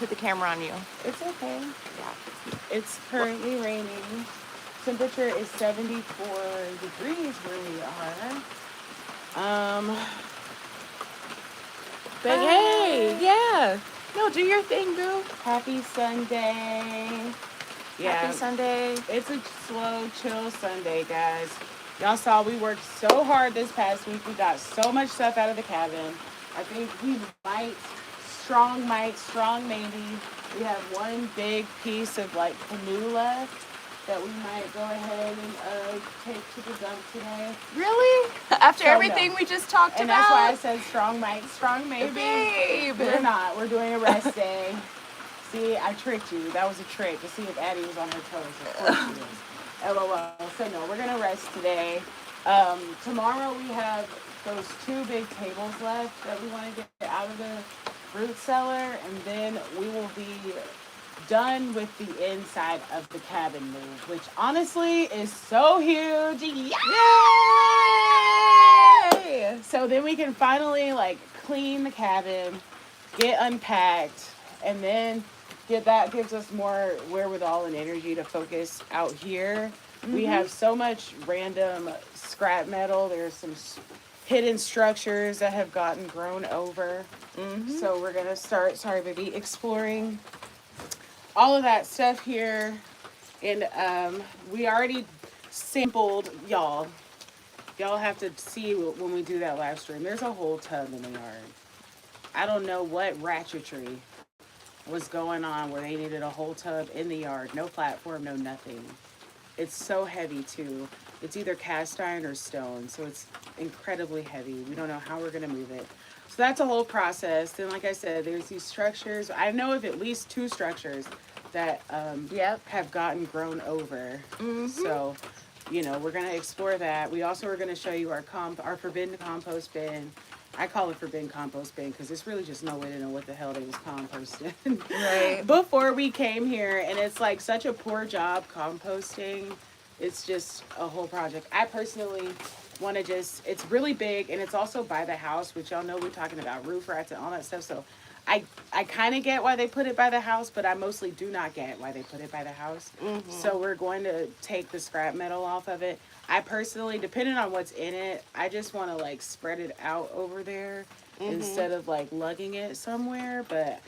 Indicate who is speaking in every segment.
Speaker 1: put the camera on you.
Speaker 2: It's okay.
Speaker 1: Yeah.
Speaker 2: It's currently raining. Temperature is 74 degrees where we are.
Speaker 1: But hey, yeah. No, do your thing, boo.
Speaker 2: Happy Sunday. Yeah,
Speaker 1: Happy Sunday.
Speaker 2: it's a slow, chill Sunday, guys. Y'all saw we worked so hard this past week. We got so much stuff out of the cabin. I think we might, strong maybe. We have one big piece of like canoe left that we might go ahead and take to the dump today.
Speaker 1: Really? After
Speaker 2: So,
Speaker 1: everything
Speaker 2: no.
Speaker 1: we just talked
Speaker 2: And
Speaker 1: about?
Speaker 2: that's why I said strong might, strong maybe.
Speaker 1: Babe.
Speaker 2: We're not. We're doing a rest day. See, I tricked you. That was a trick to see if Addie was on her toes. Of course she was. LOL. So no, we're gonna rest today. Tomorrow we have those two big tables left that we want to get out of the root cellar, and then we will be done with the inside of the cabin move, which honestly is so huge. Yay! So then we can finally like clean the cabin, get unpacked, and then that gives us more wherewithal and energy to focus out here. We have so much random scrap metal. There's some hidden structures that have gotten grown over. So we're gonna start, sorry baby, exploring all of that stuff here. And we already sampled, y'all have to see when we do that live stream. There's a whole tub in the yard. I don't know what ratchetry was going on where they needed a whole tub in the yard. No platform, no nothing. It's so heavy too. It's either cast iron or stone, so it's incredibly heavy. We don't know how we're gonna move it. So that's a whole process. Then, like I said, there's these structures. I know of at least two structures that have gotten grown over. So, we're gonna explore that. We also are gonna show you our forbidden compost bin. I call it forbidden compost bin because it's really just no way to know what the hell they was composting
Speaker 1: Right.
Speaker 2: before we came here, and it's like such a poor job composting. It's just a whole project. I personally want to it's really big, and it's also by the house, which y'all know we're talking about roof rats and all that stuff. So I kind of get why they put it by the house, but I mostly do not get why they put it by the house. So we're going to take the scrap metal off of it. I personally, depending on what's in it, I just want to like spread it out over there instead of like lugging it somewhere. But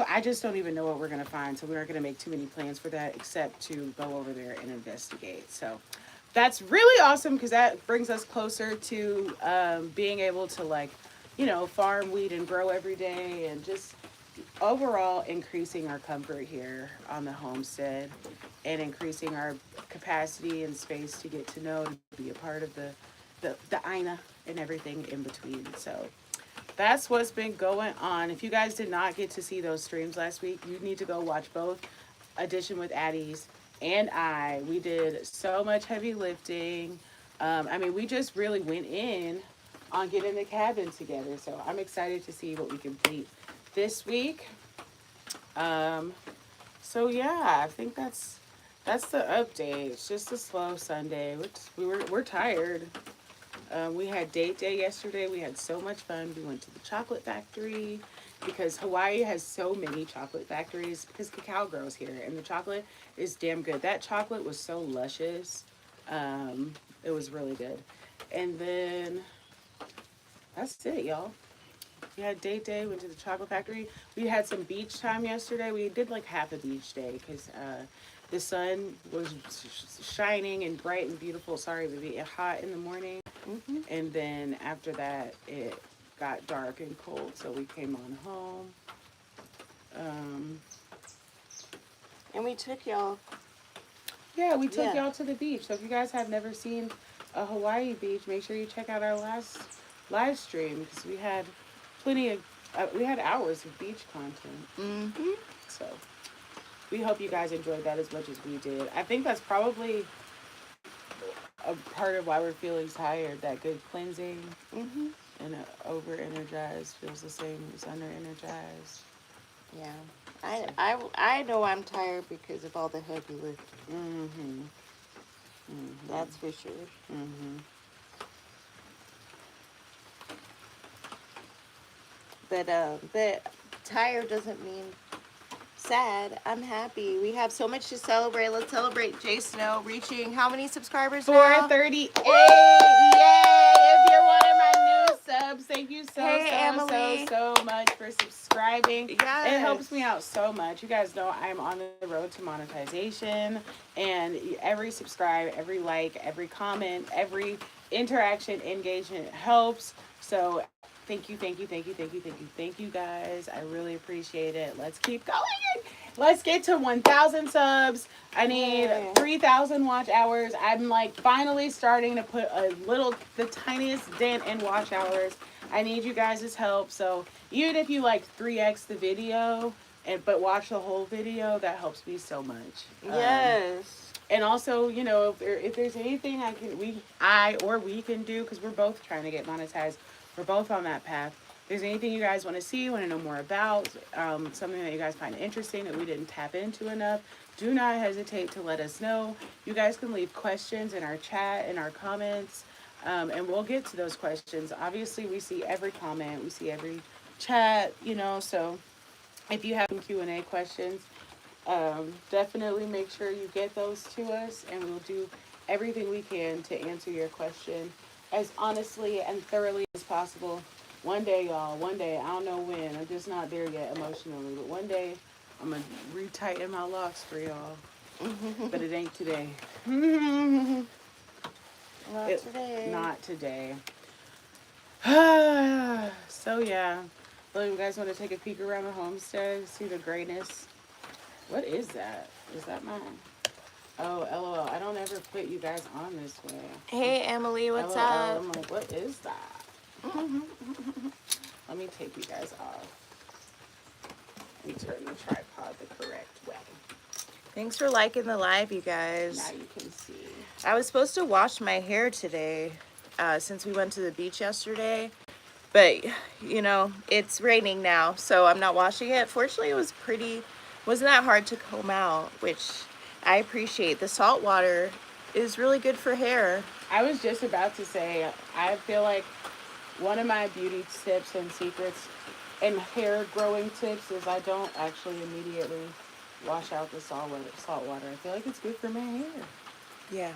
Speaker 2: I just don't even know what we're going to find. So we aren't going to make too many plans for that except to go over there and investigate. So that's really awesome because that brings us closer to being able to like, farm, weed, and grow every day, and just overall increasing our comfort here on the homestead and increasing our capacity and space to get to know, to be a part of the Aina and everything in between. So that's what's been going on. If you guys did not get to see those streams last week, you need to go watch both Edition with Addie's and we did so much heavy lifting. We just really went in on getting the cabin together. So I'm excited to see what we complete this week. So yeah, I think that's the update. It's just a slow Sunday. We're tired. We had date day yesterday. We had so much fun. We went to the chocolate factory because Hawaii has so many chocolate factories because cacao grows here, and the chocolate is damn good. That chocolate was so luscious. It was really good. And then that's it, y'all. We had date day, went to the chocolate factory. We had some beach time yesterday. We did like half a beach day because the sun was shining and bright and beautiful. Sorry, baby, hot in the morning. And then after that, it got dark and cold, so we came on home.
Speaker 3: And we took y'all.
Speaker 2: Yeah, we took y'all to the beach. So if you guys have never seen a Hawaii beach, make sure you check out our last live stream because we had we had hours of beach content. So we hope you guys enjoyed that as much as we did. I think that's probably a part of why we're feeling tired. That good cleansing and over energized feels the same as under energized.
Speaker 3: Yeah. I know I'm tired because of all the heavy lifting. That's for sure. But tired doesn't mean sad. I'm happy. We have so much to celebrate. Let's celebrate Jay Snow reaching how many subscribers now?
Speaker 2: 438. Yay! If you're one of my new subs, thank you so much for subscribing.
Speaker 3: Yes.
Speaker 2: It helps me out so much. You guys know I'm on the road to monetization, and every subscribe, every like, every comment, every interaction, engagement helps. So thank you, thank you guys. I really appreciate it. Let's keep going. Let's get to 1,000 subs. I need 3,000 watch hours. I'm like finally starting to put the tiniest dent in watch hours. I need you guys' help. So even if you like 3x the video but watch the whole video, that helps me so much.
Speaker 3: Yes.
Speaker 2: And also, you know, if there's anything we can do, because we're both trying to get monetized, we're both on that path. If there's anything you guys want to see, want to know more about, something that you guys find interesting that we didn't tap into enough, do not hesitate to let us know. You guys can leave questions in our chat, in our comments, and we'll get to those questions. Obviously, we see every comment, we see every chat, you know, so if you have Q&A questions, definitely make sure you get those to us, and we'll do everything we can to answer your question as honestly and thoroughly as possible. One day, y'all, one day, I don't know when, I'm just not there yet emotionally, but one day I'm going to retighten my locks for y'all. But it ain't today.
Speaker 3: Not today.
Speaker 2: Not today. So, yeah. Well, you guys want to take a peek around the homestead, see the grayness? What is that? Is that mine? Oh, LOL. I don't ever put you guys on this way.
Speaker 3: Hey, Emily, what's
Speaker 2: LOL.
Speaker 3: up?
Speaker 2: I'm like, what is that? Let me take you guys off. Let me turn the tripod the correct way.
Speaker 3: Thanks for liking the live, you guys.
Speaker 2: Now you can see.
Speaker 3: I was supposed to wash my hair today since we went to the beach yesterday. But, you know, it's raining now, so I'm not washing it. Fortunately, it wasn't that hard to comb out, which I appreciate. The salt water is really good for hair.
Speaker 2: I was just about to say, I feel like one of my beauty tips and secrets and hair growing tips is I don't actually immediately wash out the salt water. I feel like it's good for my hair.
Speaker 3: Yeah.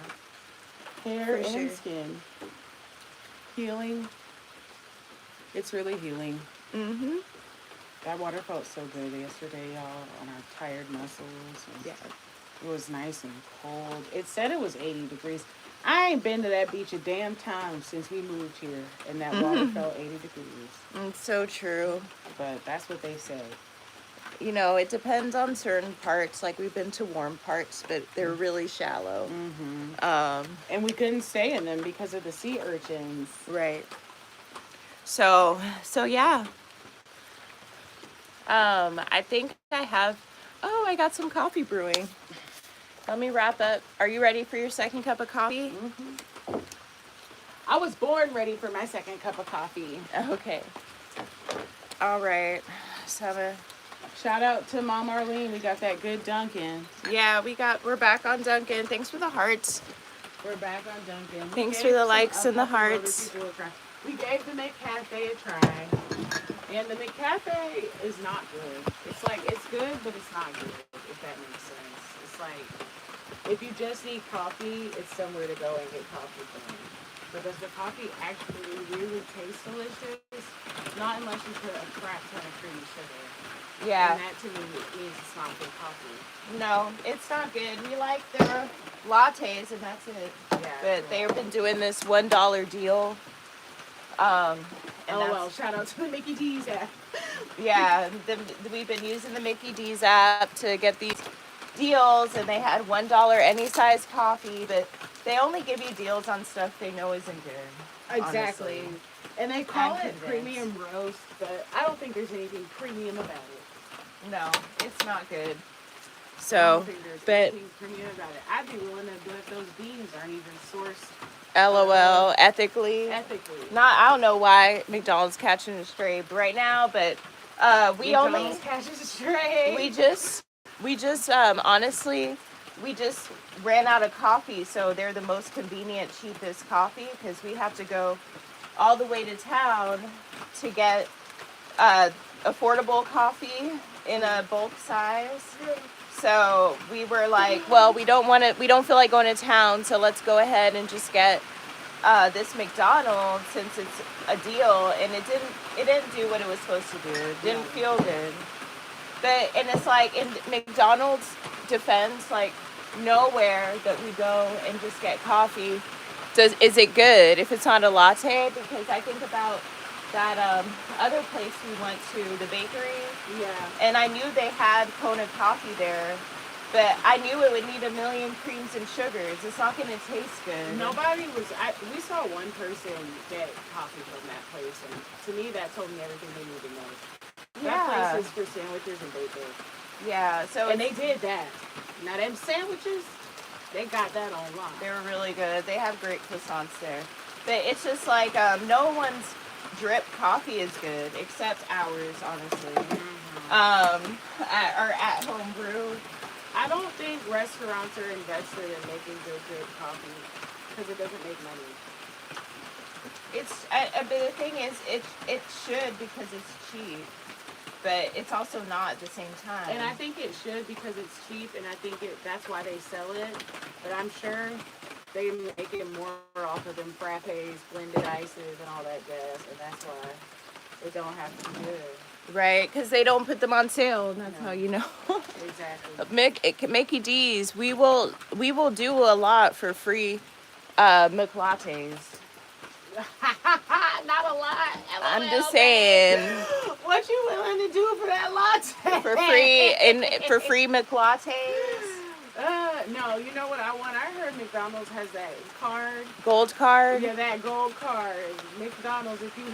Speaker 2: Hair
Speaker 3: For
Speaker 2: and
Speaker 3: sure.
Speaker 2: skin. Healing. It's really healing.
Speaker 3: Mm-hmm.
Speaker 2: That water felt so good yesterday, y'all, on our tired muscles. And
Speaker 3: Yeah.
Speaker 2: it was nice and cold. It said it was 80 degrees. I ain't been to that beach a damn time since we moved here, and that water felt 80 degrees.
Speaker 3: It's so true.
Speaker 2: But that's what they say.
Speaker 3: You know, it depends on certain parts. Like, we've been to warm parts, but they're really shallow.
Speaker 2: And we couldn't stay in them because of the sea urchins.
Speaker 3: Right. So yeah. I think I got some coffee brewing. Let me wrap up. Are you ready for your second cup of coffee?
Speaker 2: I was born ready for my second cup of coffee.
Speaker 3: Okay. All right. So
Speaker 2: Shout out to Mom Arlene. We got that good Dunkin'.
Speaker 3: yeah, we're back on Dunkin'. Thanks for the hearts.
Speaker 2: We're back on Dunkin'.
Speaker 3: Thanks for the likes and the hearts.
Speaker 2: We gave the McCafe a try. And the McCafe is not good. It's like, it's good, but it's not good, if that makes sense. It's like, if you just need coffee, it's somewhere to go and get coffee from. But does the coffee actually really taste delicious? Not unless you put a crap ton of cream sugar.
Speaker 3: Yeah.
Speaker 2: And that to me means it's not good coffee.
Speaker 3: No, it's not good. We like their lattes, and that's it.
Speaker 2: Yeah.
Speaker 3: But they've been doing this $1 deal.
Speaker 2: Shout out to the Mickey D's app.
Speaker 3: Yeah, we've been using the Mickey D's app to get these deals, and they had $1 any size coffee, but they only give you deals on stuff they know isn't good.
Speaker 2: Exactly.
Speaker 3: Honestly.
Speaker 2: And they call
Speaker 3: I'm
Speaker 2: it
Speaker 3: convinced.
Speaker 2: premium roast, but I don't think there's anything premium about it.
Speaker 3: No, it's not good.
Speaker 2: I
Speaker 3: So,
Speaker 2: don't think there's
Speaker 3: but
Speaker 2: anything premium about it. I'd be willing to bet those beans aren't even sourced
Speaker 3: LOL, ethically.
Speaker 2: ethically.
Speaker 3: I don't know why McDonald's catching a stray right now, but
Speaker 2: McDonald's catches a stray.
Speaker 3: we just honestly, we just ran out of coffee, so they're the most convenient, cheapest coffee, because we have to go all the way to town to get affordable coffee in a bulk size. So we were like, well, we don't feel like going to town, so let's go ahead and just get this McDonald's since it's a deal, and it didn't do what it was supposed to do. It didn't feel good. But and it's like in McDonald's defense, like nowhere that we go and just get coffee is it good if it's not a latte? Because I think about that other place we went to, the bakery.
Speaker 2: Yeah.
Speaker 3: And I knew they had Kona coffee there, but I knew it would need 1,000,000 creams and sugars. It's not going to taste good.
Speaker 2: We saw one person get coffee from that place, and to me that told me everything they need to know. That place is for sandwiches and bacon.
Speaker 3: Yeah,
Speaker 2: and they did that. Now them sandwiches, they got that on lock.
Speaker 3: They were really good. They have great croissants there. But it's just like no one's drip coffee is good except ours, honestly. Our at-home brew.
Speaker 2: I don't think restaurants are invested in making good drip coffee because it doesn't make money.
Speaker 3: But the thing is, it should because it's cheap. But it's also not at the same time.
Speaker 2: And I think it should because it's cheap, and I think that's why they sell it. But I'm sure they make it more off of them frappes, blended ices, and all that jazz, and that's why it don't have to be good.
Speaker 3: Right, because they don't put them on sale, and that's how you know.
Speaker 2: Exactly.
Speaker 3: Mickey D's, we will do a lot for free McLattes.
Speaker 2: Not a lot.
Speaker 3: I'm just saying.
Speaker 2: What you willing to do for that latte?
Speaker 3: For free McLattes.
Speaker 2: No, you know what I want? I heard McDonald's has that card.
Speaker 3: Gold card?
Speaker 2: Yeah, that gold card. McDonald's, if you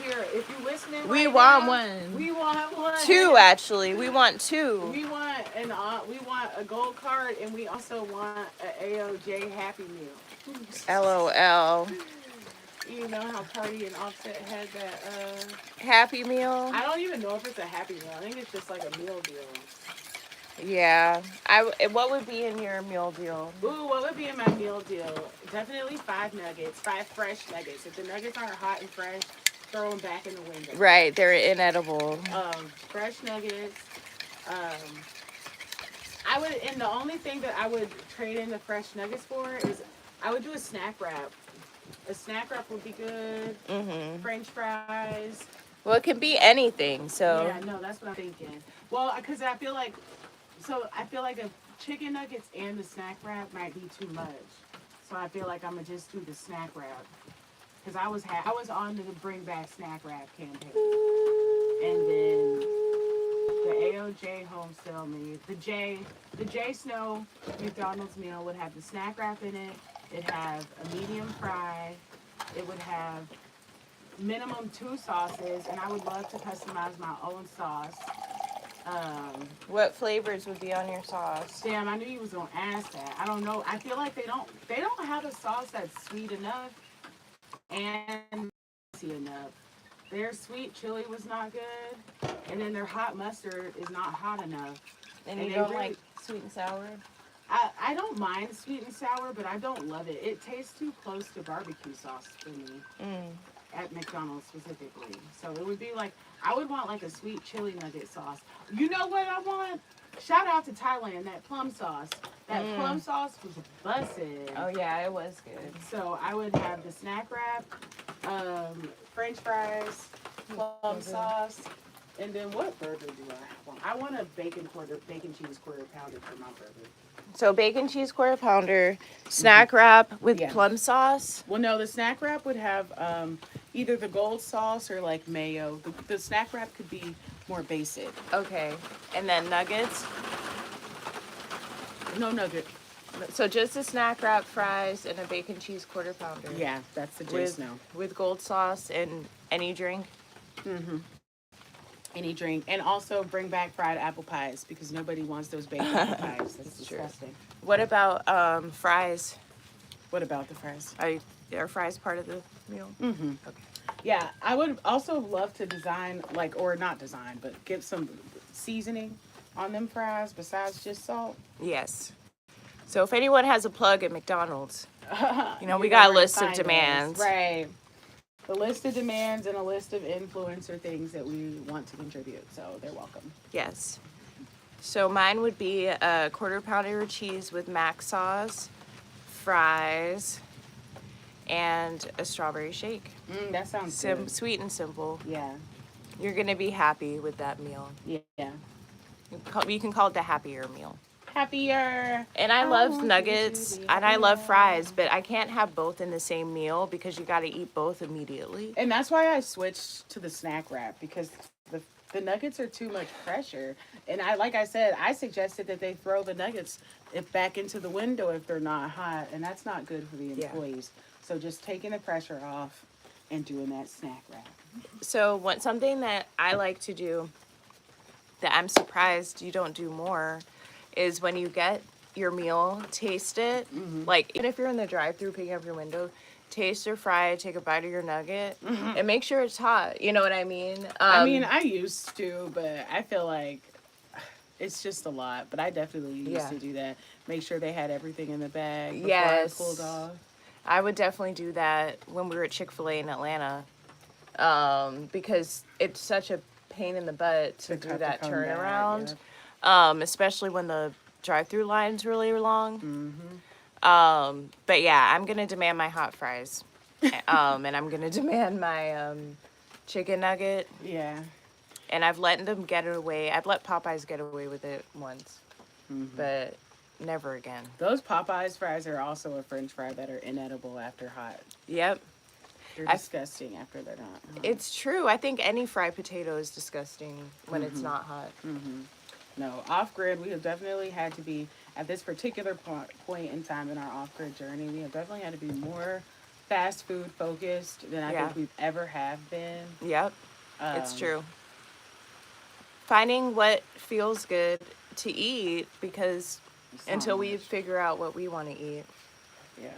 Speaker 2: listening
Speaker 3: we
Speaker 2: right
Speaker 3: want
Speaker 2: now,
Speaker 3: one.
Speaker 2: We want one.
Speaker 3: 2, actually. We want 2.
Speaker 2: We want a gold card, and we also want an AOJ Happy Meal.
Speaker 3: LOL.
Speaker 2: You know how Cardi and Offset had that
Speaker 3: Happy Meal?
Speaker 2: I don't even know if it's a Happy Meal. I think it's just like a meal deal.
Speaker 3: Yeah. What would be in your meal deal?
Speaker 2: Ooh, what would be in my meal deal? Definitely 5 nuggets, 5 fresh nuggets. If the nuggets aren't hot and fresh, throw them back in the window.
Speaker 3: Right, they're inedible.
Speaker 2: Fresh nuggets. And the only thing that I would trade in the fresh nuggets for is I would do a snack wrap. A snack wrap would be good.
Speaker 3: Mm-hmm.
Speaker 2: French fries.
Speaker 3: Well, it can be anything, so.
Speaker 2: Yeah, no, that's what I'm thinking. Well, because I feel like the chicken nuggets and the snack wrap might be too much. So I feel like I'm going to just do the snack wrap. Because I was on the Bring Back Snack Wrap campaign. And then the AOJ home sale meal, the J Snow McDonald's meal would have the snack wrap in it. It'd have a medium fry. It would have minimum 2 sauces, and I would love to customize my own sauce.
Speaker 3: What flavors would be on your sauce?
Speaker 2: Damn, I knew you was gonna ask that. I don't know. I feel like they don't have a sauce that's sweet enough and spicy enough. Their sweet chili was not good, and then their hot mustard is not hot enough.
Speaker 3: And you don't like sweet and sour?
Speaker 2: I don't mind sweet and sour, but I don't love it. It tastes too close to barbecue sauce for me. At McDonald's specifically. So it would be like, I would want like a sweet chili nugget sauce. You know what I want? Shout out to Thailand, that plum sauce. That plum sauce was busted.
Speaker 3: Oh yeah, it was good.
Speaker 2: So I would have the snack wrap, French fries, plum sauce, and then what burger do I want? I want a bacon cheese quarter pounder for my burger.
Speaker 3: So bacon cheese quarter pounder, snack wrap with plum sauce.
Speaker 2: Well, no, the snack wrap would have either the gold sauce or like mayo. The snack wrap could be more basic.
Speaker 3: Okay, and then nuggets.
Speaker 2: No nugget.
Speaker 3: So just a snack wrap, fries, and a bacon cheese quarter pounder.
Speaker 2: Yeah, that's the gist now.
Speaker 3: With gold sauce and any drink.
Speaker 2: Any drink, and also bring back fried apple pies because nobody wants those baked apple pies. That's disgusting.
Speaker 3: What about fries?
Speaker 2: What about the fries?
Speaker 3: Are fries part of the meal?
Speaker 2: Mm-hmm. Okay. Yeah, I would also love to design, or not design, but get some seasoning on them fries besides just salt.
Speaker 3: Yes. So if anyone has a plug at McDonald's, we got a list of demands.
Speaker 2: Right. A list of demands and a list of influencer things that we want to contribute. So they're welcome.
Speaker 3: Yes. So mine would be a quarter pounder of cheese with mac sauce, fries, and a strawberry shake.
Speaker 2: That sounds good.
Speaker 3: Sweet and simple.
Speaker 2: Yeah.
Speaker 3: You're gonna be happy with that meal.
Speaker 2: Yeah.
Speaker 3: You can call it the happier meal.
Speaker 2: Happier.
Speaker 3: And I love
Speaker 2: want you
Speaker 3: nuggets
Speaker 2: to be
Speaker 3: and I love
Speaker 2: happier.
Speaker 3: fries, but I can't have both in the same meal because you got to eat both immediately.
Speaker 2: And that's why I switched to the snack wrap, because the nuggets are too much pressure. And like I said, I suggested that they throw the nuggets back into the window if they're not hot, and that's not good for the
Speaker 3: Yeah.
Speaker 2: employees. So just taking the pressure off and doing that snack wrap.
Speaker 3: So, something that I like to do that I'm surprised you don't do more is when you get your meal, taste it. Like, even if you're in the drive-thru picking up your window, taste your fry, take a bite of your nugget, and make sure it's hot. You know what I mean?
Speaker 2: I mean, I used to, but I feel like it's just a lot. But I definitely used to do that. Make sure they had everything in the bag before I pulled off.
Speaker 3: I would definitely do that when we were at Chick-fil-A in Atlanta, because it's such a pain in the butt to do that turnaround, especially when the drive-through line's really long. But yeah, I'm gonna demand my hot fries, and I'm gonna demand my chicken nugget.
Speaker 2: Yeah.
Speaker 3: And I've let them get it away. I've let Popeyes get away with it once, but never again.
Speaker 2: Those Popeyes fries are also a French fry that are inedible after hot.
Speaker 3: Yep.
Speaker 2: They're disgusting after they're not hot.
Speaker 3: It's true. I think any fried potato is disgusting when it's not hot.
Speaker 2: No, off-grid, we have definitely had to be, at this particular point in time in our off-grid journey, we have definitely had to be more fast food focused than I think we've ever have been.
Speaker 3: Yep. It's true. Finding what feels good to eat, because until we figure out what we want to eat.
Speaker 2: Yeah.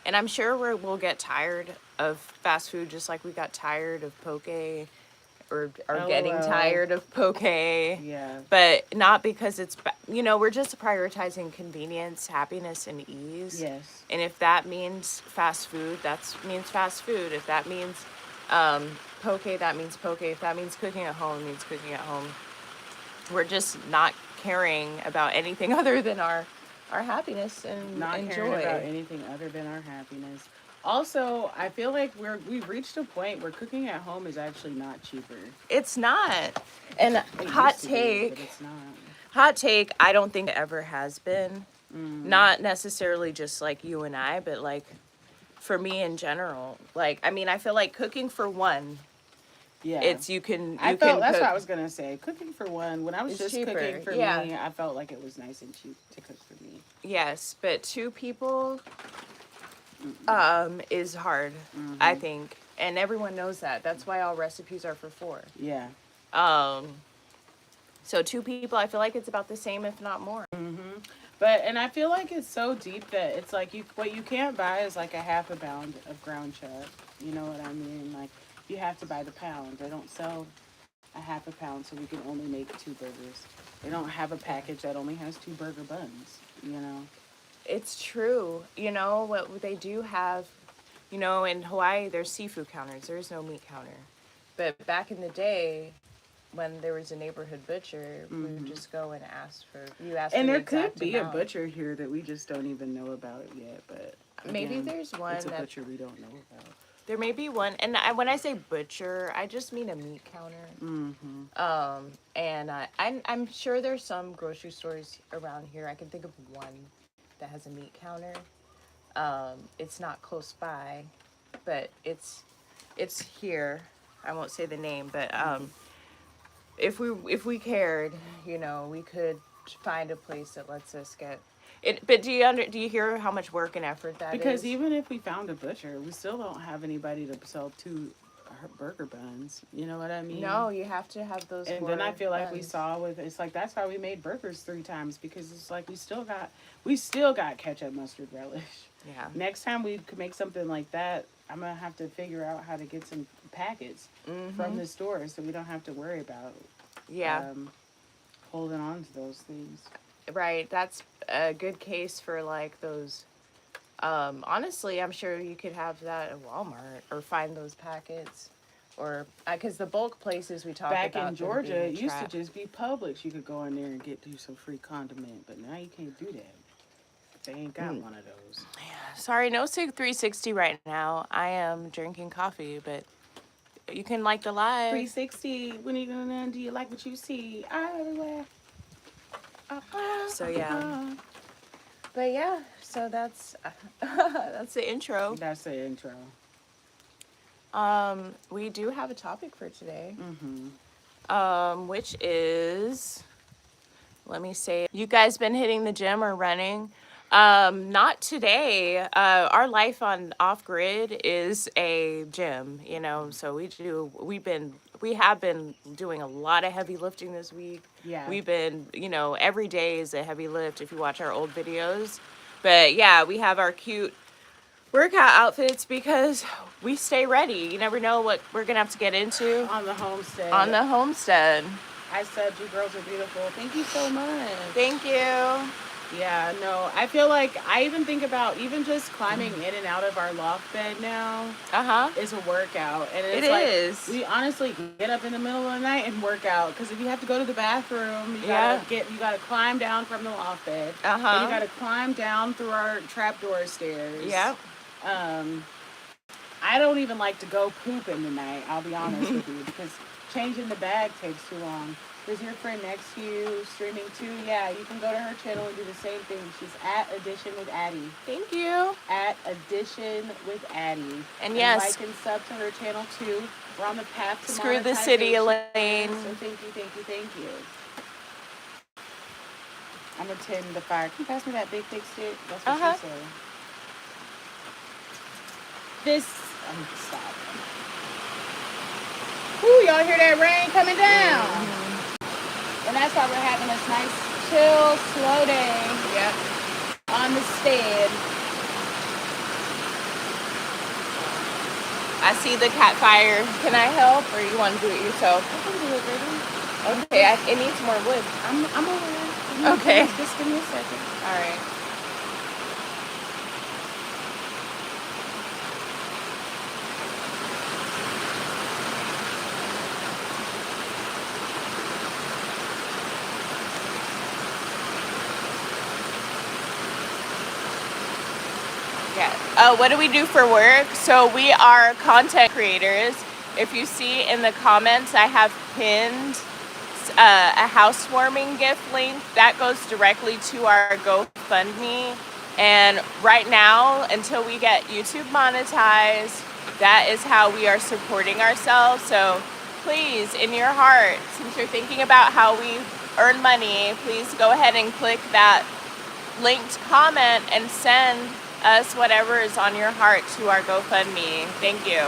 Speaker 3: And I'm sure we'll get tired of fast food just like we got tired of poke, or are getting tired of poke.
Speaker 2: Yeah.
Speaker 3: But not because it's, we're just prioritizing convenience, happiness, and ease.
Speaker 2: Yes.
Speaker 3: And if that means fast food, that means fast food. If that means poke, that means poke. If that means cooking at home, it means cooking at home. We're just not caring about anything other than our happiness and
Speaker 2: not
Speaker 3: joy.
Speaker 2: caring about anything other than our happiness. Also, I feel like we've reached a point where cooking at home is actually not cheaper.
Speaker 3: It's not. And hot take,
Speaker 2: but it's not.
Speaker 3: Hot take, I don't think it ever has been. Not necessarily just like you and I, but like for me in general. Like, I mean, I feel like cooking for one.
Speaker 2: Yeah.
Speaker 3: That's
Speaker 2: what I was gonna say. Cooking for one. When I was just
Speaker 3: cheaper.
Speaker 2: Cooking for me, I felt like it was nice and cheap to cook for me.
Speaker 3: Yes, but two people is hard, I think. And everyone knows that. That's why all recipes are for four.
Speaker 2: Yeah.
Speaker 3: So two people, I feel like it's about the same, if not more.
Speaker 2: And I feel like it's so deep that it's like what you can't buy is like a half a pound of ground chuck. You know what I mean? Like, you have to buy the pound. They don't sell a half a pound, so we can only make 2 burgers. They don't have a package that only has 2 burger buns,
Speaker 3: It's true. What they do have, in Hawaii, there's seafood counters. There's no meat counter. But back in the day, when there was a neighborhood butcher, we would just go and ask for
Speaker 2: And there could
Speaker 3: exact
Speaker 2: be
Speaker 3: amount.
Speaker 2: a butcher here that we just don't even know about it yet, but
Speaker 3: Maybe
Speaker 2: again,
Speaker 3: there's one
Speaker 2: it's a butcher we don't know about.
Speaker 3: There may be one, and when I say butcher, I just mean a meat counter. And I'm sure there's some grocery stores around here. I can think of one that has a meat counter. It's not close by, but it's here. I won't say the name, but if we cared, we could find a place that lets us get it. But do you hear how much work and effort that is?
Speaker 2: Because even if we found a butcher, we still don't have anybody to sell 2 burger buns. You know what I mean?
Speaker 3: No, you have to have those.
Speaker 2: And then I feel like we saw it's like that's why we made burgers 3 times, because it's like we still got ketchup, mustard, relish.
Speaker 3: Yeah.
Speaker 2: Next time we could make something like that, I'm gonna have to figure out how to get some packets from the store so we don't have to worry about holding on to those things.
Speaker 3: Right, that's a good case for like those. Honestly, I'm sure you could have that at Walmart or find those packets, or because the bulk places we talk
Speaker 2: Back
Speaker 3: about
Speaker 2: in Georgia, it
Speaker 3: being a
Speaker 2: used to
Speaker 3: trap.
Speaker 2: just be Publix. You could go in there and get you some free condiment, but now you can't do that. They ain't got one of those.
Speaker 3: Sorry, no Sig 360 right now. I am drinking coffee, but you can like the live.
Speaker 2: 360. When are you gonna do you like what you see? Everywhere.
Speaker 3: So yeah. But yeah, so that's that's the intro.
Speaker 2: That's the intro.
Speaker 3: We do have a topic for today.
Speaker 2: Mm-hmm.
Speaker 3: Which is, let me say, you guys been hitting the gym or running? Not today. Our life on off grid is a gym, you know. So we have been doing a lot of heavy lifting this week.
Speaker 2: Yeah.
Speaker 3: We've been, you know, every day is a heavy lift if you watch our old videos. But yeah, we have our cute workout outfits because we stay ready. You never know what we're gonna have to get into
Speaker 2: On the homestead.
Speaker 3: on the homestead.
Speaker 2: I said you girls are beautiful. Thank you so much.
Speaker 3: Thank you.
Speaker 2: Yeah, no, I feel like I even think about even just climbing in and out of our loft bed now is a workout. And it's
Speaker 3: It
Speaker 2: like,
Speaker 3: is.
Speaker 2: we honestly get up in the middle of the night and work out. Because if you have to go to the bathroom, you gotta climb down from the loft bed. And you gotta climb down through our trapdoor stairs.
Speaker 3: Yep.
Speaker 2: I don't even like to go poop in the night, I'll be honest with you, because changing the bag takes too long. There's your friend next to you streaming too. Yeah, you can go to her channel and do the same thing. She's at Addition with Addie.
Speaker 3: Thank you.
Speaker 2: At Addition with Addie.
Speaker 3: And yes,
Speaker 2: like and sub to her channel too. We're on the path to
Speaker 3: screw the city, Elaine.
Speaker 2: So thank you. I'm gonna tend the fire. Can you pass me that big thick stick? That's what she said. Stop. Ooh, y'all hear that rain coming down? And that's why we're having this nice, chill, slow day.
Speaker 3: Yep.
Speaker 2: On the stead.
Speaker 3: I see the cat fire. Can I help, or you want to do it yourself?
Speaker 2: I can do it, baby.
Speaker 3: Okay, it needs more wood.
Speaker 2: I'm over there.
Speaker 3: Okay.
Speaker 2: Just give me a second.
Speaker 3: All right. What do we do for work? So we are content creators. If you see in the comments, I have pinned a housewarming gift link that goes directly to our GoFundMe. And right now, until we get YouTube monetized, that is how we are supporting ourselves. So please, in your heart, since you're thinking about how we earn money, please go ahead and click that linked comment and send us whatever is on your heart to our GoFundMe. Thank you.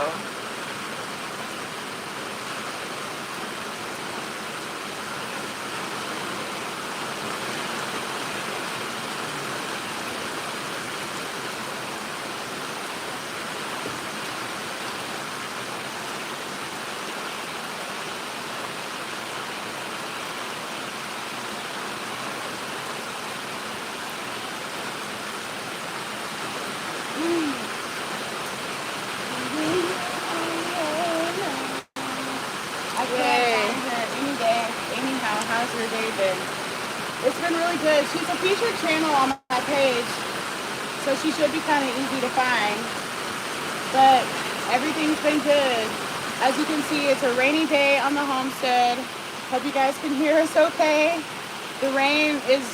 Speaker 2: How's your day been? It's been really good. She's a featured channel on my page, so she should be kind of easy to find. But everything's been good. As you can see, it's a rainy day on the homestead. Hope you guys can hear us okay. The rain is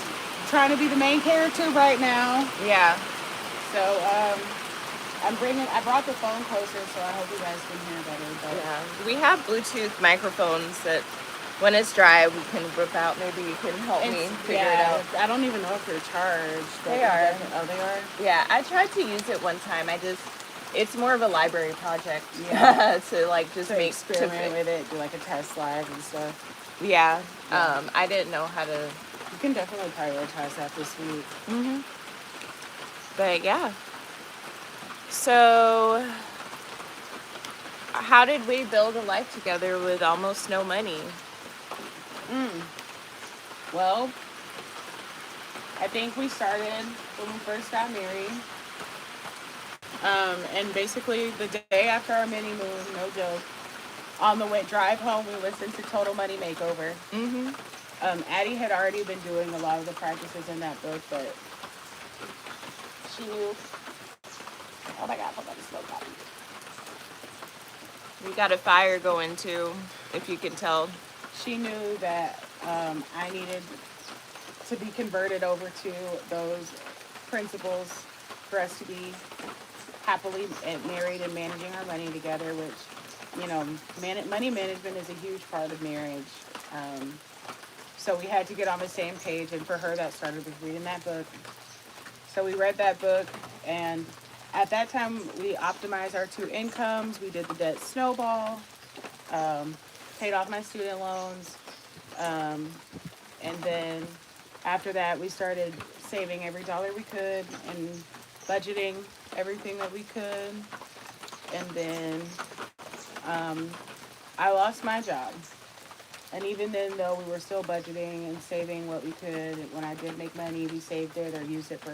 Speaker 2: trying to be the main character right now.
Speaker 3: Yeah.
Speaker 2: So I brought the phone closer, so I hope you guys can hear better. But
Speaker 3: yeah, we have Bluetooth microphones that when it's dry we can rip out. Maybe you can help me figure it out.
Speaker 2: I don't even know if they're charged.
Speaker 3: They are.
Speaker 2: Oh, they are?
Speaker 3: Yeah, I tried to use it one time. It's more of a library project. Yeah. to like just make
Speaker 2: experiment with it, do like a test live and stuff.
Speaker 3: Yeah. I didn't know how to.
Speaker 2: You can definitely prioritize that this week.
Speaker 3: Mhm. But yeah. So, how did we build a life together with almost no money?
Speaker 2: Well, I think we started when we first got married. And basically the day after our mini moon, no joke, On the way drive home, we listened to Total Money Makeover.
Speaker 3: Mm-hmm.
Speaker 2: Addie had already been doing a lot of the practices in that book, but she knew. Oh my God, hold on, it's no copy.
Speaker 3: We got a fire going too, if you can tell.
Speaker 2: She knew that I needed to be converted over to those principles for us to be happily married and managing our money together, which, money management is a huge part of marriage. So we had to get on the same page, and for her, that started with reading that book. So we read that book, and at that time, we optimized our two incomes. We did the debt snowball, paid off my student loans, and then after that, we started saving every dollar we could and budgeting everything that we could. And then I lost my job. And even then, though, we were still budgeting and saving what we could. When I did make money, we saved it or used it for,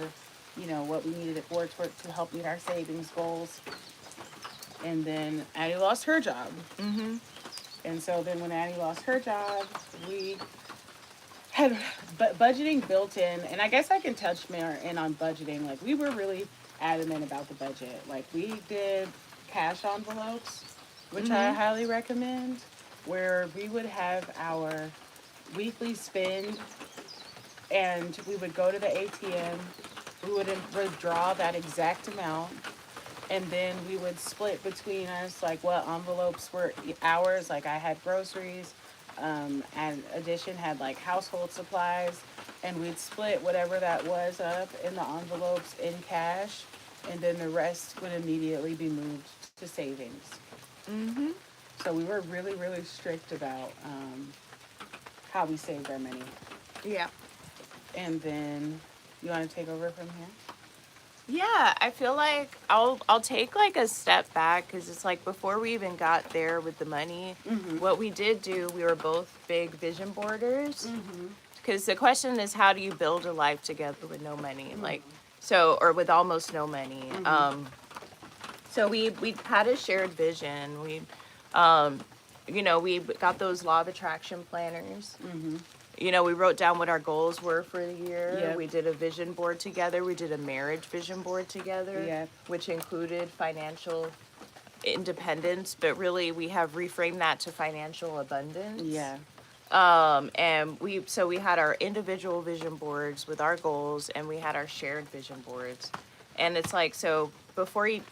Speaker 2: what we needed it for to help meet our savings goals. And then Addie lost her job.
Speaker 3: Mm-hmm.
Speaker 2: And so then when Addie lost her job, we had budgeting built in. And I guess I can touch more in on budgeting. Like, we were really adamant about the budget. Like, we did cash envelopes, which I highly recommend, where we would have our weekly spend, and we would go to the ATM, we would withdraw that exact amount, and then we would split between us, like, what envelopes were ours. Like, I had groceries, and Addition had, like, household supplies, and we'd split whatever that was up in the envelopes in cash, and then the rest would immediately be moved to savings.
Speaker 3: Mm-hmm.
Speaker 2: So we were really, really strict about how we saved our money.
Speaker 3: Yeah.
Speaker 2: And then, you want to take over from here?
Speaker 3: Yeah, I feel like I'll take like a step back, because it's like before we even got there with the money, what we did do, we were both big vision boarders. Because the question is, how do you build a life together with no money? Like, so, or with almost no money. So we had a shared vision. We got those law of attraction planners. We wrote down what our goals were for the year.
Speaker 2: Yep.
Speaker 3: We did a vision board together. We did a marriage vision board together,
Speaker 2: Yep.
Speaker 3: which included financial independence, but really we have reframed that to financial abundance.
Speaker 2: Yeah.
Speaker 3: And we had our individual vision boards with our goals, and we had our shared vision boards. And it's like, so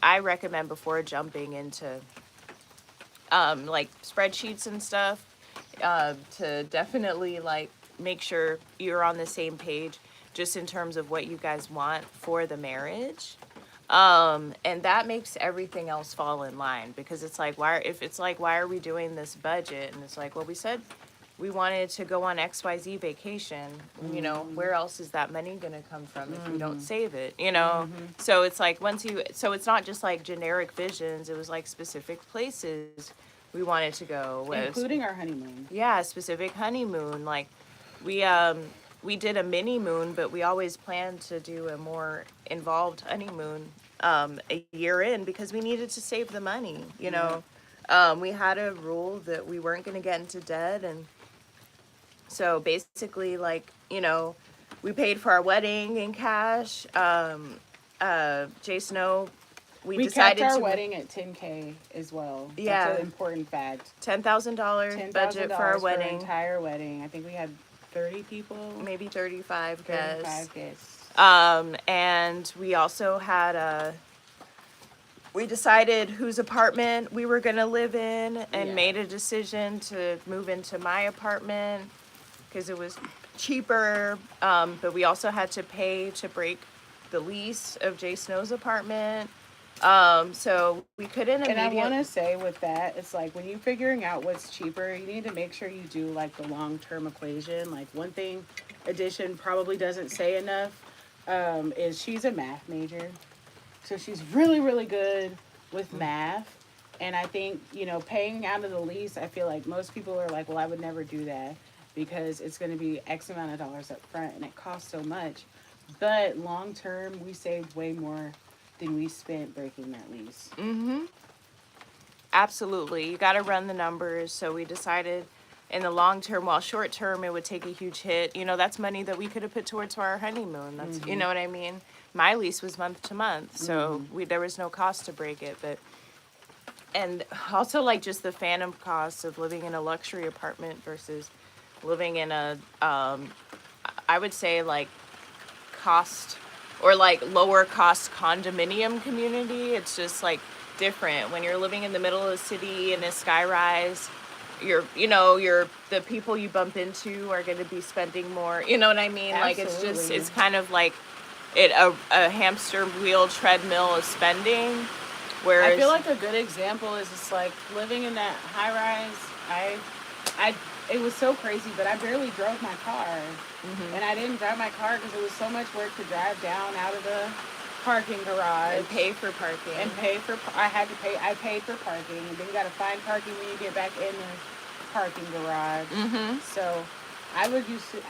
Speaker 3: I recommend before jumping into like spreadsheets and stuff, to definitely like make sure you're on the same page just in terms of what you guys want for the marriage. And that makes everything else fall in line, because it's like, why are we doing this budget? And it's like, well, we said we wanted to go on XYZ vacation, where else is that money going to come from if we don't save it, So it's like, so it's not just like generic visions, it was like specific places we wanted to go.
Speaker 2: Including our honeymoon.
Speaker 3: Yeah, specific honeymoon. Like, we did a mini moon, but we always planned to do a more involved honeymoon a year in, because we needed to save the money, we had a rule that we weren't going to get into debt, and so basically, like, we paid for our wedding in cash. Jay Snow, we decided
Speaker 2: kept our
Speaker 3: to
Speaker 2: wedding at $10K as well.
Speaker 3: Yeah.
Speaker 2: That's an important fact.
Speaker 3: $10,000 budget for our wedding.
Speaker 2: For our entire wedding. I think we had 30 people.
Speaker 3: Maybe 35 guests.
Speaker 2: 35 guests.
Speaker 3: And we also had we decided whose apartment we were going to live in, and made a decision to move into my apartment because it was cheaper. But we also had to pay to break the lease of Jay Snow's apartment. So we couldn't
Speaker 2: immediately... And I want to say with that, it's like when you're figuring out what's cheaper, you need to make sure you do like the long-term equation. Like, one thing Addition probably doesn't say enough is she's a math major. So she's really, really good with math. And I think, paying out of the lease, I feel like most people are like, well, I would never do that because it's going to be X amount of dollars up front and it costs so much. But long term, we saved way more than we spent breaking that lease.
Speaker 3: absolutely. You got to run the numbers. So we decided in the long term, while short term, it would take a huge hit. You know, that's money that we could have put towards our honeymoon. That's, you know what I mean? My lease was month to month. So there was no cost to break it. But, and also like just the phantom costs of living in a luxury apartment versus living in a, I would say like cost or like lower cost condominium community. It's just like different when you're living in the middle of the city in a sky rise. The people you bump into are going to be spending more. You know what I mean? Like
Speaker 2: Absolutely.
Speaker 3: it's kind of like a hamster wheel treadmill of spending. Whereas
Speaker 2: I feel like a good example is just like living in that high rise. It was so crazy, but I barely drove my car, and I didn't drive my car because it was so much work to drive down out of the parking garage
Speaker 3: and pay for parking
Speaker 2: I paid for parking, and then you got to find parking when you get back in the parking garage. So I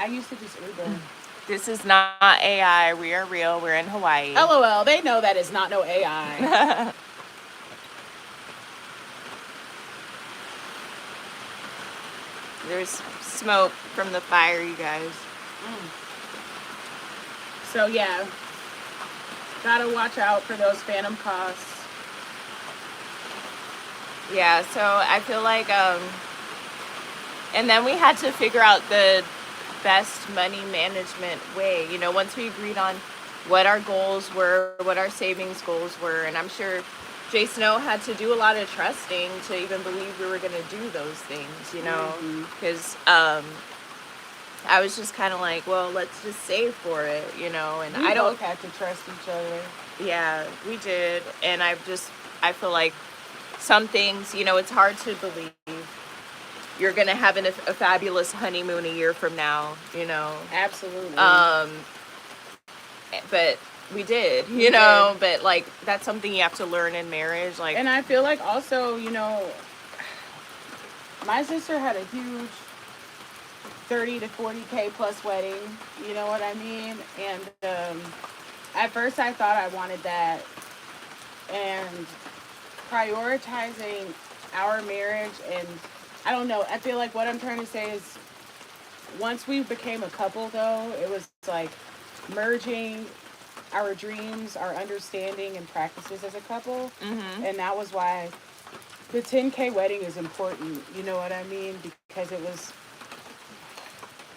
Speaker 2: used to just Uber.
Speaker 3: This is not AI. We are real. We're in Hawaii.
Speaker 2: LOL, they know that is not no AI.
Speaker 3: There's smoke from the fire, you guys.
Speaker 2: So yeah, gotta watch out for those phantom costs.
Speaker 3: Yeah, so I feel like, and then we had to figure out the best money management way. You know, once we agreed on what our goals were, what our savings goals were, and I'm sure Jay Snow had to do a lot of trusting to even believe we were going to do those things, you know, because I was just kind of like, well, let's just save for it, you know, and
Speaker 2: We both had to trust each other.
Speaker 3: Yeah, we did, and I feel like some things, you know, it's hard to believe you're going to have a fabulous honeymoon a year from now, you know.
Speaker 2: Absolutely.
Speaker 3: But we did, you know, but like that's something you have to learn in marriage. Like,
Speaker 2: and I feel like also, you know, my sister had a huge 30 to 40K plus wedding, you know what I mean? And at first I thought I wanted that, and prioritizing our marriage, and I don't know, I feel like what I'm trying to say is once we became a couple though, it was like merging our dreams, our understanding and practices as a couple. And that was why the 10K wedding is important, you know what I mean? Because it was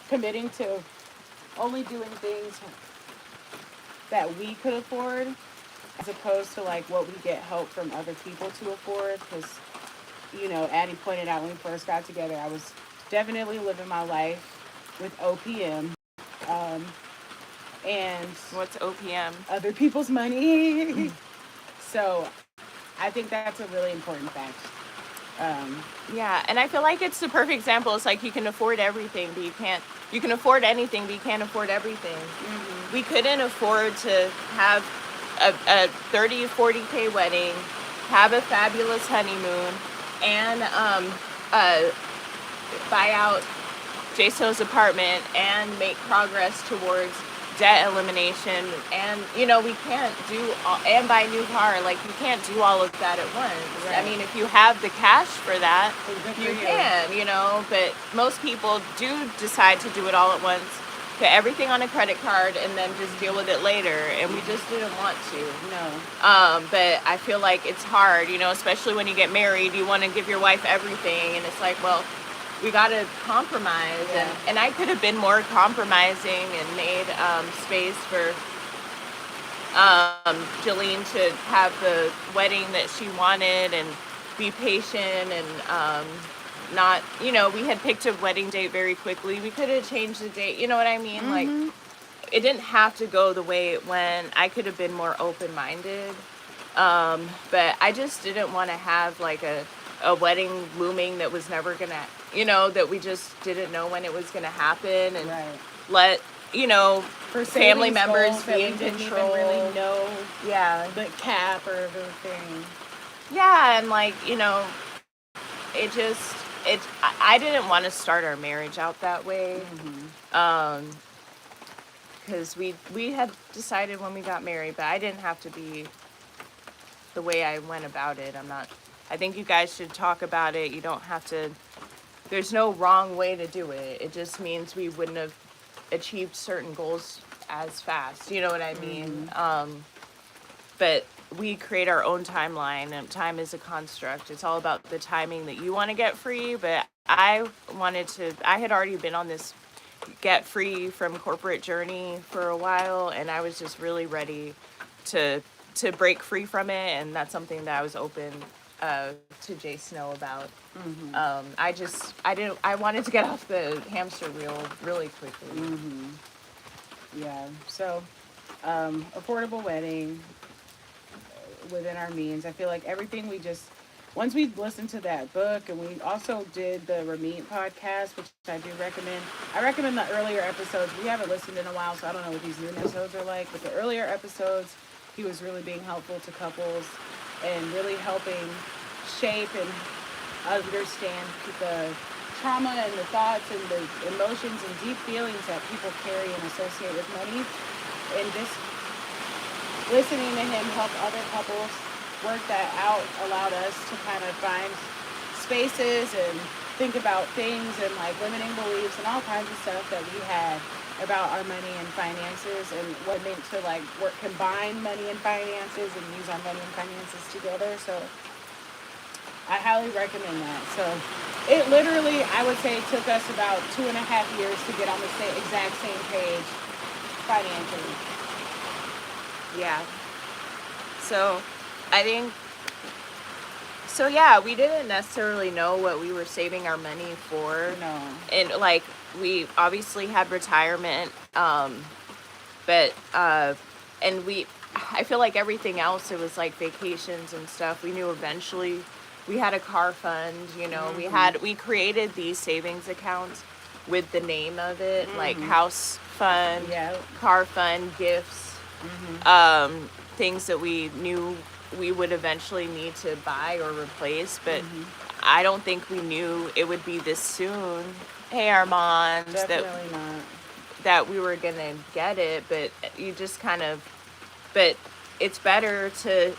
Speaker 2: committing to only doing things that we could afford as opposed to like what we get help from other people to afford. Because, you know, Addie pointed out when we first got together, I was definitely living my life with OPM. And
Speaker 3: what's OPM?
Speaker 2: Other people's money. So I think that's a really important fact.
Speaker 3: Yeah, and I feel like it's the perfect example. It's like you can afford everything, but you can afford anything, but you can't afford everything. We couldn't afford to have a 30, 40K wedding, have a fabulous honeymoon, and buy out Jaso's apartment and make progress towards debt elimination. And you know, we can't do and buy a new car. Like, you can't do all of that at once.
Speaker 2: Right.
Speaker 3: I mean, if you have the cash for that, you
Speaker 2: you.
Speaker 3: can, you know, but most people do decide to do it all at once, put everything on a credit card, and then just deal with it later, and we just didn't want to.
Speaker 2: No.
Speaker 3: But I feel like it's hard, you know, especially when you get married. You want to give your wife everything, and it's like, well, we got to compromise.
Speaker 2: Yeah.
Speaker 3: And I could have been more compromising and made space for Jolene to have the wedding that she wanted and be patient and not, you know, we had picked a wedding date very quickly. We could have changed the date, you know what I mean? Like, it didn't have to go the way it went. I could have been more open-minded. But I just didn't want to have like a wedding looming that was never gonna, you know, that we just didn't know when it was gonna happen, and let, you know,
Speaker 2: For
Speaker 3: family
Speaker 2: savings
Speaker 3: members
Speaker 2: goals that
Speaker 3: be
Speaker 2: we
Speaker 3: in
Speaker 2: didn't
Speaker 3: control.
Speaker 2: even really know
Speaker 3: Yeah.
Speaker 2: the cap or the thing.
Speaker 3: Yeah, and like, you know, I didn't want to start our marriage out that way. Because we had decided when we got married, but I didn't have to be the way I went about it. I'm not I think you guys should talk about it. You don't have to, there's no wrong way to do it. It just means we wouldn't have achieved certain goals as fast. You know what I mean? But we create our own timeline, and time is a construct. It's all about the timing that you want to get free. But I had already been on this get free from corporate journey for a while, and I was just really ready to break free from it, and that's something that I was open to Jay Snow about. I wanted to get off the hamster wheel really quickly.
Speaker 2: Yeah. So, affordable wedding within our means. I feel like everything once we listened to that book, and we also did the Ramit podcast, which I do recommend. I recommend the earlier episodes. We haven't listened in a while, so I don't know what these new episodes are like. But the earlier episodes, he was really being helpful to couples and really helping shape and understand the trauma and the thoughts and the emotions and deep feelings that people carry and associate with money. And just listening to him help other couples work that out allowed us to kind of find spaces and think about things and like limiting beliefs and all kinds of stuff that we had about our money and finances, and what it meant to like combine money and finances and use our money and finances together. So I highly recommend that. So it literally, I would say, took us about 2.5 years to get on the exact same page financially.
Speaker 3: Yeah. So I think, so yeah, we didn't necessarily know what we were saving our money for.
Speaker 2: No.
Speaker 3: And like, we obviously had retirement, but and I feel like everything else, it was like vacations and stuff. We knew eventually we had a car fund, you know, we created these savings accounts with the name of it, like house fund, car fund, gifts, things that we knew we would eventually need to buy or replace, but I don't think we knew it would be this soon. Hey, Armand,
Speaker 2: Definitely not.
Speaker 3: That we were gonna get it, but but it's better to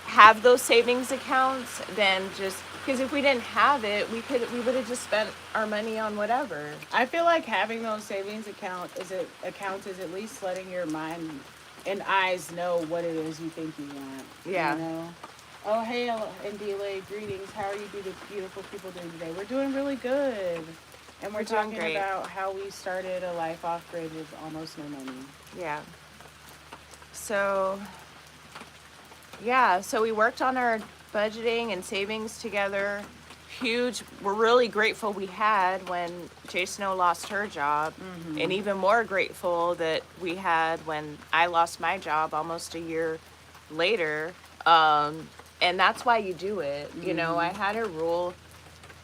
Speaker 3: have those savings accounts than just, because if we didn't have it, we would have just spent our money on whatever.
Speaker 2: I feel like having those savings accounts is at least letting your mind and eyes know what it is you think you want.
Speaker 3: Yeah.
Speaker 2: You know? Oh, hey, Ndile, greetings. How are you beautiful people doing today? We're doing really good. And we're talking
Speaker 3: great
Speaker 2: about how we started a life off grid with almost no money.
Speaker 3: Yeah. So we worked on our budgeting and savings together. Huge. We're really grateful we had when Jay Snow lost her job, and even more grateful that we had when I lost my job almost a year later. And that's why you do it. You know, I had a rule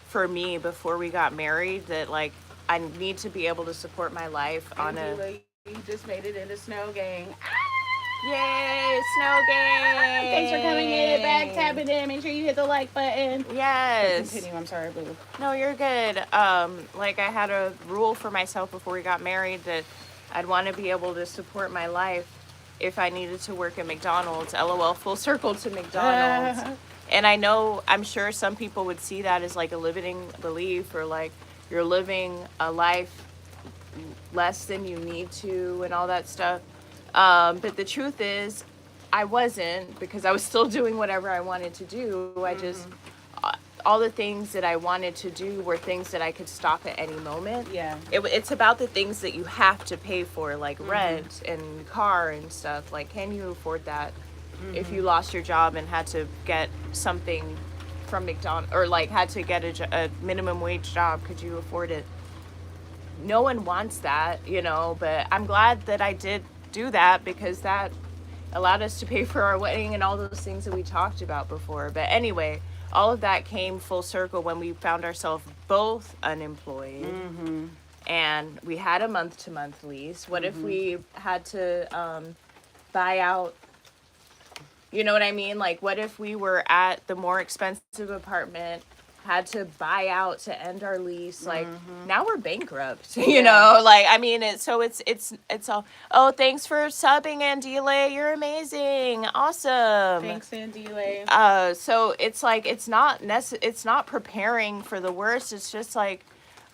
Speaker 3: for me before we got married that like I need to be able to support my life on a.
Speaker 2: You just made it into Snow Gang.
Speaker 3: Yay, Snow Gang!
Speaker 2: Thanks for coming in, back tapping in. Make sure you hit the like button.
Speaker 3: Yes.
Speaker 2: Continue. I'm sorry, boo.
Speaker 3: No, you're good. Like I had a rule for myself before we got married that I'd want to be able to support my life if I needed to work at McDonald's. LOL, full circle to McDonald's. And I'm sure some people would see that as like a limiting belief, or like you're living a life less than you need to and all that stuff. But the truth is, I wasn't, because I was still doing whatever I wanted to do. I just, all the things that I wanted to do were things that I could stop at any moment.
Speaker 2: Yeah.
Speaker 3: It's about the things that you have to pay for, like rent and car and stuff. Like, can you afford that? If you lost your job and had to get something from McDonald's, or like had to get a minimum wage job, could you afford it? No one wants that, you know, but I'm glad that I did do that, because that allowed us to pay for our wedding and all those things that we talked about before. But anyway, all of that came full circle when we found ourselves both unemployed, and we had a month-to-month lease. What if we had to buy out? You know what I mean? Like, what if we were at the more expensive apartment had to buy out to end our lease. Like
Speaker 2: Mm-hmm.
Speaker 3: now we're bankrupt,
Speaker 2: Yeah.
Speaker 3: like, I mean, it's all, oh, thanks for subbing, Andile. You're amazing. Awesome.
Speaker 2: Thanks, Andile.
Speaker 3: So it's like, it's not preparing for the worst. It's just like,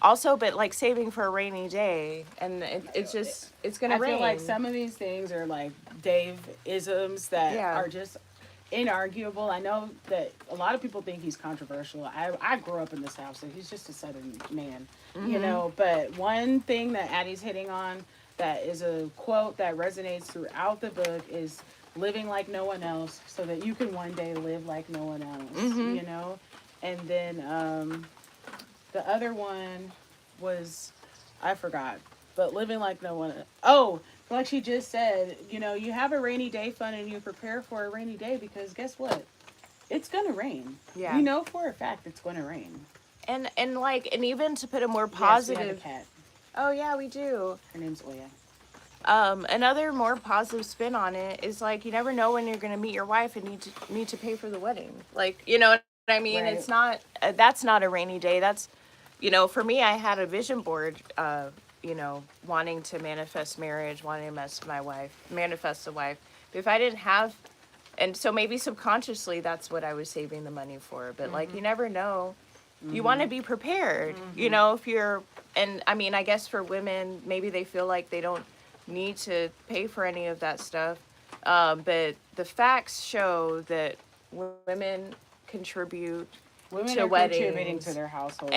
Speaker 3: also, but like saving for a rainy day, and it's gonna
Speaker 2: I
Speaker 3: rain.
Speaker 2: feel like some of these things are like Dave isms that are just inarguable. I know that a lot of people think he's controversial. I grew up in the South, so he's just a Southern man, But one thing that Addie's hitting on that is a quote that resonates throughout the book is living like no one else so that you can one day live like no one else, And then the other one was, I forgot, but living like no one. Oh, like she just said, you have a rainy day fund and you prepare for a rainy day because guess what? It's gonna rain.
Speaker 3: Yeah.
Speaker 2: We know for a fact it's gonna rain.
Speaker 3: And even to put a more positive.
Speaker 2: Yes, we have a cat.
Speaker 3: Oh yeah, we do.
Speaker 2: Her name's Oya.
Speaker 3: Another more positive spin on it is like, you never know when you're gonna meet your wife and need to pay for the wedding. Like, you know what I mean?
Speaker 2: Right.
Speaker 3: It's not that's not a rainy day. That's, for me, I had a vision board. Wanting to manifest marriage, wanting to manifest a wife. But if I didn't have, and so maybe subconsciously that's what I was saving the money for. But like, you never know. You want to be prepared. If you're, and I mean, I guess for women, maybe they feel like they don't need to pay for any of that stuff. But the facts show that women contribute to weddings,
Speaker 2: contributing to their households,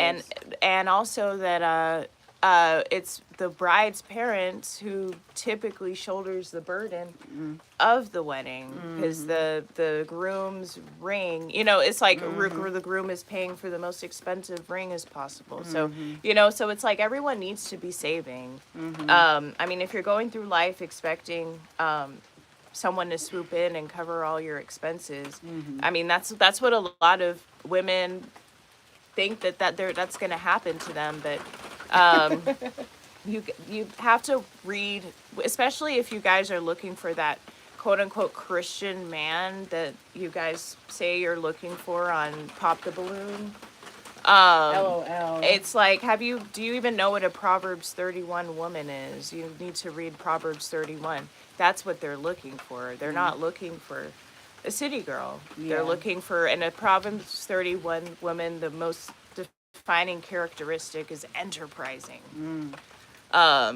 Speaker 3: and also that it's the bride's parents who typically shoulders the burden of the wedding, because the groom's ring, it's like the groom is paying for the most expensive ring as possible. So, so it's like everyone needs to be saving. I mean, if you're going through life expecting someone to swoop in and cover all your expenses, I mean, that's what a lot of women think that's going to happen to them. But you have to read, especially if you guys are looking for that quote unquote Christian man that you guys say you're looking for on Pop the Balloon.
Speaker 2: LOL.
Speaker 3: It's like, do you even know what a Proverbs 31 woman is? You need to read Proverbs 31. That's what they're looking for. They're not looking for a city girl. Yeah. They're looking for, in a Proverbs 31 woman, the most defining characteristic is enterprising.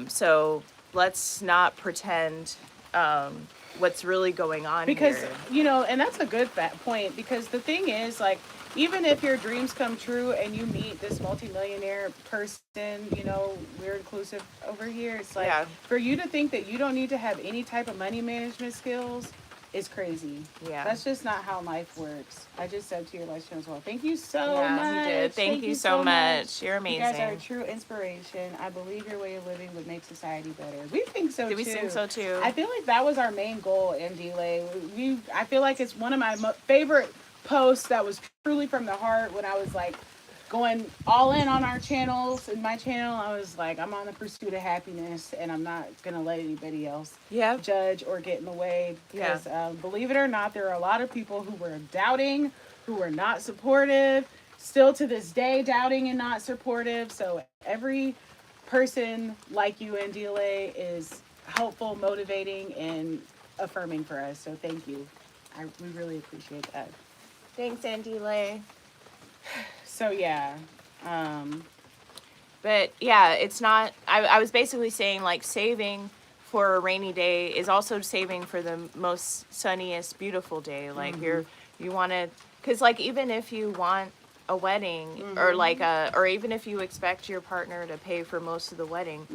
Speaker 3: So let's not pretend what's really going on
Speaker 2: because
Speaker 3: here.
Speaker 2: And that's a good point, because the thing is, like, even if your dreams come true and you meet this multimillionaire person, we're inclusive over here, it's like, for you to think that you don't need to have any type of money management skills is crazy. Yeah. That's just not how life works. I just said to your live stream as well. Thank you so much.
Speaker 3: You did. Thank you so much. You're amazing.
Speaker 2: You guys are a true inspiration. I believe your way of living would make society better. We think so, too.
Speaker 3: We think so, too.
Speaker 2: I feel like that was our main goal in Delay. I feel like it's one of my favorite posts that was truly from the heart when I was, like, going all in on our channels. In my channel, I was like, I'm on the pursuit of happiness, and I'm not going to let anybody else judge or get in the way. Because believe it or not, there are a lot of people who were doubting, who were not supportive, still to this day doubting and not supportive. So every person like you and DLA is helpful, motivating, and affirming for us. So thank you. We really appreciate that.
Speaker 3: Thanks, Andile.
Speaker 2: So yeah,
Speaker 3: but yeah, it's not, I was basically saying, like, saving for a rainy day is also saving for the most sunniest, beautiful day. Like, you want to, because, like, even if you want a wedding, or like or even if you expect your partner to pay for most of the wedding,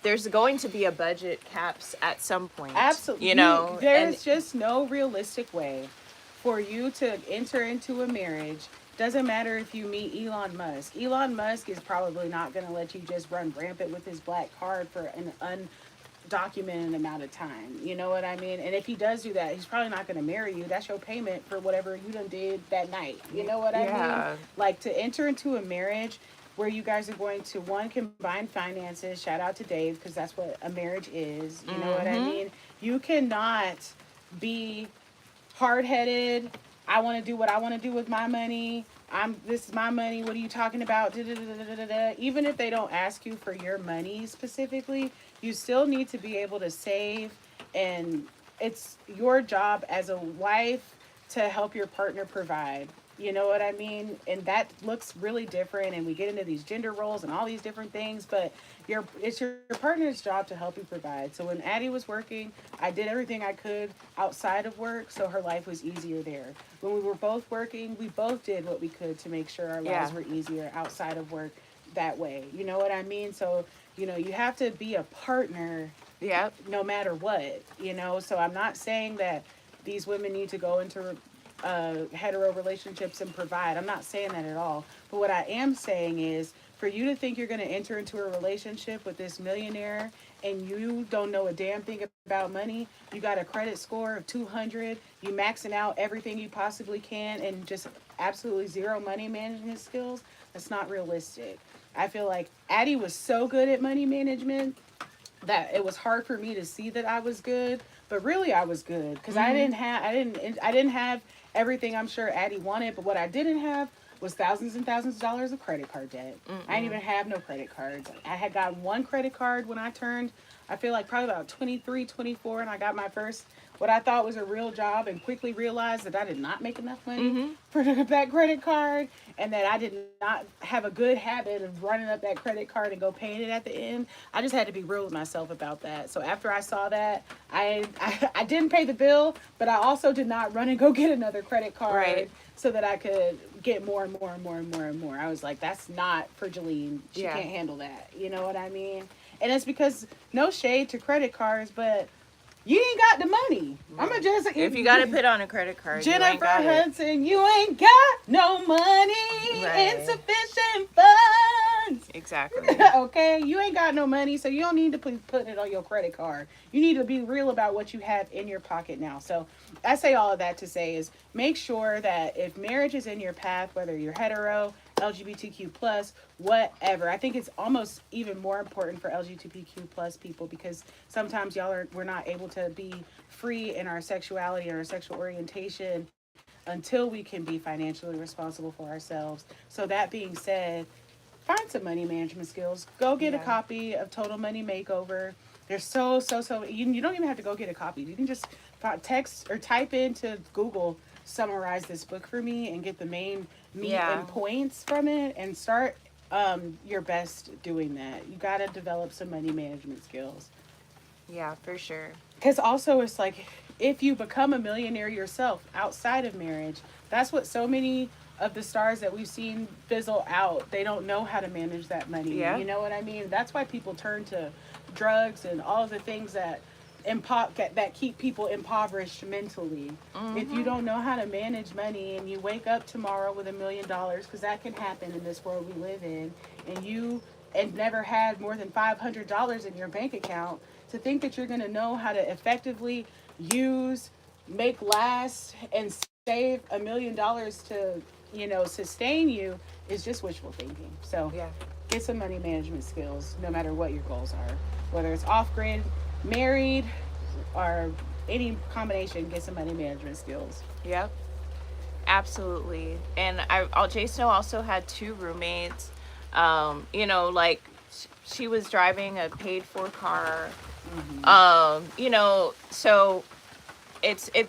Speaker 3: there's going to be a budget caps at some point.
Speaker 2: Absolutely. There's just no realistic way for you to enter into a marriage. Doesn't matter if you meet Elon Musk. Elon Musk is probably not going to let you just run rampant with his black card for an undocumented amount of time. You know what I mean? And if he does do that, he's probably not going to marry you. That's your payment for whatever you done did that night. You know what I mean? Like, to enter into a marriage where you guys are going to, one, combine finances. Shout out to Dave, because that's what a marriage is. You know what I mean? You cannot be hard-headed. I want to do what I want to do with my money. This is my money. What are you talking about? Da, da, da, da, da, da. Even if they don't ask you for your money specifically, you still need to be able to save, and it's your job as a wife to help your partner provide. You know what I mean? And that looks really different, and we get into these gender roles and all these different things, but it's your partner's job to help you provide. So when Addie was working, I did everything I could outside of work so her life was easier there. When we were both working, we both did what we could to make sure our lives were easier outside of work that way. You know what I mean? So, you have to be a partner no matter what, So I'm not saying that these women need to go into hetero relationships and provide. I'm not saying that at all. But what I am saying is, for you to think you're going to enter into a relationship with this millionaire and you don't know a damn thing about money, you got a credit score of 200, you maxing out everything you possibly can, and just absolutely zero money management skills, that's not realistic. I feel like Addie was so good at money management that it was hard for me to see that I was good, but really I was good because I didn't have everything I'm sure Addie wanted, but what I didn't have was thousands and thousands of dollars of credit card debt. I didn't even have no credit cards. I had gotten one credit card when I turned, I feel like probably about 23, 24, and I got my first, what I thought was a real job, and quickly realized that I did not make enough money for that credit card, and that I did not have a good habit of running up that credit card and go paying it at the end. I just had to be real with myself about that. So after I saw that, I didn't pay the bill, but I also did not run and go get another credit card so that I could get more and more and more and more and more. I was like, that's not for Jolene. She can't handle that. You know what I mean? And it's because, no shade to credit cards, but you ain't got the money. I'm gonna just,
Speaker 3: if you gotta put on a credit card,
Speaker 2: Jennifer Hudson, you ain't got no money, insufficient funds.
Speaker 3: Exactly.
Speaker 2: Okay, you ain't got no money, so you don't need to put it on your credit card. You need to be real about what you have in your pocket now. So I say all of that to say is, make sure that if marriage is in your path, whether you're hetero, LGBTQ plus, whatever. I think it's almost even more important for LGBTQ plus people, because sometimes we're not able to be free in our sexuality and our sexual orientation until we can be financially responsible for ourselves. So that being said, find some money management skills. Go get a copy of Total Money Makeover. There's so you don't even have to go get a copy. You can just text or type into Google, summarize this book for me, and get the main meat and points from it, and start your best doing that. You got to develop some money management skills.
Speaker 3: Yeah, for sure.
Speaker 2: Because also, it's like, if you become a millionaire yourself outside of marriage, that's what so many of the stars that we've seen fizzle out. They don't know how to manage that money. You know what I mean? That's why people turn to drugs and all of the things that keep people impoverished mentally. If you don't know how to manage money, and you wake up tomorrow with $1 million, because that can happen in this world we live in, and never had more than $500 in your bank account, to think that you're going to know how to effectively make last, and save $1 million to sustain you, is just wishful thinking. So get some money management skills, no matter what your goals are, whether it's off-grid, married, or any combination. Get some money management skills.
Speaker 3: Yep, absolutely. And Jay Snow also had 2 roommates. Like, she was driving a paid-for car. So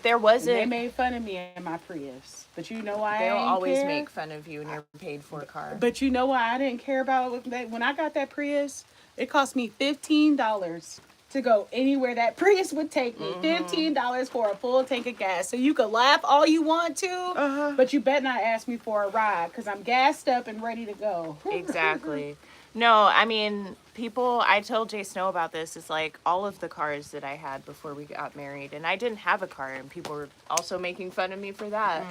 Speaker 3: there wasn't.
Speaker 2: They made fun of me in my Prius, but you know why?
Speaker 3: They'll always make fun of you in your paid-for car.
Speaker 2: But you know why I didn't care about it? When I got that Prius, it cost me $15 to go anywhere that Prius would take me. $15 for a full tank of gas. So you could laugh all you want to, but you better not ask me for a ride, because I'm gassed up and ready to go.
Speaker 3: Exactly. No, I mean, I told Jay Snow about this. It's like all of the cars that I had before we got married, and I didn't have a car, and people were also making fun of me for that.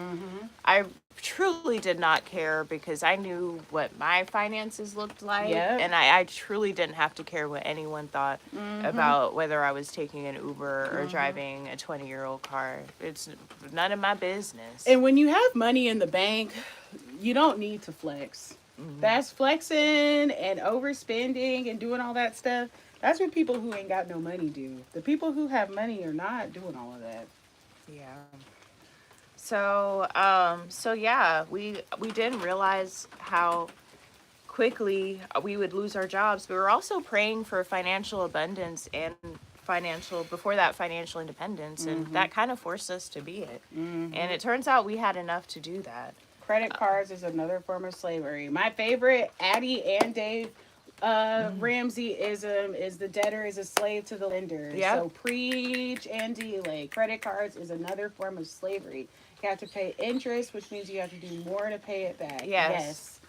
Speaker 3: I truly did not care, because I knew what my finances looked like, and I truly didn't have to care what anyone thought about whether I was taking an Uber or driving a 20-year-old car. It's none of my business.
Speaker 2: And when you have money in the bank, you don't need to flex. That's flexing and overspending and doing all that stuff. That's what people who ain't got no money do. The people who have money are not doing all of that.
Speaker 3: Yeah. So yeah, we didn't realize how quickly we would lose our jobs. But we were also praying for financial abundance and financial independence, and
Speaker 2: Mm-hmm.
Speaker 3: that kind of forced us to be it.
Speaker 2: Mm-hmm.
Speaker 3: And it turns out we had enough to do that.
Speaker 2: Credit cards is another form of slavery. My favorite, Addie and Dave Ramsey-ism is the debtor is a slave to the lender.
Speaker 3: Yep.
Speaker 2: So preach and delay. Credit cards is another form of slavery. You have to pay interest, which means you have to do more to pay it back.
Speaker 3: Yes.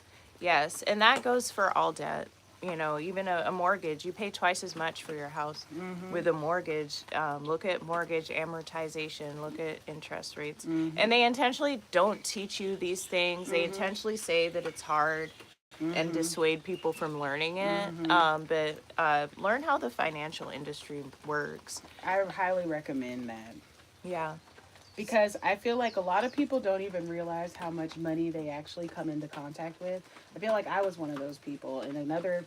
Speaker 3: Yes, and that goes for all debt. You know, even a mortgage, you pay twice as much for your house
Speaker 2: Mm-hmm.
Speaker 3: with a mortgage. Look at mortgage amortization, look at interest rates.
Speaker 2: Mm-hmm.
Speaker 3: And they intentionally don't teach you these things. They
Speaker 2: Mm-hmm.
Speaker 3: intentionally say that it's hard and
Speaker 2: Mm-hmm.
Speaker 3: dissuade people from learning it.
Speaker 2: Mm-hmm.
Speaker 3: But learn how the financial industry works.
Speaker 2: I highly recommend that.
Speaker 3: Yeah.
Speaker 2: Because I feel like a lot of people don't even realize how much money they actually come into contact with. I feel like I was one of those people. And another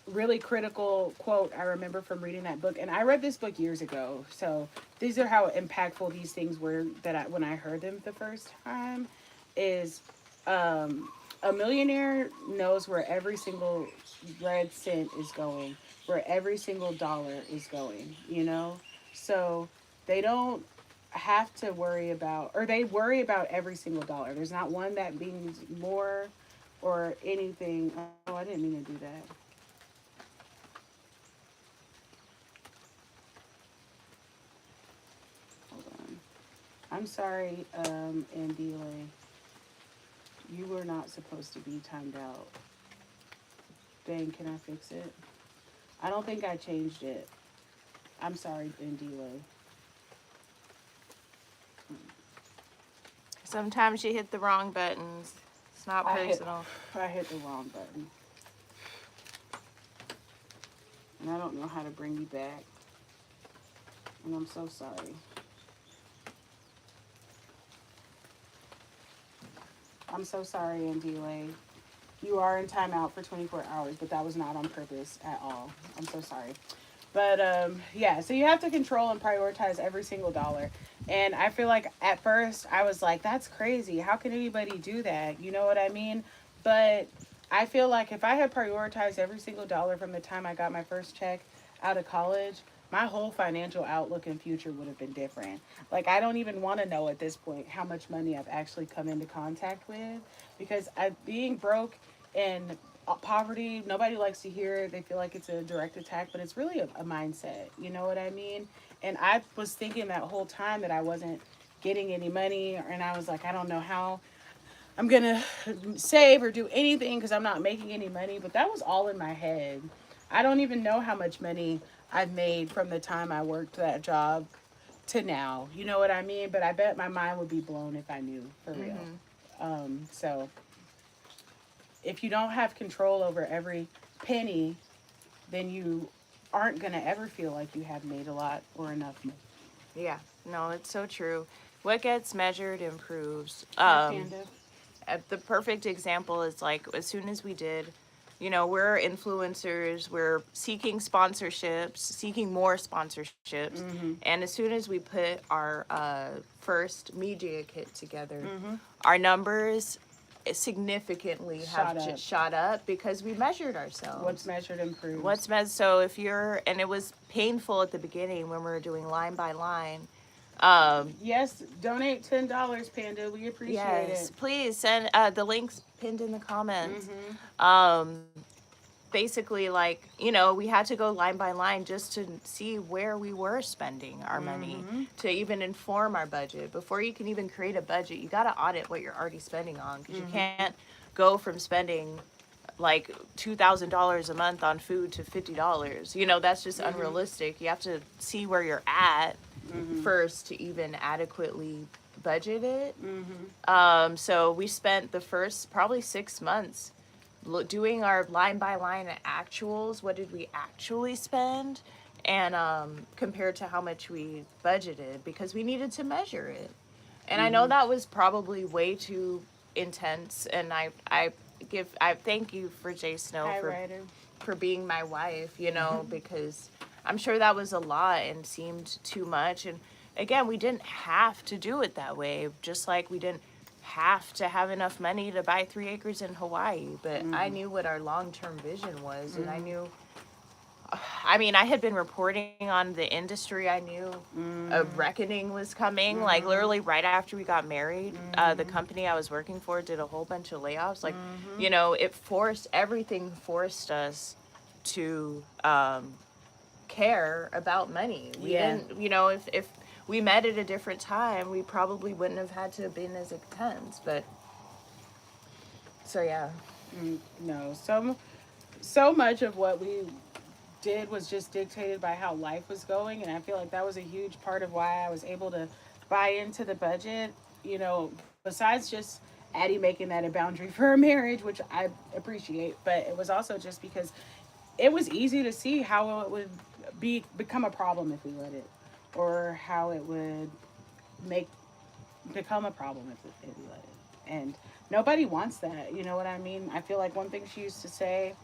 Speaker 2: really critical quote I remember from reading that book, and I read this book years ago, so these are how impactful these things were when I heard them the first time, is a millionaire knows where every single red cent is going, where every single dollar is going, you know? So they don't have to worry about, or they worry about every single dollar. There's not one that means more or anything. Oh, I didn't mean to do that. Hold on. I'm sorry, Andile. You were not supposed to be timed out. Dang, can I fix it? I don't think I changed it. I'm sorry, Andile.
Speaker 3: Sometimes you hit the wrong buttons. It's not personal.
Speaker 2: I hit the wrong button. And I don't know how to bring you back. And I'm so sorry. I'm so sorry, Andile. You are in timeout for 24 hours, but that was not on purpose at all. I'm so sorry. But yeah, so you have to control and prioritize every single dollar. And I feel like at first I was like, that's crazy. How can anybody do that? You know what I mean? But I feel like if I had prioritized every single dollar from the time I got my first check out of college, my whole financial outlook and future would have been different. Like, I don't even want to know at this point how much money I've actually come into contact with, because being broke and poverty, nobody likes to hear it. They feel like it's a direct attack, but it's really a mindset. You know what I mean? And I was thinking that whole time that I wasn't getting any money, and I was like, I don't know how I'm gonna save or do anything because I'm not making any money. But that was all in my head. I don't even know how much money I've made from the time I worked that job to now. You know what I mean? But I bet my mind would be blown if I knew, for real. So if you don't have control over every penny, then you aren't going to ever feel like you have made a lot or enough money.
Speaker 3: Yeah, no, it's so true. What gets measured improves. The perfect example is like as soon as we did, you know, we're influencers, we're seeking sponsorships, seeking more sponsorships. And as soon as we put our first media kit together, our numbers significantly shot up because we measured ourselves.
Speaker 2: What's measured improves.
Speaker 3: So if you're, and it was painful at the beginning when we were doing line by line.
Speaker 2: Yes, donate $10, Panda. We appreciate it.
Speaker 3: Please send the links pinned in the comments. Basically, like, you know, we had to go line by line just to see where we were spending our money to even inform our budget. Before you can even create a budget, you got to audit what you're already spending on, because you can't go from spending like $2,000 a month on food to $50. You know, that's just unrealistic. You have to see where you're at first to even adequately budget it. So we spent the first probably 6 months doing our line by line actuals. What did we actually spend? And compared to how much we budgeted, because we needed to measure it. And I know that was probably way too intense. And I thank you for Jay Snow for being my wife, you know, because I'm sure that was a lot and seemed too much. And again, we didn't have to do it that way, just like we didn't have to have enough money to buy 3 acres in Hawaii. But I knew what our long-term vision was, and I knew, I mean, I had been reporting on the industry. I knew a reckoning was coming. Like, literally right after we got married, the company I was working for did a whole bunch of layoffs. Like, you know, everything forced us to care about money. We didn't, you know, if we met at a different time, we probably wouldn't have had to have been as intense. But, so yeah.
Speaker 2: No, so much of what we did was just dictated by how life was going, and I feel like that was a huge part of why I was able to buy into the budget. You know, besides just Addie making that a boundary for our marriage, which I appreciate, but it was also just because it was easy to see how it would become a problem if we let it, or how it would make become a problem if we let it. And nobody wants that. You know what I mean? I feel like one thing she used to say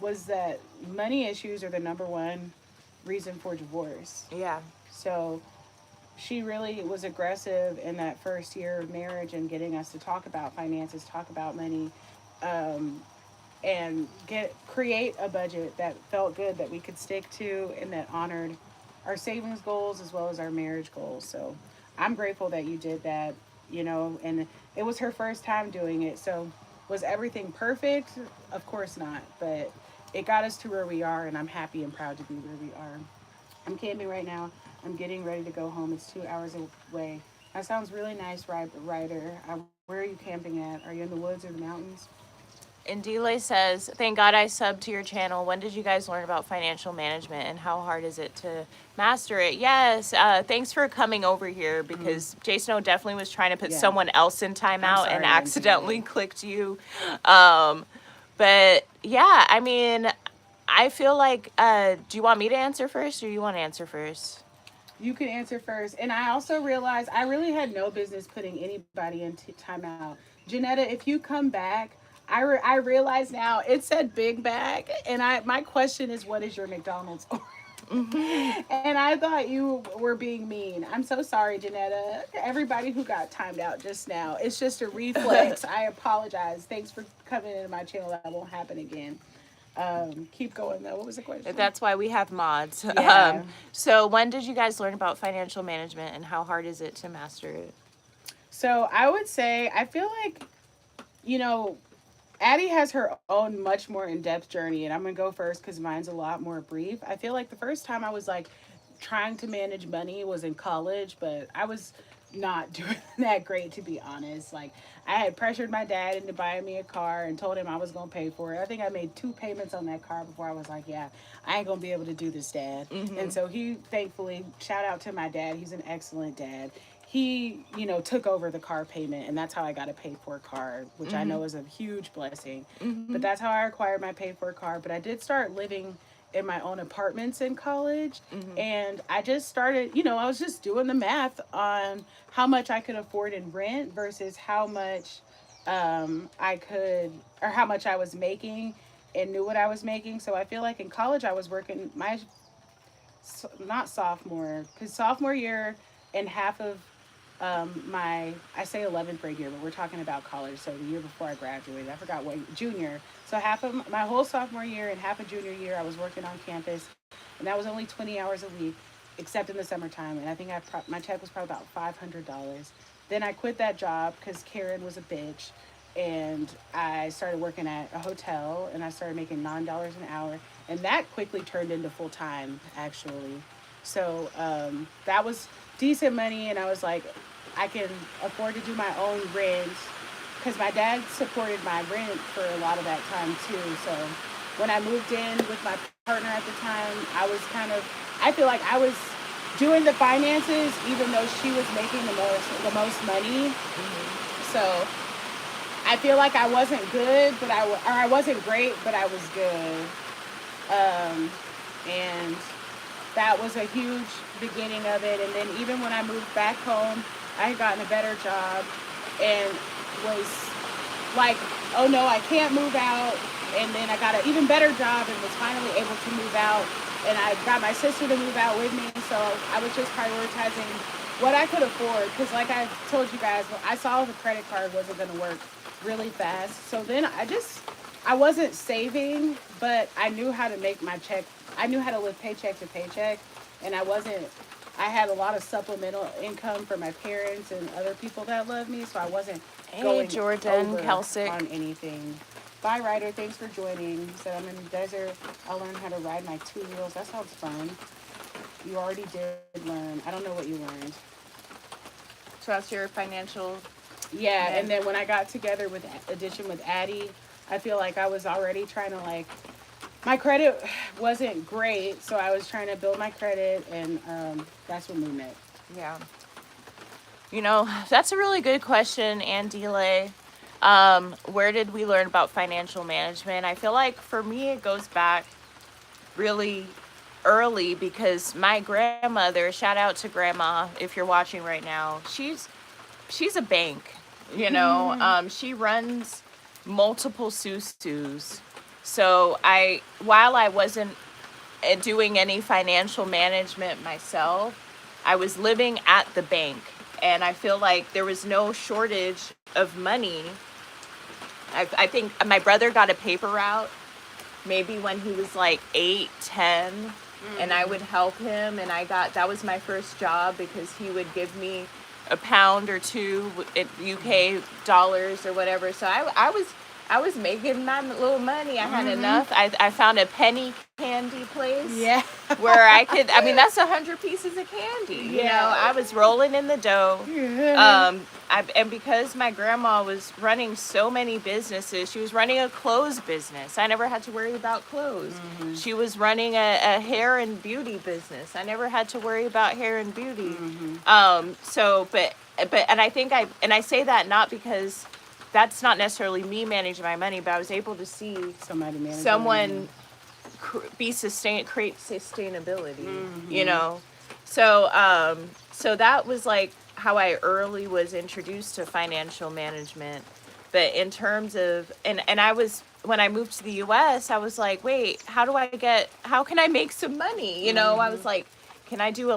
Speaker 2: was that money issues are the number one reason for divorce.
Speaker 3: Yeah.
Speaker 2: So she really was aggressive in that first year of marriage and getting us to talk about finances, talk about money, and create a budget that felt good, that we could stick to, and that honored our savings goals as well as our marriage goals. So I'm grateful that you did that, you know, and it was her first time doing it. So was everything perfect? Of course not, but it got us to where we are, and I'm happy and proud to be where we are. I'm camping right now. I'm getting ready to go home. It's 2 hours away. That sounds really nice, Ryder. Where are you camping at? Are you in the woods or the mountains?
Speaker 3: And Delay says, thank God I subbed to your channel. When did you guys learn about financial management, and how hard is it to master it? Yes, thanks for coming over here, because Jason O definitely was trying to put someone else in timeout and accidentally clicked you. But yeah, I mean, I feel like, do you want me to answer first, or you want to answer first?
Speaker 2: You can answer first. And I also realized I really had no business putting anybody in timeout. Janetta, if you come back, I realize now it said Big Bag, and my question is, what is your McDonald's order? And I thought you were being mean. I'm so sorry, Janetta. Everybody who got timed out just now. It's just a reflex. I apologize. Thanks for coming into my channel. That won't happen again. Keep going though. What was the question?
Speaker 3: That's why we have mods.
Speaker 2: Yeah.
Speaker 3: So when did you guys learn about financial management, and how hard is it to master it?
Speaker 2: So I would say, I feel like, you know, Addie has her own much more in-depth journey, and I'm going to go first because mine's a lot more brief. I feel like the first time I was like trying to manage money was in college, but I was not doing that great, to be honest. Like, I had pressured my dad into buying me a car and told him I was going to pay for it. I think I made 2 payments on that car before I was like, yeah, I ain't going to be able to do this, Dad. And so he, thankfully, shout out to my dad. He's an excellent dad. He, you know, took over the car payment, and that's how I got a paid for car, which I know is a huge blessing. But that's how I acquired my paid for car. But I did start living in my own apartments in college, and I just started, you know, I was just doing the math on how much I could afford in rent versus how much I could, or how much I was making, and knew what I was making. So I feel like in college I was working not sophomore, because sophomore year and half of I say 11th grade year, but we're talking about college, so the year before I graduated. I forgot what, junior. So half of my whole sophomore year and half of junior year, I was working on campus, and that was only 20 hours a week, except in the summertime. And I think my check was probably about $500. Then I quit that job because Karen was a bitch, and I started working at a hotel, and I started making $9 an hour, and that quickly turned into full time, actually. So that was decent money, and I was like, I can afford to do my own rent, because my dad supported my rent for a lot of that time too. So when I moved in with my partner at the time, I feel like I was doing the finances even though she was making the most money. So I feel like I wasn't good, but I wasn't great, but I was good. And that was a huge beginning of it. And then even when I moved back home, I had gotten a better job and was like, oh no, I can't move out. And then I got an even better job and was finally able to move out. And I got my sister to move out with me. So I was just prioritizing what I could afford, because like I told you guys, I saw the credit card wasn't going to work really fast. So then I wasn't saving, but I knew how to make my check. I knew how to live paycheck to paycheck, and I had a lot of supplemental income from my parents and other people that love me, so I wasn't
Speaker 3: Hey,
Speaker 2: going
Speaker 3: Jordan
Speaker 2: over
Speaker 3: Kelsick.
Speaker 2: on anything. Bye, Ryder. Thanks for joining. He said, I'm in the desert. I'll learn how to ride my 2 wheels. That sounds fun. You already did learn. I don't know what you learned.
Speaker 3: Trust your financial.
Speaker 2: Yeah, and then when I got together with Addition with Addie, I feel like I was already trying to like, my credit wasn't great, so I was trying to build my credit, and that's when we met.
Speaker 3: Yeah. You know, that's a really good question, Ann Delay. Where did we learn about financial management? I feel like for me, it goes back really early because my grandmother, shout out to grandma if you're watching right now, she's a bank, you know. She runs multiple susus. So while I wasn't doing any financial management myself, I was living at the bank, and I feel like there was no shortage of money. I think my brother got a paper route maybe when he was like 8, 10, and I would help him, and that was my first job because he would give me a pound or two in UK dollars or whatever. So I was making my little money. I had enough. I found a penny candy place.
Speaker 2: Yeah.
Speaker 3: Where I mean, that's 100 pieces of candy. You know, I was rolling in the dough. And because my grandma was running so many businesses, she was running a clothes business. I never had to worry about clothes. She was running a hair and beauty business. I never had to worry about hair and beauty. And I say that not because that's not necessarily me managing my money, but I was able to see someone create sustainability, you know? So that was like how I early was introduced to financial management. But in terms of, and I was, when I moved to the US, I was like, wait, how can I make some money? You know, I was like, can I do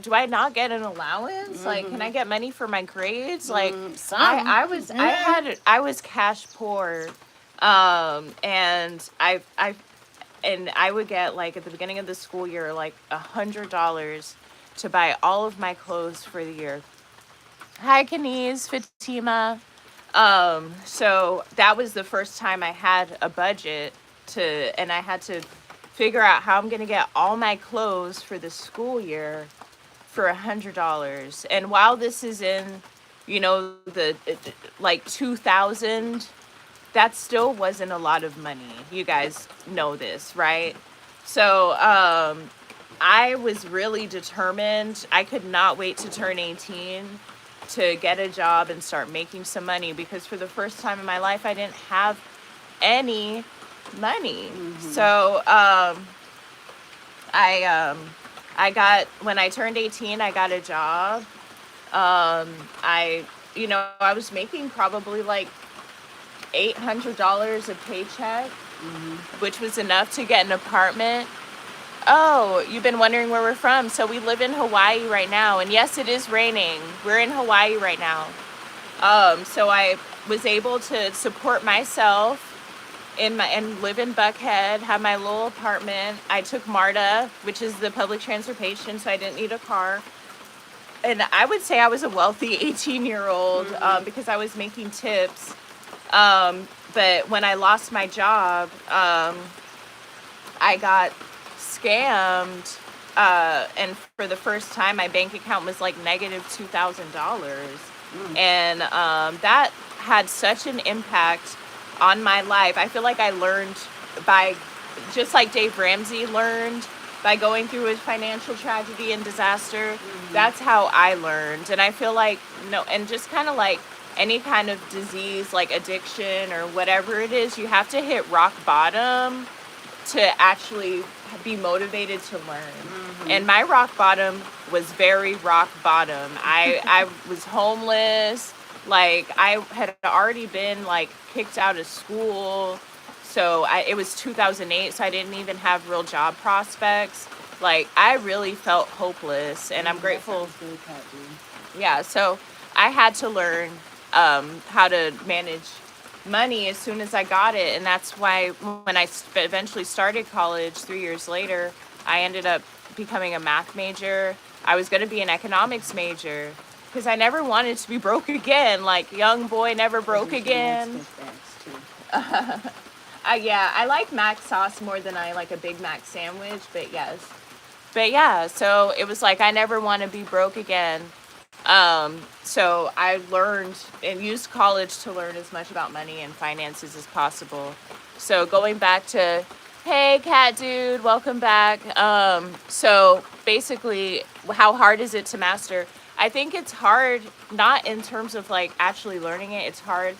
Speaker 3: do I not get an allowance? Like, can I get money for my grades? Like, I was cash poor. And I would get, like, at the beginning of the school year, like $100 to buy all of my clothes for the year. Hi, Kenise, Fatima. So that was the first time I had a budget and I had to figure out how I'm going to get all my clothes for the school year for $100. And while this is in, you know, like 2000, that still wasn't a lot of money. You guys know this, right? So, I was really determined. I could not wait to turn 18 to get a job and start making some money, because for the first time in my life, I didn't have any money. So, when I turned 18, I got a job. I was making probably like $800 a paycheck, which was enough to get an apartment. Oh, you've been wondering where we're from. So we live in Hawaii right now. And yes, it is raining. We're in Hawaii right now. So I was able to support myself and live in Buckhead, have my little apartment. I took MARTA, which is the public transportation, so I didn't need a car. And I would say I was a wealthy 18-year-old because I was making tips. But when I lost my job, I got scammed, and for the first time my bank account was like negative $2,000, and that had such an impact on my life. I feel like I learned just like Dave Ramsey learned by going through his financial tragedy and disaster. That's how I learned. And I feel like, and just kind of like any kind of disease like addiction or whatever it is, you have to hit rock bottom to actually be motivated to learn. And my rock bottom was very rock bottom. I was homeless. Like, I had already been like kicked out of school. So it was 2008, so I didn't even have real job prospects. Like, I really felt hopeless, and I'm grateful.
Speaker 2: That sounds good, Kat, dude.
Speaker 3: Yeah, so I had to learn how to manage money as soon as I got it. And that's why when I eventually started college 3 years later, I ended up becoming a math major. I was going to be an economics major because I never wanted to be broke again. Like, young boy never broke again. Yeah, I like Mac sauce more than I like a Big Mac sandwich, but yes. But yeah, so it was like I never want to be broke again. So I learned and used college to learn as much about money and finances as possible. So going back to, hey, cat dude, welcome back. So basically, how hard is it to master? I think it's hard, not in terms of like actually learning it. It's hard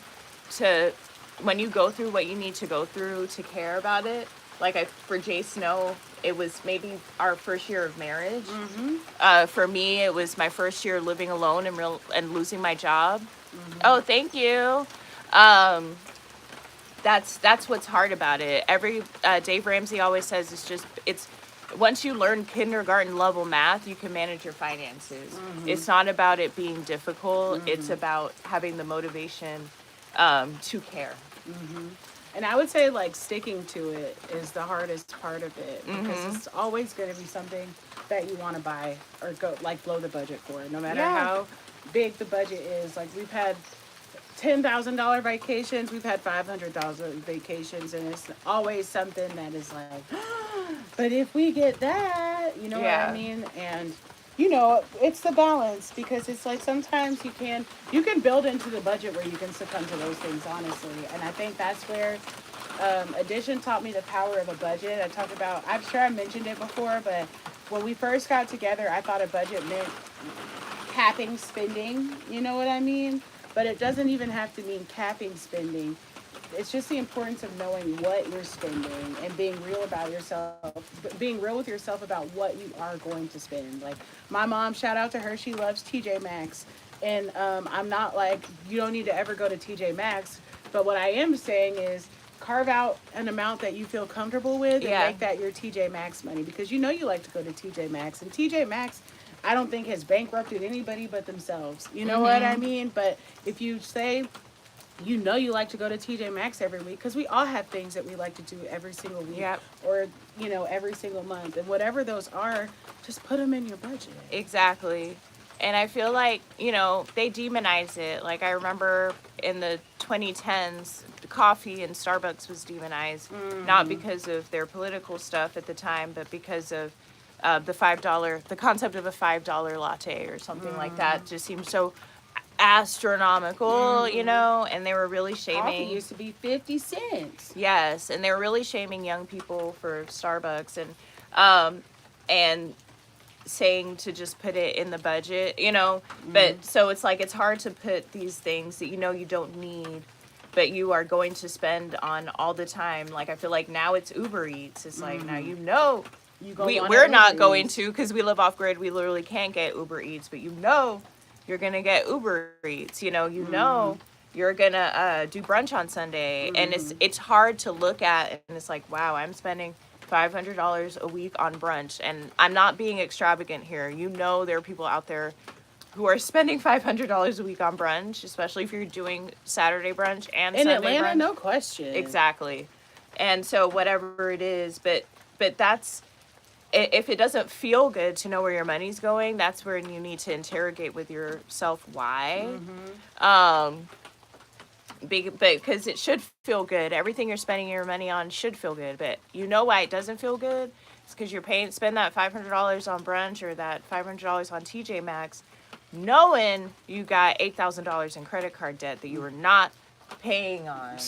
Speaker 3: to, when you go through what you need to go through to care about it. Like for Jay Snow, it was maybe our first year of marriage. For me, it was my first year living alone and losing my job. Oh, thank you. That's what's hard about it. Dave Ramsey always says it's once you learn kindergarten level math, you can manage your finances. It's not about it being difficult. It's about having the motivation to care.
Speaker 2: And I would say, like, sticking to it is the hardest part of it, because it's always going to be something that you want to buy or go, like, blow the budget for, no matter how big the budget is. Like, we've had $10,000 vacations, we've had $500 vacations, and it's always something that is like, but if we get that, you know what I mean? And you know, it's the balance, because it's like sometimes you can build into the budget where you can succumb to those things, honestly. And I think that's where Addition taught me the power of a budget. I'm sure I mentioned it before, but when we first got together, I thought a budget meant capping spending, you know what I mean? But it doesn't even have to mean capping spending. It's just the importance of knowing what you're spending and being real about yourself, being real with yourself about what you are going to spend. Like, my mom, shout out to her, she loves TJ Maxx. And I'm not like, you don't need to ever go to TJ Maxx. But what I am saying is carve out an amount that you feel comfortable with and make that your TJ Maxx money. Because you know you like to go to TJ Maxx. And TJ Maxx, I don't think has bankrupted anybody but themselves. You know what I mean? But if you say, you know, you like to go to TJ Maxx every week, because we all have things that we like to do every single week or, you know, every single month. And whatever those are, just put them in your budget.
Speaker 3: Exactly. And I feel like, you know, they demonize it. Like, I remember in the 2010s, coffee in Starbucks was demonized, not because of their political stuff at the time, but because of the concept of a $5 latte or something like that just seemed so astronomical, you know, and they were really shaming.
Speaker 2: Coffee used to be 50 cents.
Speaker 3: Yes, and they were really shaming young people for Starbucks and saying to just put it in the budget, you know. But so it's like it's hard to put these things that you know you don't need, but you are going to spend on all the time. Like, I feel like now it's Uber Eats. It's like, now you know we're not going to, because we live off grid. We literally can't get Uber Eats, but you know you're gonna get Uber Eats. You know you're gonna do brunch on Sunday, and it's hard to look at, and it's like, wow, I'm spending $500 a week on brunch, and I'm not being extravagant here. You know, there are people out there who are spending $500 a week on brunch, especially if you're doing Saturday brunch and
Speaker 2: in
Speaker 3: Sunday
Speaker 2: Atlanta,
Speaker 3: brunch.
Speaker 2: no question.
Speaker 3: Exactly. And so whatever it is, but that's, if it doesn't feel good to know where your money's going, that's where you need to interrogate with yourself why. Because it should feel good. Everything you're spending your money on should feel good. But you know why it doesn't feel good? It's because you're spend that $500 on brunch or that $500 on TJ Maxx, knowing you got $8,000 in credit card debt that you were not paying on.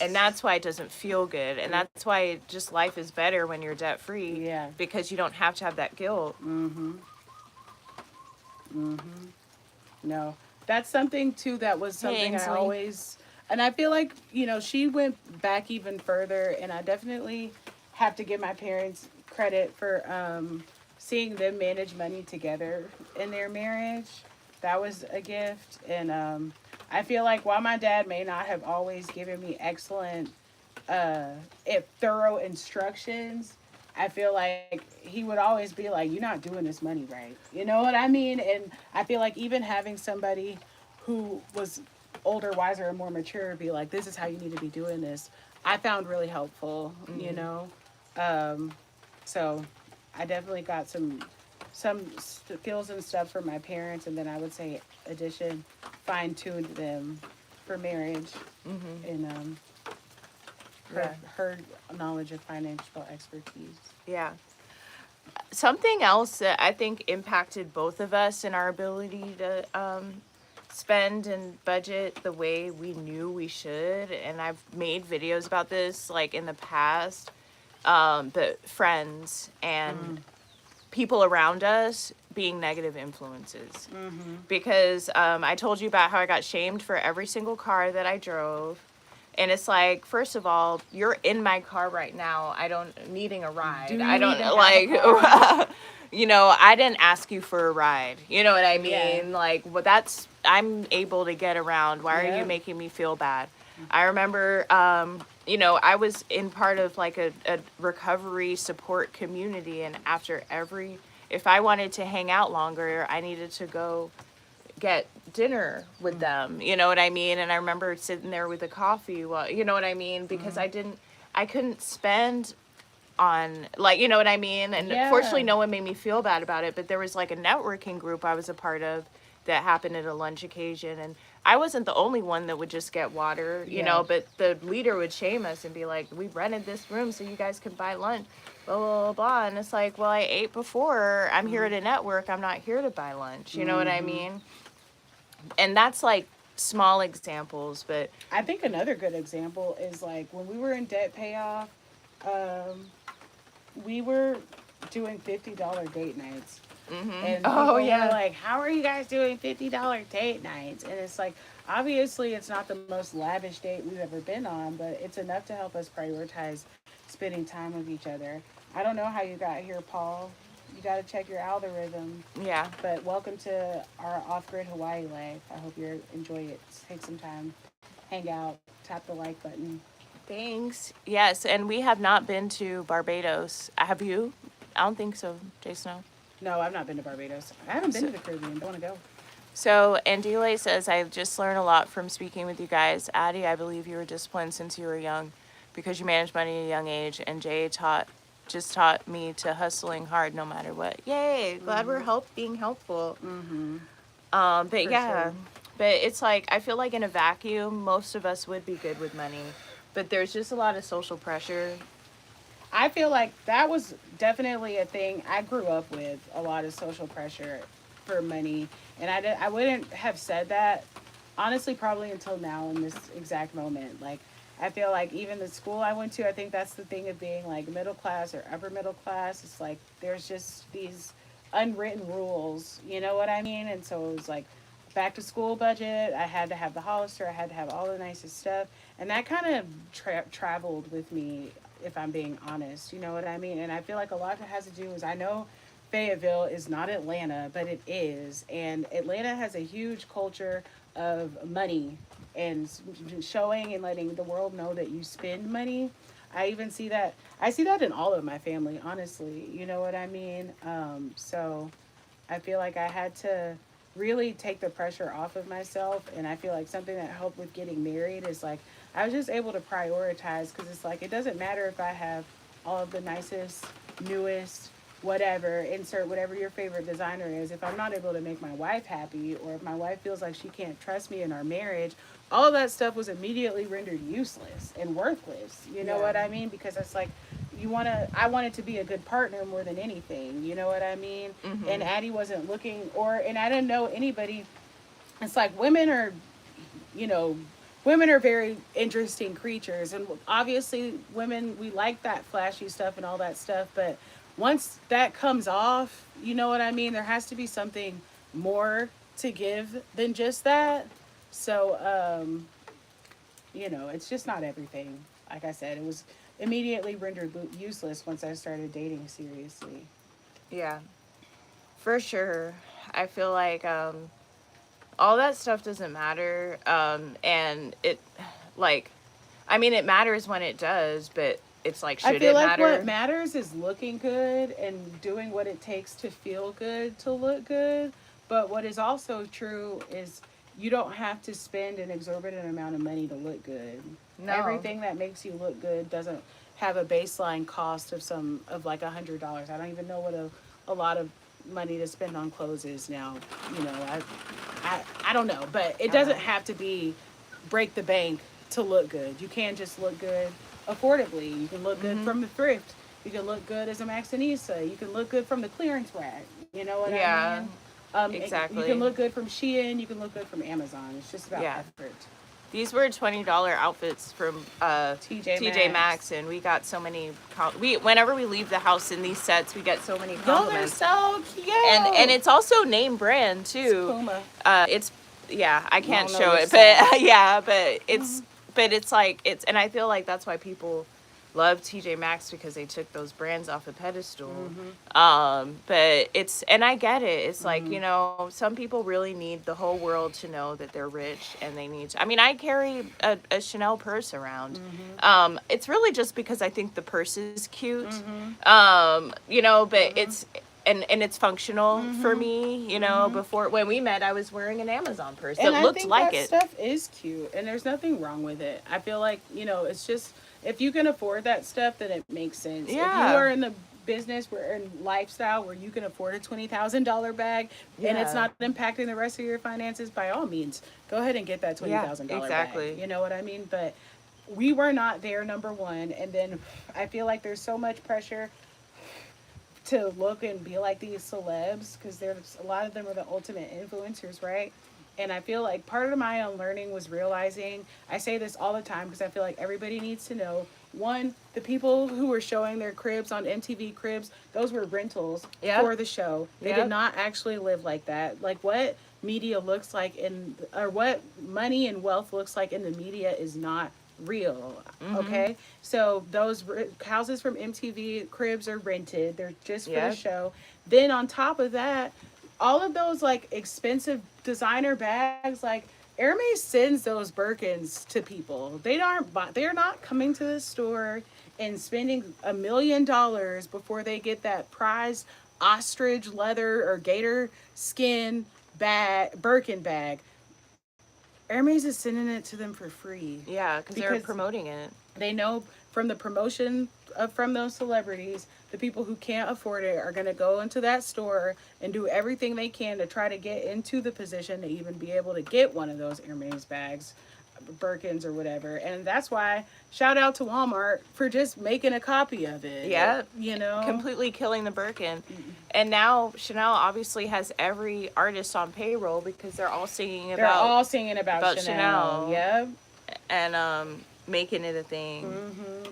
Speaker 3: And that's why it doesn't feel good. And that's why just life is better when you're debt free.
Speaker 2: Yeah.
Speaker 3: Because you don't have to have that guilt.
Speaker 2: No. That's something, too, that was something I always... And I feel like, you know, she went back even further, and I definitely have to give my parents credit for seeing them manage money together in their marriage. That was a gift. And I feel like while my dad may not have always given me excellent, thorough instructions, I feel like he would always be like, "You're not doing this money right." You know what I mean? And I feel like even having somebody who was older, wiser, and more mature be like, "This is how you need to be doing this," I found really helpful. You know, um, so I definitely got some skills and stuff from my parents, and then I would say addition fine tuned them for marriage, and
Speaker 3: Yeah.
Speaker 2: her knowledge of financial expertise.
Speaker 3: Yeah. Something else that I think impacted both of us in our ability to spend and budget the way we knew we should, and I've made videos about this like in the past, but friends and people around us being negative influences. Because I told you about how I got shamed for every single car that I drove. And it's like, first of all, you're in my car right now. I don't needing a ride.
Speaker 2: Do you
Speaker 3: I don't
Speaker 2: even have
Speaker 3: like
Speaker 2: a car?
Speaker 3: you know, I didn't ask you for a ride. You know what I mean?
Speaker 2: Yeah.
Speaker 3: Like, well, that's I'm able to get around. Why are you
Speaker 2: Yeah.
Speaker 3: making me feel bad? I remember you know, I was in part of like a recovery support community, and after every if I wanted to hang out longer, I needed to go get dinner with them, you know what I mean? And I remember sitting there with a coffee while, you know what I mean? Because I couldn't spend on, like, you know what I mean? And
Speaker 2: Yeah.
Speaker 3: fortunately, no one made me feel bad about it, but there was like a networking group I was a part of that happened at a lunch occasion, and I wasn't the only one that would just get water, you know, but the leader would shame us and be like, we rented this room so you guys can buy lunch, blah, blah, blah, blah. And it's like, well, I ate before. I'm here to network. I'm not here to buy lunch. You know what I mean? And that's like small examples, but
Speaker 2: I think another good example is like when we were in debt payoff, we were doing $50 date nights. And people were like, how are you guys doing $50 date nights? And it's like, obviously it's not the most lavish date we've ever been on, but it's enough to help us prioritize spending time with each other. I don't know how you got here, Paul. You got to check your algorithm.
Speaker 3: yeah.
Speaker 2: But welcome to our off-grid Hawaii life. I hope you enjoy it. Take some time, hang out, tap the like button.
Speaker 3: Thanks. Yes, and we have not been to Barbados. Have you? I don't think so, Jason.
Speaker 2: No, I've not been to Barbados. I haven't been to the Caribbean. Don't want to go.
Speaker 3: So, Andile says, I've just learned a lot from speaking with you guys. Addie, I believe you were disciplined since you were young because you managed money at a young age. And Jay just taught me to hustling hard no matter what. Yay, glad we're being helpful. But
Speaker 2: For
Speaker 3: yeah,
Speaker 2: sure.
Speaker 3: but it's like, I feel like in a vacuum, most of us would be good with money. But there's just a lot of social pressure.
Speaker 2: I feel like that was definitely a thing I grew up with, a lot of social pressure for money. And I wouldn't have said that, honestly, probably until now in this exact moment. Like, I feel like even the school I went to, I think that's the thing of being like middle class or upper middle class. It's like there's just these unwritten rules, you know what I mean? And so it was like back to school budget. I had to have the Hollister. I had to have all the nicest stuff. And that kind of traveled with me, if I'm being honest. You know what I mean? And I feel like a lot of it has to do is I know Fayetteville is not Atlanta, but it is. And Atlanta has a huge culture of money and showing and letting the world know that you spend money. I even see that. I see that in all of my family, honestly. You know what I mean? So I feel like I had to really take the pressure off of myself. And I feel like something that helped with getting married is like I was just able to prioritize, because it's like it doesn't matter if I have all of the nicest, newest, whatever, insert whatever your favorite designer is. If I'm not able to make my wife happy, or if my wife feels like she can't trust me in our marriage, all of that stuff was immediately rendered useless and worthless. You know what I mean? Because it's like I wanted to be a good partner more than anything. You know what I mean? And Addie wasn't looking, and I didn't know anybody. It's like women are very interesting creatures, and obviously women, we like that flashy stuff and all that stuff, but once that comes off, you know what I mean, there has to be something more to give than just that. So it's just not everything. Like I said, it was immediately rendered useless once I started dating seriously.
Speaker 3: Yeah, for sure. I feel like all that stuff doesn't matter. And it, like, I mean, it matters when it does, but it's like,
Speaker 2: I
Speaker 3: should
Speaker 2: feel
Speaker 3: it
Speaker 2: like
Speaker 3: matter?
Speaker 2: what matters is looking good and doing what it takes to feel good to look good. But what is also true is you don't have to spend an exorbitant amount of money to look good.
Speaker 3: No.
Speaker 2: Everything that makes you look good doesn't have a baseline cost of like $100. I don't even know what a lot of money to spend on clothes is now. You know, I don't know, but it doesn't have to be break the bank to look good. You can just look good affordably. You can look good from the thrift. You can look good as a Maxinisa. You can look good from the clearance rack. You know what I mean?
Speaker 3: Exactly.
Speaker 2: You can look good from Shein. You can look good from Amazon. It's just about effort.
Speaker 3: These were $20 outfits from TJ Maxx, and we got so many. Whenever we leave the house in these sets, we get so many compliments.
Speaker 2: Y'all are so cute.
Speaker 3: And it's also name brand too.
Speaker 2: It's Puma.
Speaker 3: It's I can't
Speaker 2: don't know
Speaker 3: show
Speaker 2: which
Speaker 3: it, but
Speaker 2: side.
Speaker 3: but it's like and I feel like that's why people love TJ Maxx, because they took those brands off a pedestal. But and I get it. It's like, you know, some people really need the whole world to know that they're rich, and they need to, I mean, I carry a Chanel purse around. It's really just because I think the purse is cute. You know, but it's and it's functional for me, you know. Before, when we met, I was wearing an Amazon purse that looked like it.
Speaker 2: Stuff is cute, and there's nothing wrong with it. I feel like, you know, it's just, if you can afford that stuff, then it makes sense. If you are in the business where in lifestyle where you can afford a $20,000 bag and it's not impacting the rest of your finances, by all means, go ahead and get that $20,000 bag. You know what I mean? But we were not there, number one, and then I feel like there's so much pressure to look and be like these celebs, because there's a lot of them are the ultimate influencers, right? And I feel like part of my own learning was realizing, I say this all the time because I feel like everybody needs to know, one, the people who were showing their cribs on MTV Cribs, those were rentals for the show. They did not actually live like that. Like, what media looks like or what money and wealth looks like in the media is not real. Okay, so those houses from MTV Cribs are rented. They're just for the show. Then on top of that, all of those like expensive designer bags, like Hermes sends those Birkins to people. They're not coming to the store and spending $1 million before they get that prized ostrich leather or gator skin Birkin bag. Hermes is sending it to them for free.
Speaker 3: Yeah, because they're promoting it.
Speaker 2: They know from the promotion from those celebrities, the people who can't afford it are going to go into that store and do everything they can to try to get into the position to even be able to get one of those Hermes bags, Birkins or whatever. And that's why, shout out to Walmart for just making a copy of it.
Speaker 3: Yeah.
Speaker 2: You know?
Speaker 3: Completely killing the Birkin. And now Chanel obviously has every artist on payroll because they're all singing about Chanel.
Speaker 2: Yeah.
Speaker 3: And making it a thing.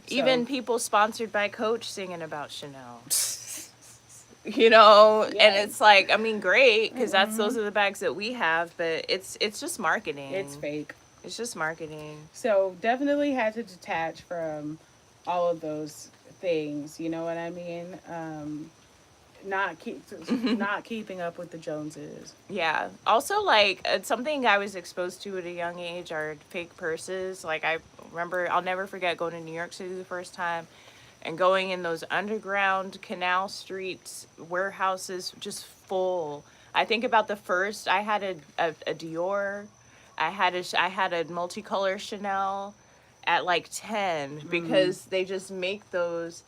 Speaker 3: Even people sponsored by Coach singing about Chanel. You know, and it's like, I mean, great, because those are the bags that we have, but it's just marketing.
Speaker 2: It's fake.
Speaker 3: It's just marketing.
Speaker 2: So definitely had to detach from all of those things. You know what I mean? Not keeping up with the Joneses.
Speaker 3: Yeah. Also, like, something I was exposed to at a young age are fake purses. Like, I remember, I'll never forget going to New York City the first time and going in those underground canal streets, warehouses just full. I think about the first, I had a Dior. I had a multicolor Chanel at like 10 because they just make those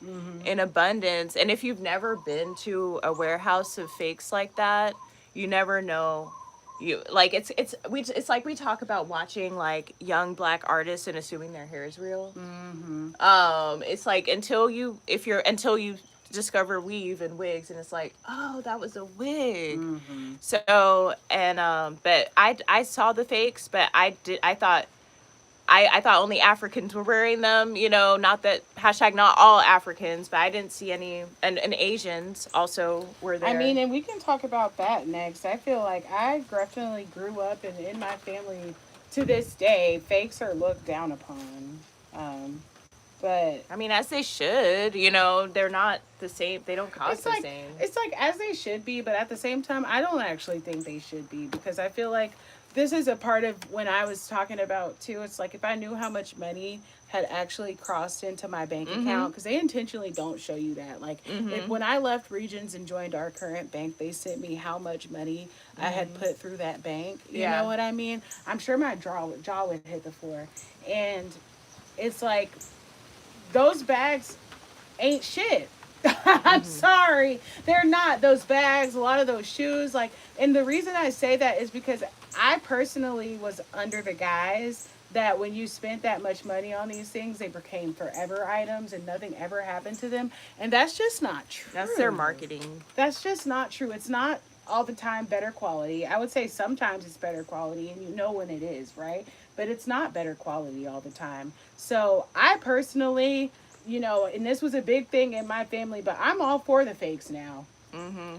Speaker 3: in abundance. And if you've never been to a warehouse of fakes like that, you never know. You like it's like we talk about watching like young black artists and assuming their hair is real. It's like until you discover weave and wigs, and it's like, oh, that was a wig. So, and but I saw the fakes, but I thought only Africans were wearing them, you know, not that hashtag not all Africans, but I didn't see any, and Asians also were there.
Speaker 2: I mean, and we can talk about that next. I feel like I definitely grew up, and in my family to this day, fakes are looked down upon. But
Speaker 3: I mean, as they should, you know, they're not the same. They don't cost the same.
Speaker 2: It's like as they should be, but at the same time, I don't actually think they should be, because I feel like this is a part of when I was talking about too. It's like if I knew how much money had actually crossed into my bank account, because they intentionally don't show you that. Like if when I left Regions and joined our current bank, they sent me how much money I had put through that bank. You know what I mean? I'm sure my jaw would hit the floor, and it's like those bags ain't shit. I'm sorry. They're not. Those bags, a lot of those shoes, like, and the reason I say that is because I personally was under the guise that when you spent that much money on these things, they became forever items and nothing ever happened to them. And that's just not true.
Speaker 3: That's their marketing.
Speaker 2: That's just not true. It's not all the time better quality. I would say sometimes it's better quality, and you know when it is, right? But it's not better quality all the time. So I personally, you know, and this was a big thing in my family, but I'm all for the fakes now.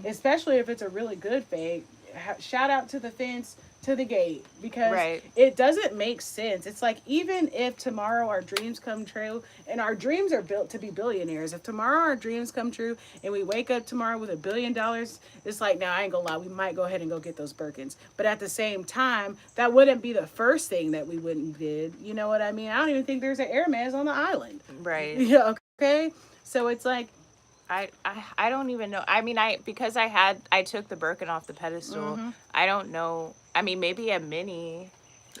Speaker 2: Especially if it's a really good fake. Shout out to the fence, to the gate, because it doesn't make sense. It's like, even if tomorrow our dreams come true, and our dreams are built to be billionaires, if tomorrow our dreams come true and we wake up tomorrow with $1 billion, it's like, now I ain't gonna lie, we might go ahead and go get those Birkins. But at the same time, that wouldn't be the first thing that we wouldn't did. You know what I mean? I don't even think there's an Hermes on the island.
Speaker 3: Right.
Speaker 2: Yeah. Okay. So it's like,
Speaker 3: I don't even know. I mean, I took the Birkin off the pedestal. I don't know. I mean, maybe a mini,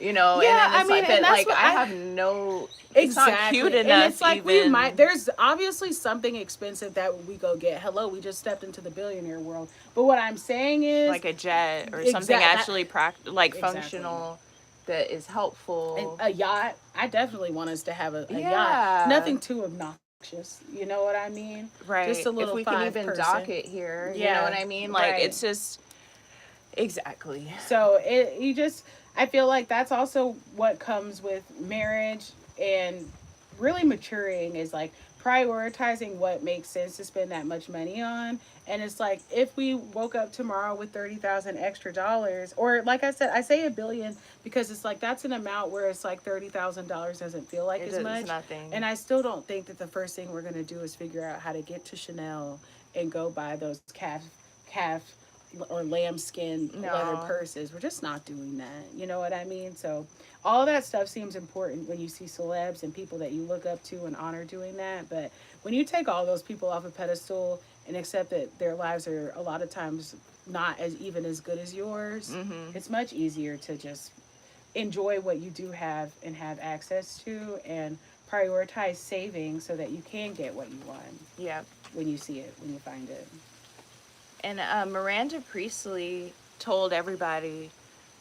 Speaker 3: you know.
Speaker 2: Yeah,
Speaker 3: and then it's
Speaker 2: I mean,
Speaker 3: like,
Speaker 2: and
Speaker 3: but
Speaker 2: that's
Speaker 3: like
Speaker 2: what
Speaker 3: I have no.
Speaker 2: Exactly.
Speaker 3: It's not cute enough.
Speaker 2: And it's like,
Speaker 3: even.
Speaker 2: we might. There's obviously something expensive that we go get. Hello, we just stepped into the billionaire world. But what I'm saying is,
Speaker 3: like a jet or something actually functional, that is helpful.
Speaker 2: And a yacht. I definitely want us to have a yacht. Nothing too obnoxious. You know what I mean?
Speaker 3: Right.
Speaker 2: Just a little.
Speaker 3: If we can even dock it here, you know what I mean? Like it's just exactly.
Speaker 2: So I feel like that's also what comes with marriage and really maturing, is like prioritizing what makes sense to spend that much money on. And it's like, if we woke up tomorrow with $30,000 extra dollars, or like I said, I say $1 billion because it's like, that's an amount where it's like $30,000 doesn't feel like as much.
Speaker 3: Nothing.
Speaker 2: And I still don't think that the first thing we're going to do is figure out how to get to Chanel and go buy those calf or lambskin leather purses. We're just not doing that. You know what I mean? So all of that stuff seems important when you see celebs and people that you look up to and honor doing that. But when you take all those people off a pedestal and accept that their lives are a lot of times not even as good as yours, it's much easier to just enjoy what you do have and have access to, and prioritize saving so that you can get what you want.
Speaker 3: Yeah.
Speaker 2: When you see it, when you find it.
Speaker 3: And Miranda Priestley told everybody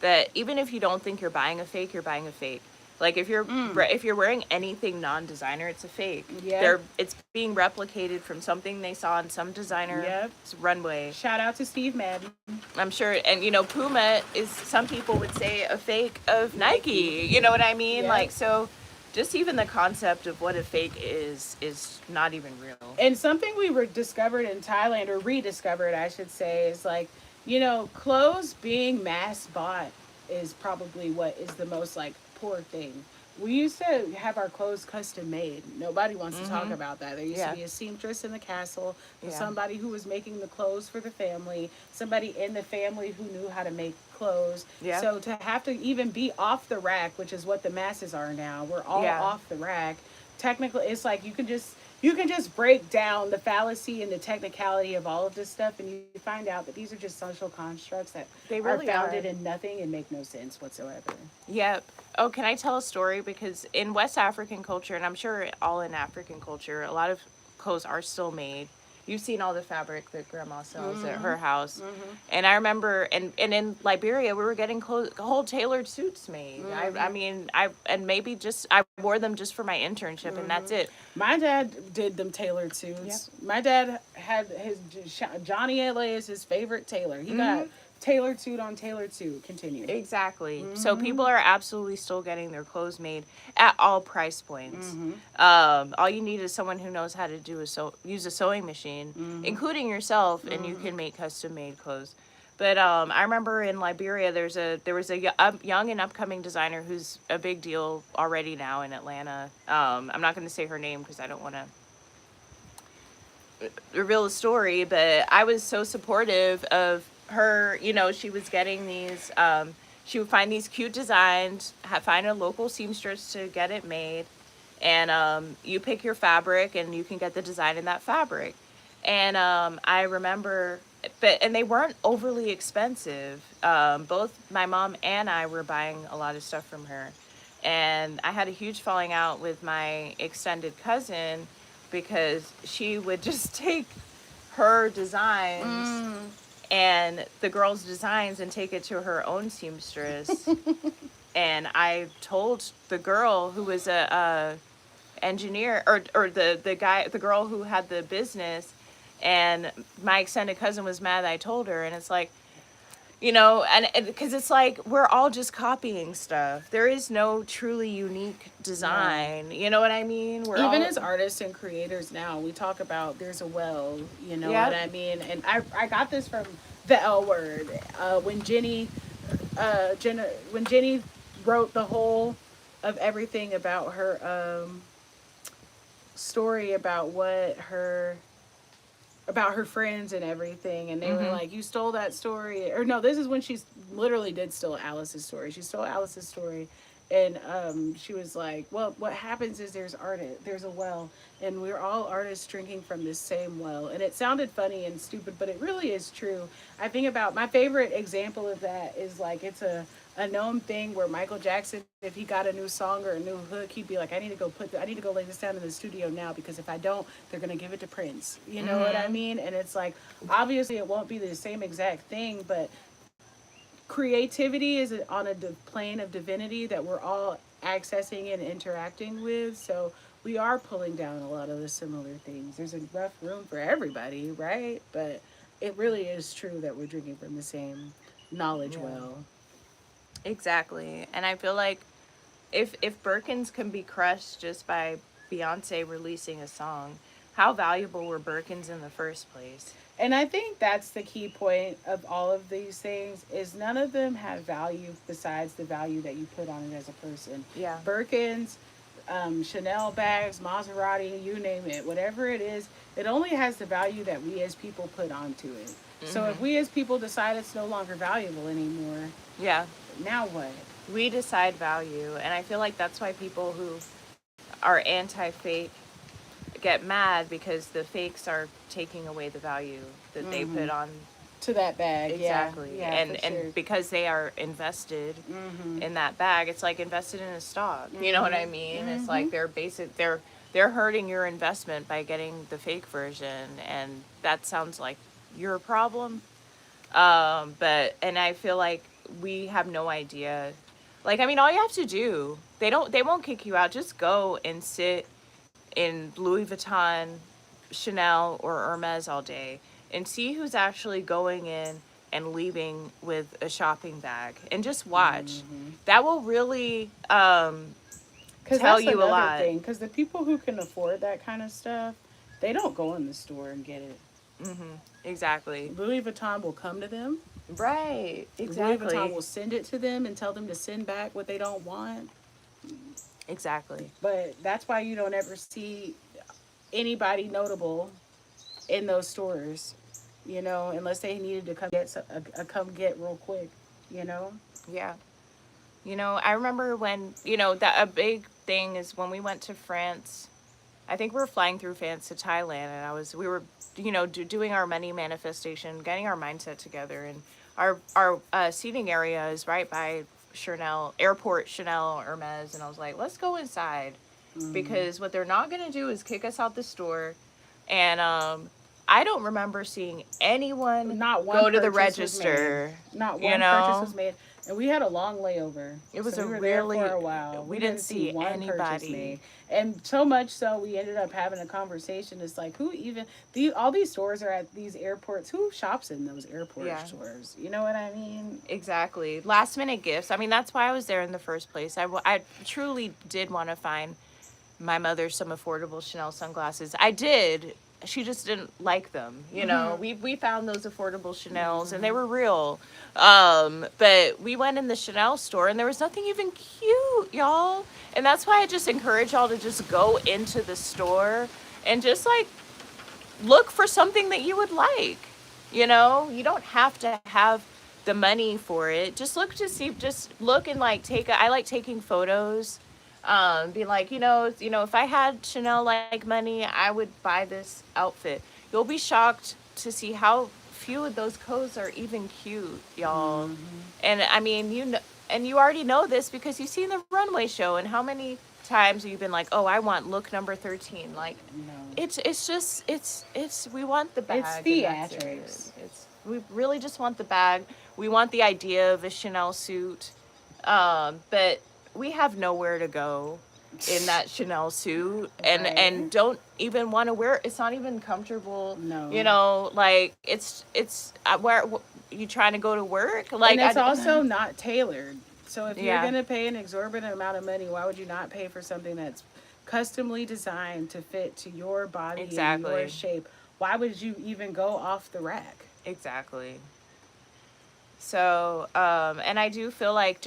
Speaker 3: that even if you don't think you're buying a fake, you're buying a fake. Like if you're wearing anything non-designer, it's a fake.
Speaker 2: Yeah.
Speaker 3: It's being replicated from something they saw on some designer's runway.
Speaker 2: Shout out to Steve Madden.
Speaker 3: I'm sure, and you know, Puma is, some people would say, a fake of Nike. You know what I mean?
Speaker 2: Yep.
Speaker 3: Like, so just even the concept of what a fake is not even real.
Speaker 2: And something we discovered in Thailand, or rediscovered, I should say, is like, you know, clothes being mass bought is probably what is the most like poor thing. We used to have our clothes custom made. Nobody wants to talk about that. There used to be a seamstress in the castle, somebody who was making the clothes for the family, somebody in the family who knew how to make clothes. Yeah. So to have to even be off the rack, which is what the masses are now, we're all off the rack. Technically, it's like you can just break down the fallacy and the technicality of all of this stuff, and you find out that these are just social constructs that
Speaker 3: they really
Speaker 2: are founded in nothing and make no sense whatsoever.
Speaker 3: Yep. Oh, can I tell a story? Because in West African culture, and I'm sure all in African culture, a lot of clothes are still made. You've seen all the fabric that Grandma sells at her house. And I remember, and in Liberia, we were getting whole tailored suits made. I mean, I wore them just for my internship, and that's it.
Speaker 2: My dad did them tailored suits. Yep. My dad had Johnny LA is his favorite tailor. He got tailored suit on tailored suit. Continue.
Speaker 3: Exactly. So people are absolutely still getting their clothes made at all price points. All you need is someone who knows how to use a sewing machine, including yourself, and you can make custom made clothes. But I remember in Liberia, there was a young and upcoming designer who's a big deal already now in Atlanta. I'm not going to say her name because I don't want to reveal the story, but I was so supportive of her. You know, she was getting these she would find these cute designs, find a local seamstress to get it made, and you pick your fabric and you can get the design in that fabric. And I remember, and they weren't overly expensive. Both my mom and I were buying a lot of stuff from her, and I had a huge falling out with my extended cousin because she would just take her designs and the girls' designs and take it to her own seamstress. And I told the girl who was a engineer, or the girl who had the business, and my extended cousin was mad that I told her. And it's like, and because it's like we're all just copying stuff. There is no truly unique design. You know what I mean? We're
Speaker 2: Even
Speaker 3: all,
Speaker 2: as artists and creators now, we talk about there's a well, you know
Speaker 3: Yep.
Speaker 2: what I mean? And I got this from the L Word. When Jenny wrote the whole of everything about her story about her friends and everything, and they were like, you stole that story. Or no, this is when she literally did steal Alice's story. She stole Alice's story, and she was like, well, what happens is there's a well, and we're all artists drinking from this same well. And it sounded funny and stupid, but it really is true. I think about my favorite example of that is like, it's a known thing where Michael Jackson, if he got a new song or a new hook, he'd be like, I need to go lay this down in the studio now, because if I don't, they're gonna give it to Prince. You know what I mean? And it's like, obviously it won't be the same exact thing, but creativity is on a plane of divinity that we're all accessing and interacting with. So we are pulling down a lot of the similar things. There's a rough room for everybody, right? But it really is true that we're drinking from the same knowledge well.
Speaker 3: Exactly. And I feel like if Birkins can be crushed just by Beyonce releasing a song, how valuable were Birkins in the first place?
Speaker 2: And I think that's the key point of all of these things, is none of them have value besides the value that you put on it as a person.
Speaker 3: Yeah.
Speaker 2: Birkins, Chanel bags, Maserati, you name it, whatever it is, it only has the value that we as people put onto it. So if we as people decide it's no longer valuable anymore,
Speaker 3: Yeah.
Speaker 2: now what?
Speaker 3: We decide value. And I feel like that's why people who are anti-fake get mad, because the fakes are taking away the value that they put on.
Speaker 2: To that bag.
Speaker 3: Exactly.
Speaker 2: Yeah,
Speaker 3: and
Speaker 2: for sure.
Speaker 3: because they are invested in that bag, it's like invested in a stock. You know what I mean? It's like they're hurting your investment by getting the fake version, and that sounds like your problem. And I feel like we have no idea. Like, I mean, all you have to do, they won't kick you out. Just go and sit in Louis Vuitton, Chanel, or Hermes all day and see who's actually going in and leaving with a shopping bag, and just watch. That will really tell you a lot.
Speaker 2: Because the people who can afford that kind of stuff, they don't go in the store and get it.
Speaker 3: Exactly.
Speaker 2: Louis Vuitton will come to them.
Speaker 3: Right. Exactly.
Speaker 2: Louis Vuitton will send it to them and tell them to send back what they don't want.
Speaker 3: Exactly.
Speaker 2: But that's why you don't ever see anybody notable in those stores, you know, unless they needed to come get real quick, you know.
Speaker 3: Yeah. I remember when, that a big thing is when we went to France. I think we were flying through France to Thailand, and we were, doing our money manifestation, getting our mindset together, and our seating area is right by Airport Chanel Hermes, and I was like, let's go inside, because what they're not gonna do is kick us out the store, and I don't remember seeing anyone go to the register.
Speaker 2: Not one purchase was made. And we had a long layover.
Speaker 3: It was
Speaker 2: so we were
Speaker 3: really
Speaker 2: there for a while.
Speaker 3: We didn't see anybody.
Speaker 2: And so much so we ended up having a conversation. It's like, who even all these stores are at these airports. Who shops in those airport stores? You know what I mean?
Speaker 3: Exactly. Last minute gifts. I mean, that's why I was there in the first place. I truly did want to find my mother some affordable Chanel sunglasses. I did. She just didn't like them, We found those affordable Chanels, and they were real. But we went in the Chanel store, and there was nothing even cute, y'all. And that's why I just encourage y'all to just go into the store and just like look for something that you would like. You don't have to have the money for it. Just look to see, just look and like I like taking photos. Be like, if I had Chanel like money, I would buy this outfit. You'll be shocked to see how few of those coats are even cute, y'all. And I mean, and you already know this because you've seen the runway show, and how many times you've been like, oh, I want look number 13. Like,
Speaker 2: No.
Speaker 3: it's just we want the bag.
Speaker 2: It's
Speaker 3: and that's
Speaker 2: theatrics.
Speaker 3: it. We really just want the bag. We want the idea of a Chanel suit, but we have nowhere to go in that Chanel suit, and don't even want to wear it. It's not even comfortable.
Speaker 2: No.
Speaker 3: Like it's where you trying to go to work, like,
Speaker 2: and it's also not tailored. So if you're
Speaker 3: Yeah.
Speaker 2: gonna pay an exorbitant amount of money, why would you not pay for something that's customly designed to fit to your body and
Speaker 3: Exactly.
Speaker 2: your shape? Why would you even go off the rack?
Speaker 3: Exactly. So, and I do feel like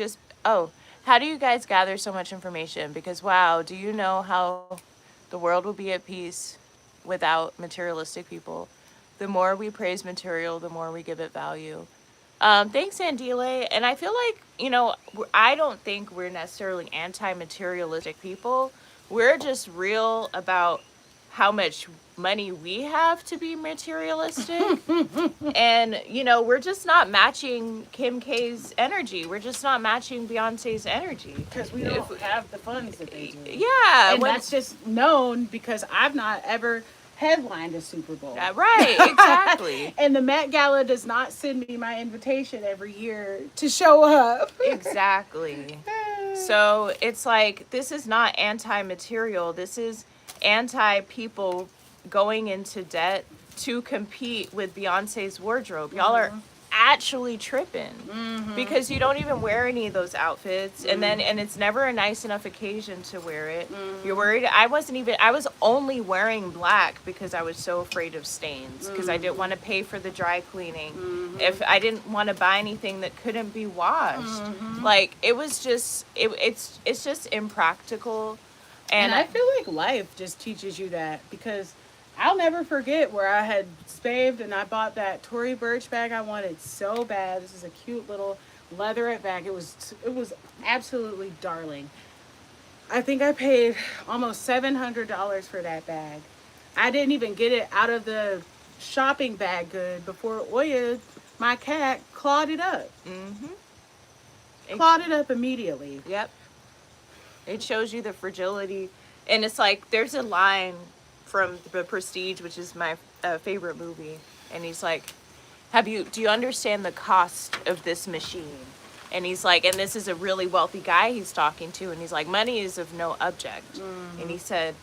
Speaker 3: how do you guys gather so much information? Because, wow, do you know how the world will be at peace without materialistic people? The more we praise material, the more we give it value. Thanks, Andile. And I feel like, I don't think we're necessarily anti-materialistic people. We're just real about how much money we have to be materialistic. And, we're just not matching Kim K's energy. We're just not matching Beyonce's energy.
Speaker 2: Because we don't have the funds that they do.
Speaker 3: Yeah.
Speaker 2: And that's just known because I've not ever headlined a Super Bowl.
Speaker 3: Right, exactly.
Speaker 2: And the Met Gala does not send me my invitation every year to show up.
Speaker 3: Exactly. So it's like, this is not anti-material. This is anti-people going into debt to compete with Beyonce's wardrobe. Y'all are actually tripping because you don't even wear any of those outfits, and it's never a nice enough occasion to wear it. You're worried. I was only wearing black because I was so afraid of stains, because I didn't want to pay for the dry cleaning. If I didn't want to buy anything that couldn't be washed, like, it was just it's just impractical.
Speaker 2: And I feel like life just teaches you that, because I'll never forget where I had spaved and I bought that Tory Burch bag I wanted so bad. This is a cute little leatherette bag. It was absolutely darling. I think I paid almost $700 for that bag. I didn't even get it out of the shopping bag good before Oya, my cat, clawed it up. Clawed it up immediately.
Speaker 3: Yep. It shows you the fragility. And it's like, there's a line from The Prestige, which is my favorite movie. And he's like, do you understand the cost of this machine? And he's like, and this is a really wealthy guy he's talking to. And he's like, money is of no object. And he said,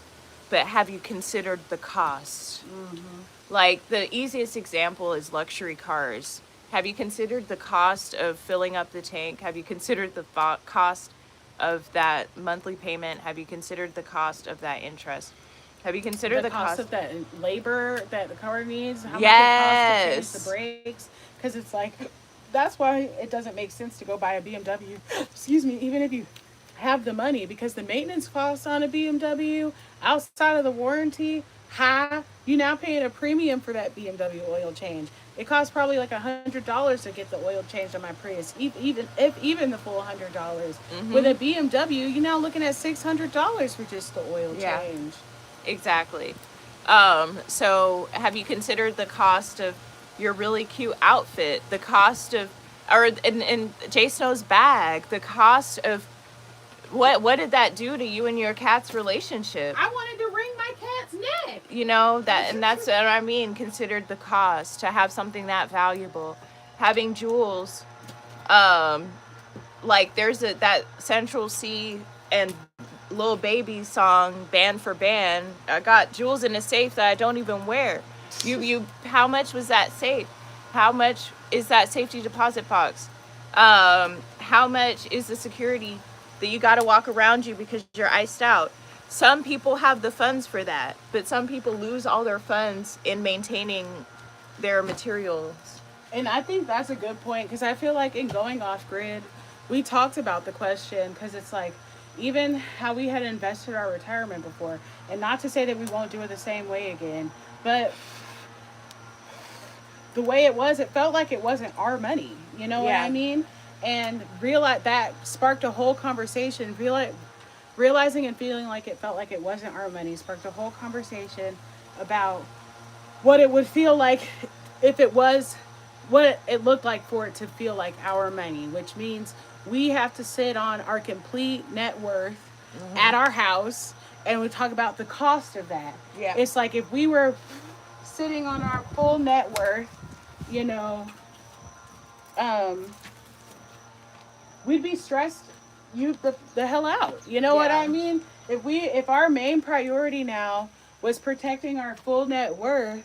Speaker 3: but have you considered the cost? Like, the easiest example is luxury cars. Have you considered the cost of filling up the tank? Have you considered the cost of that monthly payment? Have you considered the cost of that interest? Have you considered the cost
Speaker 2: of that labor that the car needs? How much
Speaker 3: Yes.
Speaker 2: it costs to change the brakes? Because it's like, that's why it doesn't make sense to go buy a BMW. Excuse me, even if you have the money, because the maintenance costs on a BMW outside of the warranty, high. You now paying a premium for that BMW oil change. It costs probably like $100 to get the oil changed on my Prius, even the full $100. With a BMW, you're now looking at $600 for just the oil change.
Speaker 3: Exactly. So have you considered the cost of your really cute outfit, the cost of, or in Jay Snow's bag, the cost of what did that do to you and your cat's relationship?
Speaker 2: I wanted to wring my cat's neck.
Speaker 3: And that's what I mean, considered the cost to have something that valuable. Having jewels, like there's that Central C and Lil Baby song, Band for Band. I got jewels in a safe that I don't even wear. How much was that safe? How much is that safety deposit box? How much is the security that you got to walk around you because you're iced out? Some people have the funds for that, but some people lose all their funds in maintaining their materials.
Speaker 2: And I think that's a good point, because I feel like in going off grid, we talked about the question, because it's like, even how we had invested our retirement before, and not to say that we won't do it the same way again, but the way it was, it felt like it wasn't our money. You know what
Speaker 3: Yeah.
Speaker 2: I mean? And realize that sparked a whole conversation. Realizing and feeling like it felt like it wasn't our money sparked a whole conversation about what it would feel like if it was, what it looked like for it to feel like our money, which means we have to sit on our complete net worth at our house, and we talk about the cost of that.
Speaker 3: Yeah.
Speaker 2: It's like if we were sitting on our full net worth, you know, um, we'd be stressed the hell out. You know what
Speaker 3: Yeah.
Speaker 2: I mean? If our main priority now was protecting our full net worth,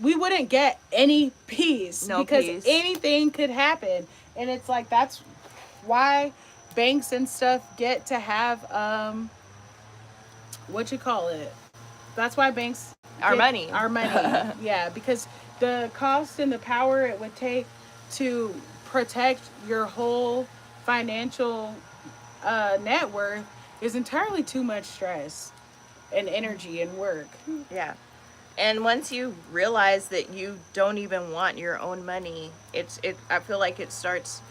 Speaker 2: we wouldn't get any peace,
Speaker 3: No
Speaker 2: because
Speaker 3: peace.
Speaker 2: anything could happen. And it's like that's why banks and stuff get to have what you call it. That's why banks
Speaker 3: Our
Speaker 2: get
Speaker 3: money.
Speaker 2: Our money. Yeah, because the cost and the power it would take to protect your whole financial net worth is entirely too much stress and energy and work.
Speaker 3: Yeah. And once you realize that you don't even want your own money, I feel like it starts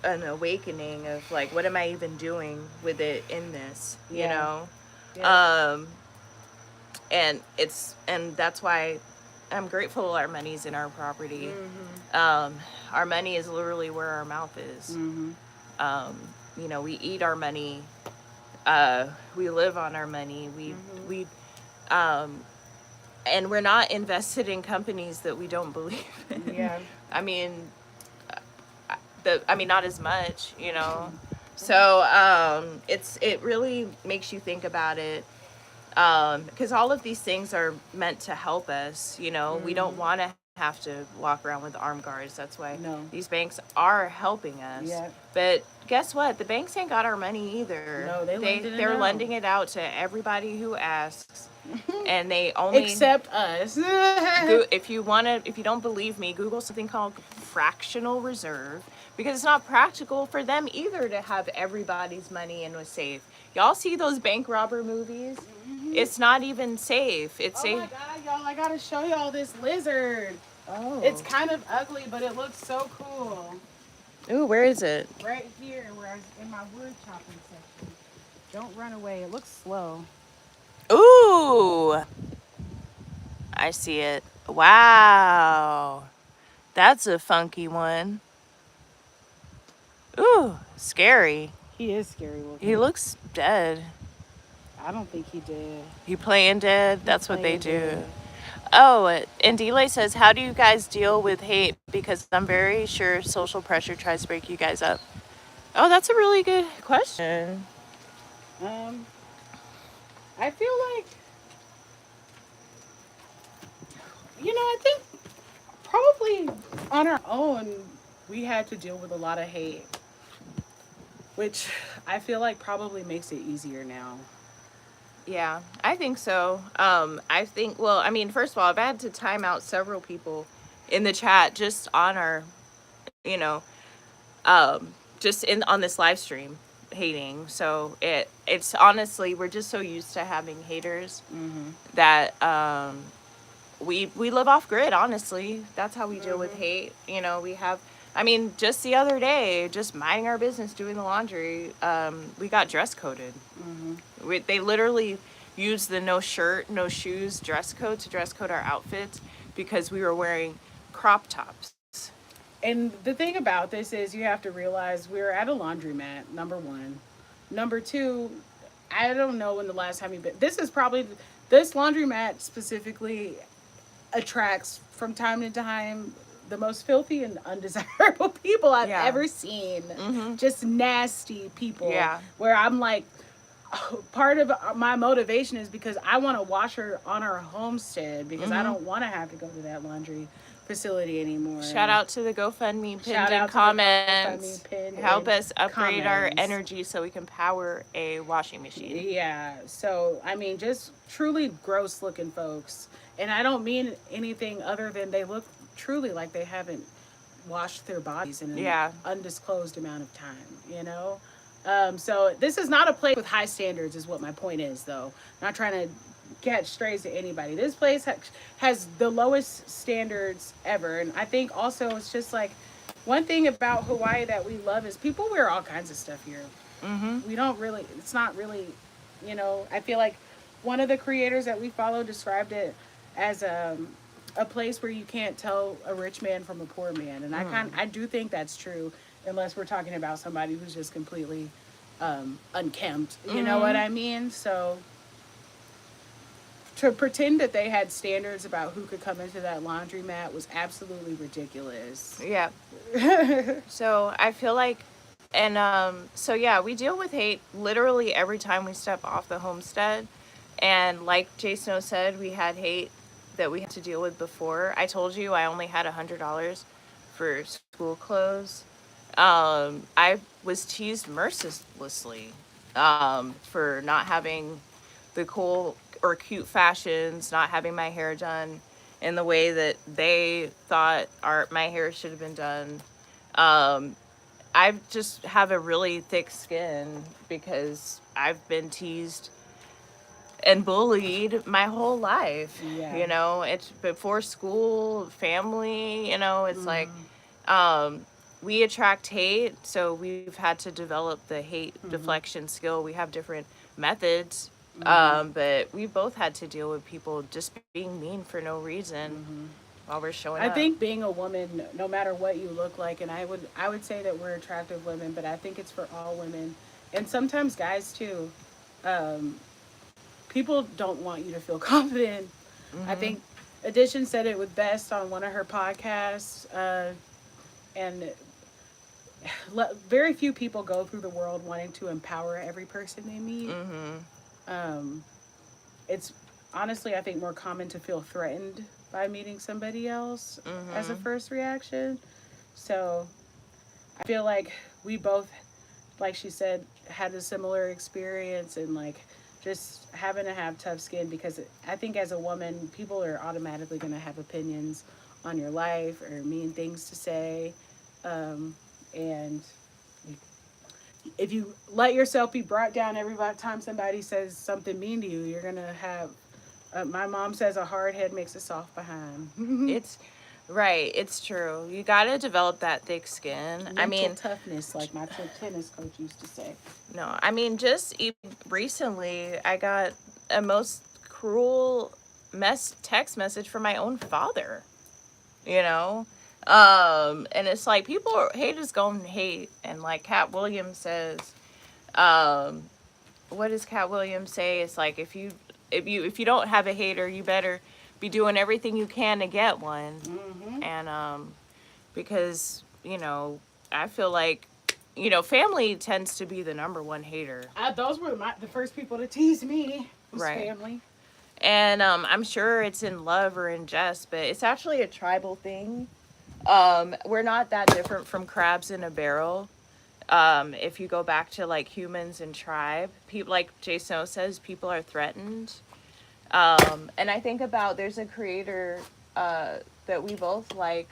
Speaker 3: an awakening of like, what am I even doing with it in this, you
Speaker 2: Yeah.
Speaker 3: know?
Speaker 2: Yeah.
Speaker 3: And that's why I'm grateful our money's in our property. Our money is literally where our mouth is. You know, we eat our money. We live on our money. We and we're not invested in companies that we don't believe in.
Speaker 2: Yeah.
Speaker 3: I mean, not as much, you know. So it really makes you think about it, because all of these things are meant to help us. You know, we don't want to have to walk around with armed guards. That's why these banks are helping us.
Speaker 2: Yeah.
Speaker 3: But guess what? The banks ain't got our money either.
Speaker 2: No,
Speaker 3: they're lending it out to everybody who asks, and they only
Speaker 2: except us.
Speaker 3: if you don't believe me, Google something called fractional reserve, because it's not practical for them either to have everybody's money in a safe. Y'all see those bank robber movies? It's not even safe. It's
Speaker 2: Oh my god, y'all! I gotta show y'all this lizard.
Speaker 3: Oh.
Speaker 2: It's kind of ugly, but it looks so cool.
Speaker 3: Ooh, where is it?
Speaker 2: Right here, where I was in my wood chopping section. Don't run away. It looks slow.
Speaker 3: Ooh. I see it. Wow. That's a funky one. Ooh, scary.
Speaker 2: He is scary looking.
Speaker 3: He looks dead.
Speaker 2: I don't think he did.
Speaker 3: He playing dead? That's what they
Speaker 2: Playing
Speaker 3: do.
Speaker 2: dead.
Speaker 3: Oh, and Delay says, how do you guys deal with hate? Because I'm very sure social pressure tries to break you guys up. Oh, that's a really good question.
Speaker 2: I feel like, I think probably on our own, we had to deal with a lot of hate, which I feel like probably makes it easier now.
Speaker 3: Yeah, I think so. I think, well, I mean, first of all, I've had to time out several people in the chat just on our, you know, just on this live stream hating. So it's honestly, we're just so used to having haters that we live off grid. Honestly, that's how we deal with hate. You know, we have. I mean, just the other day, just minding our business, doing the laundry, we got dress coded. They literally used the no shirt, no shoes dress code to dress code our outfits because we were wearing crop tops.
Speaker 2: And the thing about this is you have to realize we're at a laundromat, number one. Number two, I don't know when the last time you've been. This laundromat specifically attracts from time to time the most filthy and undesirable people I've ever seen. Just nasty people.
Speaker 3: Yeah.
Speaker 2: Where I'm like, part of my motivation is because I want to wash her on our homestead, because I don't want to have to go to that laundry facility anymore.
Speaker 3: Shout out to the GoFundMe pinned
Speaker 2: Shout
Speaker 3: in
Speaker 2: out to the
Speaker 3: comments.
Speaker 2: GoFundMe pinned
Speaker 3: Help
Speaker 2: in
Speaker 3: us upgrade our
Speaker 2: comments.
Speaker 3: energy so we can power a washing machine.
Speaker 2: Yeah. So, I mean, just truly gross looking folks. And I don't mean anything other than they look truly like they haven't washed their bodies in an undisclosed amount of time, you know? So this is not a place with high standards is what my point is, though. Not trying to catch strays to anybody. This place has the lowest standards ever. And I think also it's just like one thing about Hawaii that we love is people wear all kinds of stuff here.
Speaker 3: Mm-hmm.
Speaker 2: We don't really, it's not really, I feel like one of the creators that we follow described it as a place where you can't tell a rich man from a poor man. And I do think that's true, unless we're talking about somebody who's just completely unkempt. You know what I mean? So to pretend that they had standards about who could come into that laundromat was absolutely ridiculous.
Speaker 3: Yeah. So I feel like, and so yeah, we deal with hate literally every time we step off the homestead. And like Jay Snow said, we had hate that we had to deal with before. I told you I only had $100 for school clothes. I was teased mercilessly for not having the cool or cute fashions, not having my hair done in the way that they thought my hair should have been done. I just have a really thick skin because I've been teased and bullied my whole life.
Speaker 2: Yeah.
Speaker 3: It's before school, family, it's like we attract hate, so we've had to develop the hate deflection skill. We have different methods, but we both had to deal with people just being mean for no reason while we're showing up.
Speaker 2: I think being a woman, no matter what you look like, and I would say that we're attractive women, but I think it's for all women, and sometimes guys too. People don't want you to feel confident. I think Edition said it was best on one of her podcasts, and very few people go through the world wanting to empower every person they meet. It's honestly, I think, more common to feel threatened by meeting somebody else as a first reaction. So I feel like we both, like she said, had a similar experience, and like just having to have tough skin, because I think as a woman, people are automatically going to have opinions on your life or mean things to say. And if you let yourself be brought down every time somebody says something mean to you, you're going to have, my mom says, a hard head makes a soft behind.
Speaker 3: It's right. It's true. You got to develop that thick skin.
Speaker 2: Mental toughness, like my tennis coach used to say.
Speaker 3: No, just recently, I got a most cruel text message from my own father, and it's like hate is going to hate. And like Cat Williams says, what does Cat Williams say? It's like, if you don't have a hater, you better be doing everything you can to get one. And because I feel like family tends to be the number one hater.
Speaker 2: Those were the first people to tease me. Was
Speaker 3: Right.
Speaker 2: Family.
Speaker 3: And I'm sure it's in love or in jest, but it's actually a tribal thing. We're not that different from crabs in a barrel. If you go back to like humans and tribe, people, like Jay Snow says, people are threatened. And I think about, there's a creator that we both like,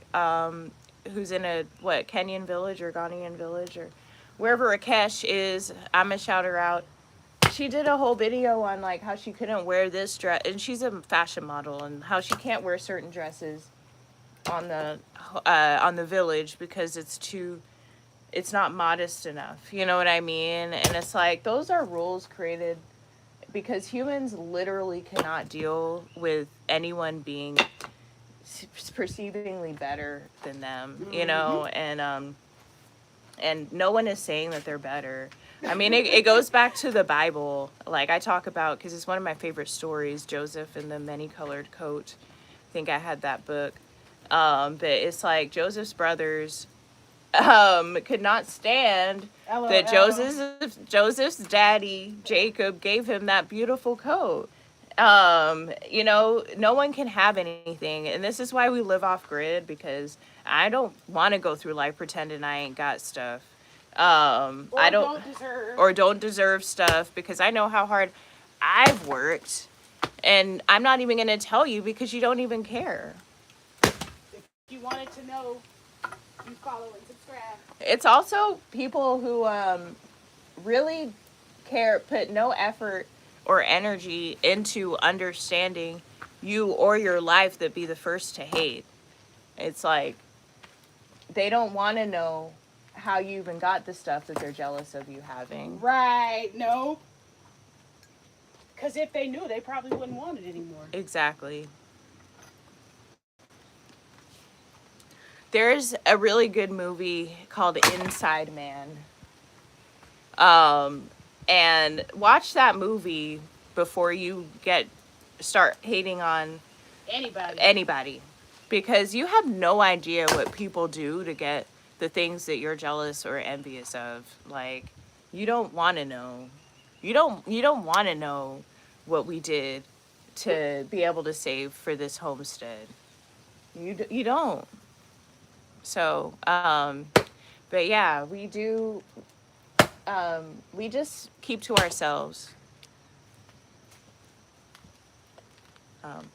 Speaker 3: who's in a Kenyan village or Ghanaian village or wherever Rakesh is. I'm gonna shout her out. She did a whole video on like how she couldn't wear this dress, and she's a fashion model, and how she can't wear certain dresses on the village because it's not modest enough. You know what I mean? And it's like, those are rules created because humans literally cannot deal with anyone being perceivingly better than them, and no one is saying that they're better. It goes back to the Bible. Like I talk about, because it's one of my favorite stories, Joseph and the Many-Colored Coat. I think I had that book. But it's like Joseph's brothers could not stand that Joseph's daddy, Jacob, gave him that beautiful coat. No one can have anything. And this is why we live off grid, because I don't want to go through life pretending I ain't got stuff. Don't deserve stuff, because I know how hard I've worked, and I'm not even going to tell you because you don't even care.
Speaker 2: If you wanted to know, you follow and subscribe.
Speaker 3: It's also people who really care, put no effort or energy into understanding you or your life that be the first to hate. It's like they don't want to know how you even got the stuff that they're jealous of you having.
Speaker 2: Right. Nope. Because if they knew, they probably wouldn't want it anymore.
Speaker 3: Exactly. There's a really good movie called Inside Man. And watch that movie before you start hating on anybody. Because you have no idea what people do to get the things that you're jealous or envious of. Like, you don't want to know. You don't want to know what we did to be able to save for this homestead. You don't. So, but yeah, we do. We just keep to ourselves.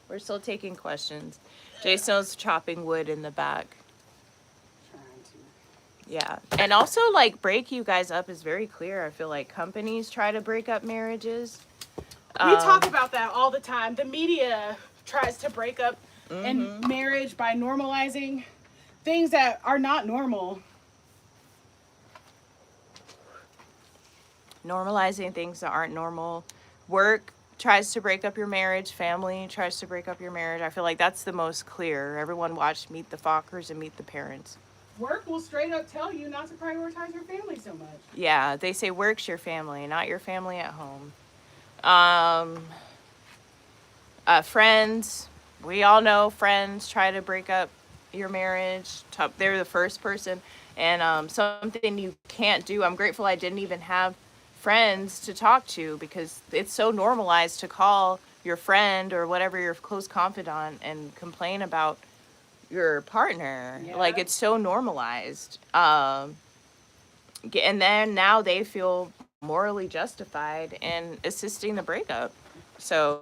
Speaker 3: We're still taking questions. Jason's chopping wood in the back. Yeah. And also, like, break you guys up is very clear. I feel like companies try to break up marriages.
Speaker 2: We talk about that all the time. The media tries to break up in marriage by normalizing things that are not normal.
Speaker 3: Normalizing things that aren't normal. Work tries to break up your marriage. Family tries to break up your marriage. I feel like that's the most clear. Everyone watched Meet the Fockers and Meet the Parents.
Speaker 2: Work will straight up tell you not to prioritize your family so much.
Speaker 3: Yeah, they say work's your family, not your family at home. Friends, we all know friends try to break up your marriage. They're the first person. And something you can't do. I'm grateful I didn't even have friends to talk to, because it's so normalized to call your friend or whatever, your close confidant, and complain about your partner.
Speaker 2: Yeah.
Speaker 3: Like, it's so normalized. And then now they feel morally justified in assisting the breakup. So,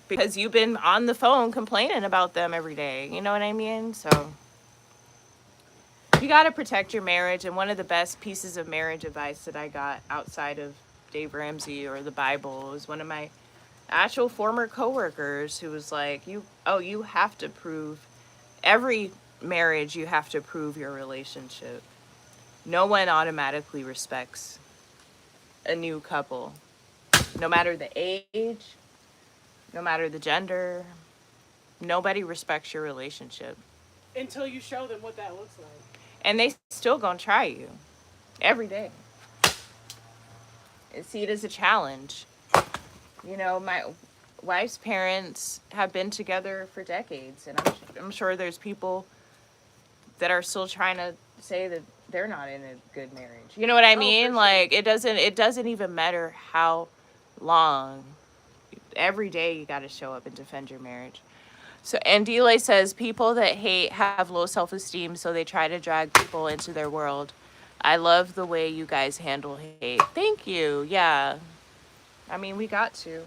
Speaker 3: because you've been on the phone complaining about them every day, you know what I mean? So you got to protect your marriage. And one of the best pieces of marriage advice that I got outside of Dave Ramsey or the Bible was one of my actual former coworkers who was like, you have to prove every marriage, you have to prove your relationship. No one automatically respects a new couple, no matter the age, no matter the gender. Nobody respects your relationship
Speaker 2: Until you show them what that looks like.
Speaker 3: and they still gonna try you every day. See it as a challenge. You know, my wife's parents have been together for decades, and I'm sure there's people that are still trying to say that they're not in a good marriage. You know what I mean?
Speaker 2: For
Speaker 3: Like, it doesn't even matter how long. Every day you got to show up and defend your marriage. So, and Delay says, people that hate have low self-esteem, so they try to drag people into their world. I love the way you guys handle hate. Thank you. Yeah. I mean, we got to.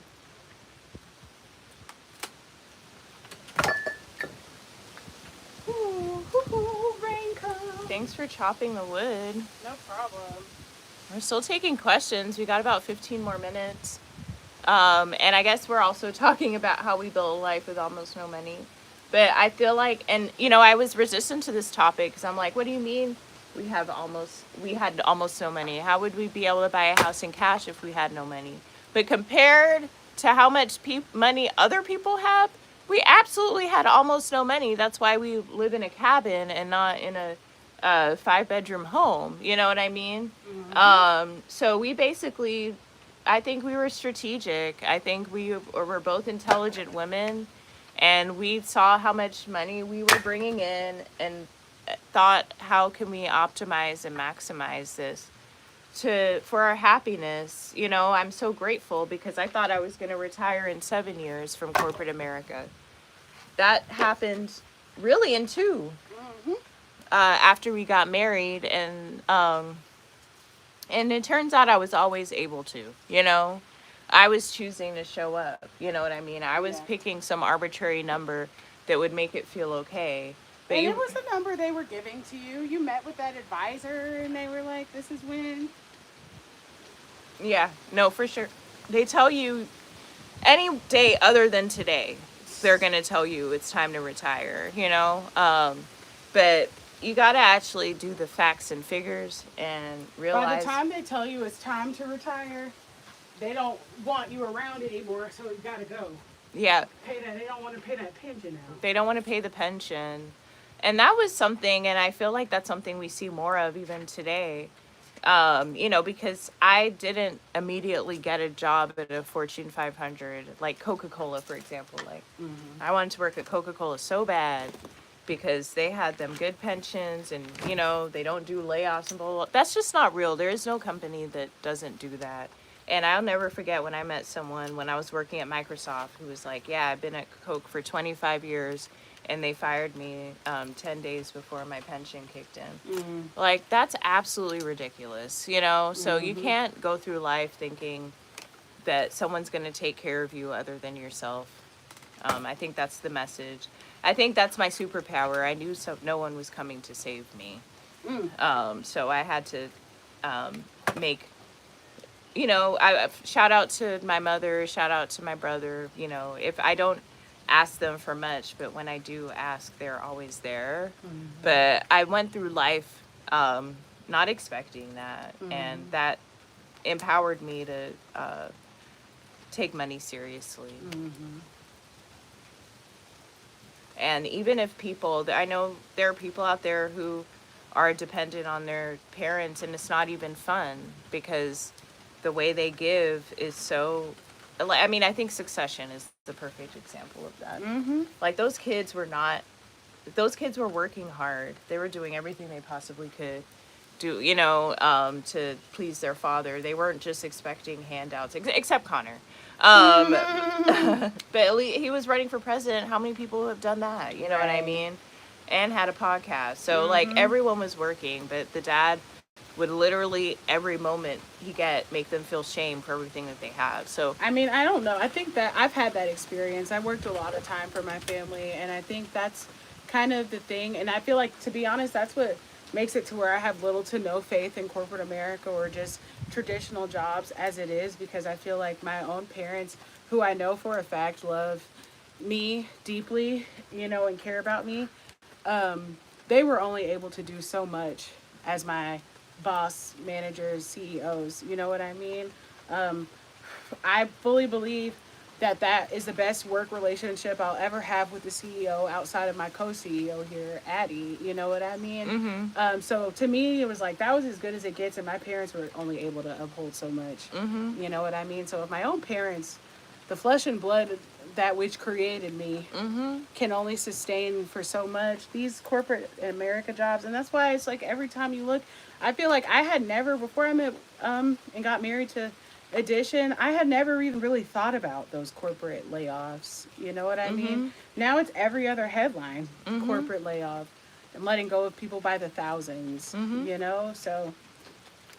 Speaker 2: Rain come.
Speaker 3: Thanks for chopping the wood.
Speaker 2: No problem.
Speaker 3: We're still taking questions. We got about 15 more minutes. And I guess we're also talking about how we build a life with almost no money. But I feel like, and you know, I was resistant to this topic because I'm like, what do you mean we had almost no money? How would we be able to buy a house in cash if we had no money? But compared to how much money other people have, we absolutely had almost no money. That's why we live in a cabin and not in a 5-bedroom home. You know what I mean? Mm-hmm. So we basically, I think we were strategic. I think we were both intelligent women, and we saw how much money we were bringing in and thought, how can we optimize and maximize this for our happiness? You know, I'm so grateful because I thought I was going to retire in 7 years from corporate America. That happened really in 2. Mm-hmm. After we got married, and it turns out I was always able to, you know. I was choosing to show up, you know what I mean? I was picking some arbitrary number that would make it feel okay. But
Speaker 2: and it was the number they were giving to you. You met with that advisor, and they were like, this is when.
Speaker 3: Yeah, no, for sure. they tell you any day other than today, they're going to tell you it's time to retire, you know? But you got to actually do the facts and figures and realize.
Speaker 2: By the time they tell you it's time to retire, they don't want you around anymore, so you gotta go.
Speaker 3: Yeah.
Speaker 2: Pay that. They don't want to pay that pension out.
Speaker 3: They don't want to pay the pension. And that was something, and I feel like that's something we see more of even today. You know, because I didn't immediately get a job at a Fortune 500, like Coca-Cola, for example. Like, I wanted to work at Coca-Cola so bad because they had them good pensions and, you know, they don't do layoffs and blah, blah, blah. That's just not real. There is no company that doesn't do that. And I'll never forget when I met someone when I was working at Microsoft who was like, yeah, I've been at Coke for 25 years and they fired me 10 days before my pension kicked in. Like, that's absolutely ridiculous, you know? So you can't go through life thinking that someone's going to take care of you other than yourself. I think that's the message. I think that's my superpower. I knew no one was coming to save me. So I had to make, you know, I shout out to my mother, shout out to my brother. You know, if I don't ask them for much, but when I do ask, they're always there. But I went through life not expecting that, and that empowered me to take money seriously. And even if people, I know there are people out there who are dependent on their parents, and it's not even fun because the way they give is so, I mean, I think Succession is the perfect example of that. Like, those kids were working hard. They were doing everything they possibly could do, you know, to please their father. They weren't just expecting handouts, except Connor. But at least he was running for president. How many people have done that? You know what I mean? And had a podcast. So, like, everyone was working, but the dad would literally every moment make them feel shame for everything that they have. So
Speaker 2: I mean, I don't know. I think that I've had that experience. I worked a lot of time for my family, and I think that's kind of the thing. And I feel like, to be honest, that's what makes it to where I have little to no faith in corporate America or just traditional jobs as it is, because I feel like my own parents, who I know for a fact love me deeply, you know, and care about me, they were only able to do so much as my boss, managers, CEOs, you know what I mean? I fully believe that is the best work relationship I'll ever have with the CEO outside of my co-CEO here, Addie, you know what I mean? So to me, it was like, that was as good as it gets, and my parents were only able to uphold so much, you know what I mean? So if my own parents, the flesh and blood that which created me, can only sustain for so much, these corporate America jobs, and that's why it's like every time you look, I feel like I had never, before I met and got married to Edition, I had never even really thought about those corporate layoffs. You know what I mean? Now it's every other headline, corporate layoff, and letting go of people by the thousands, you know? So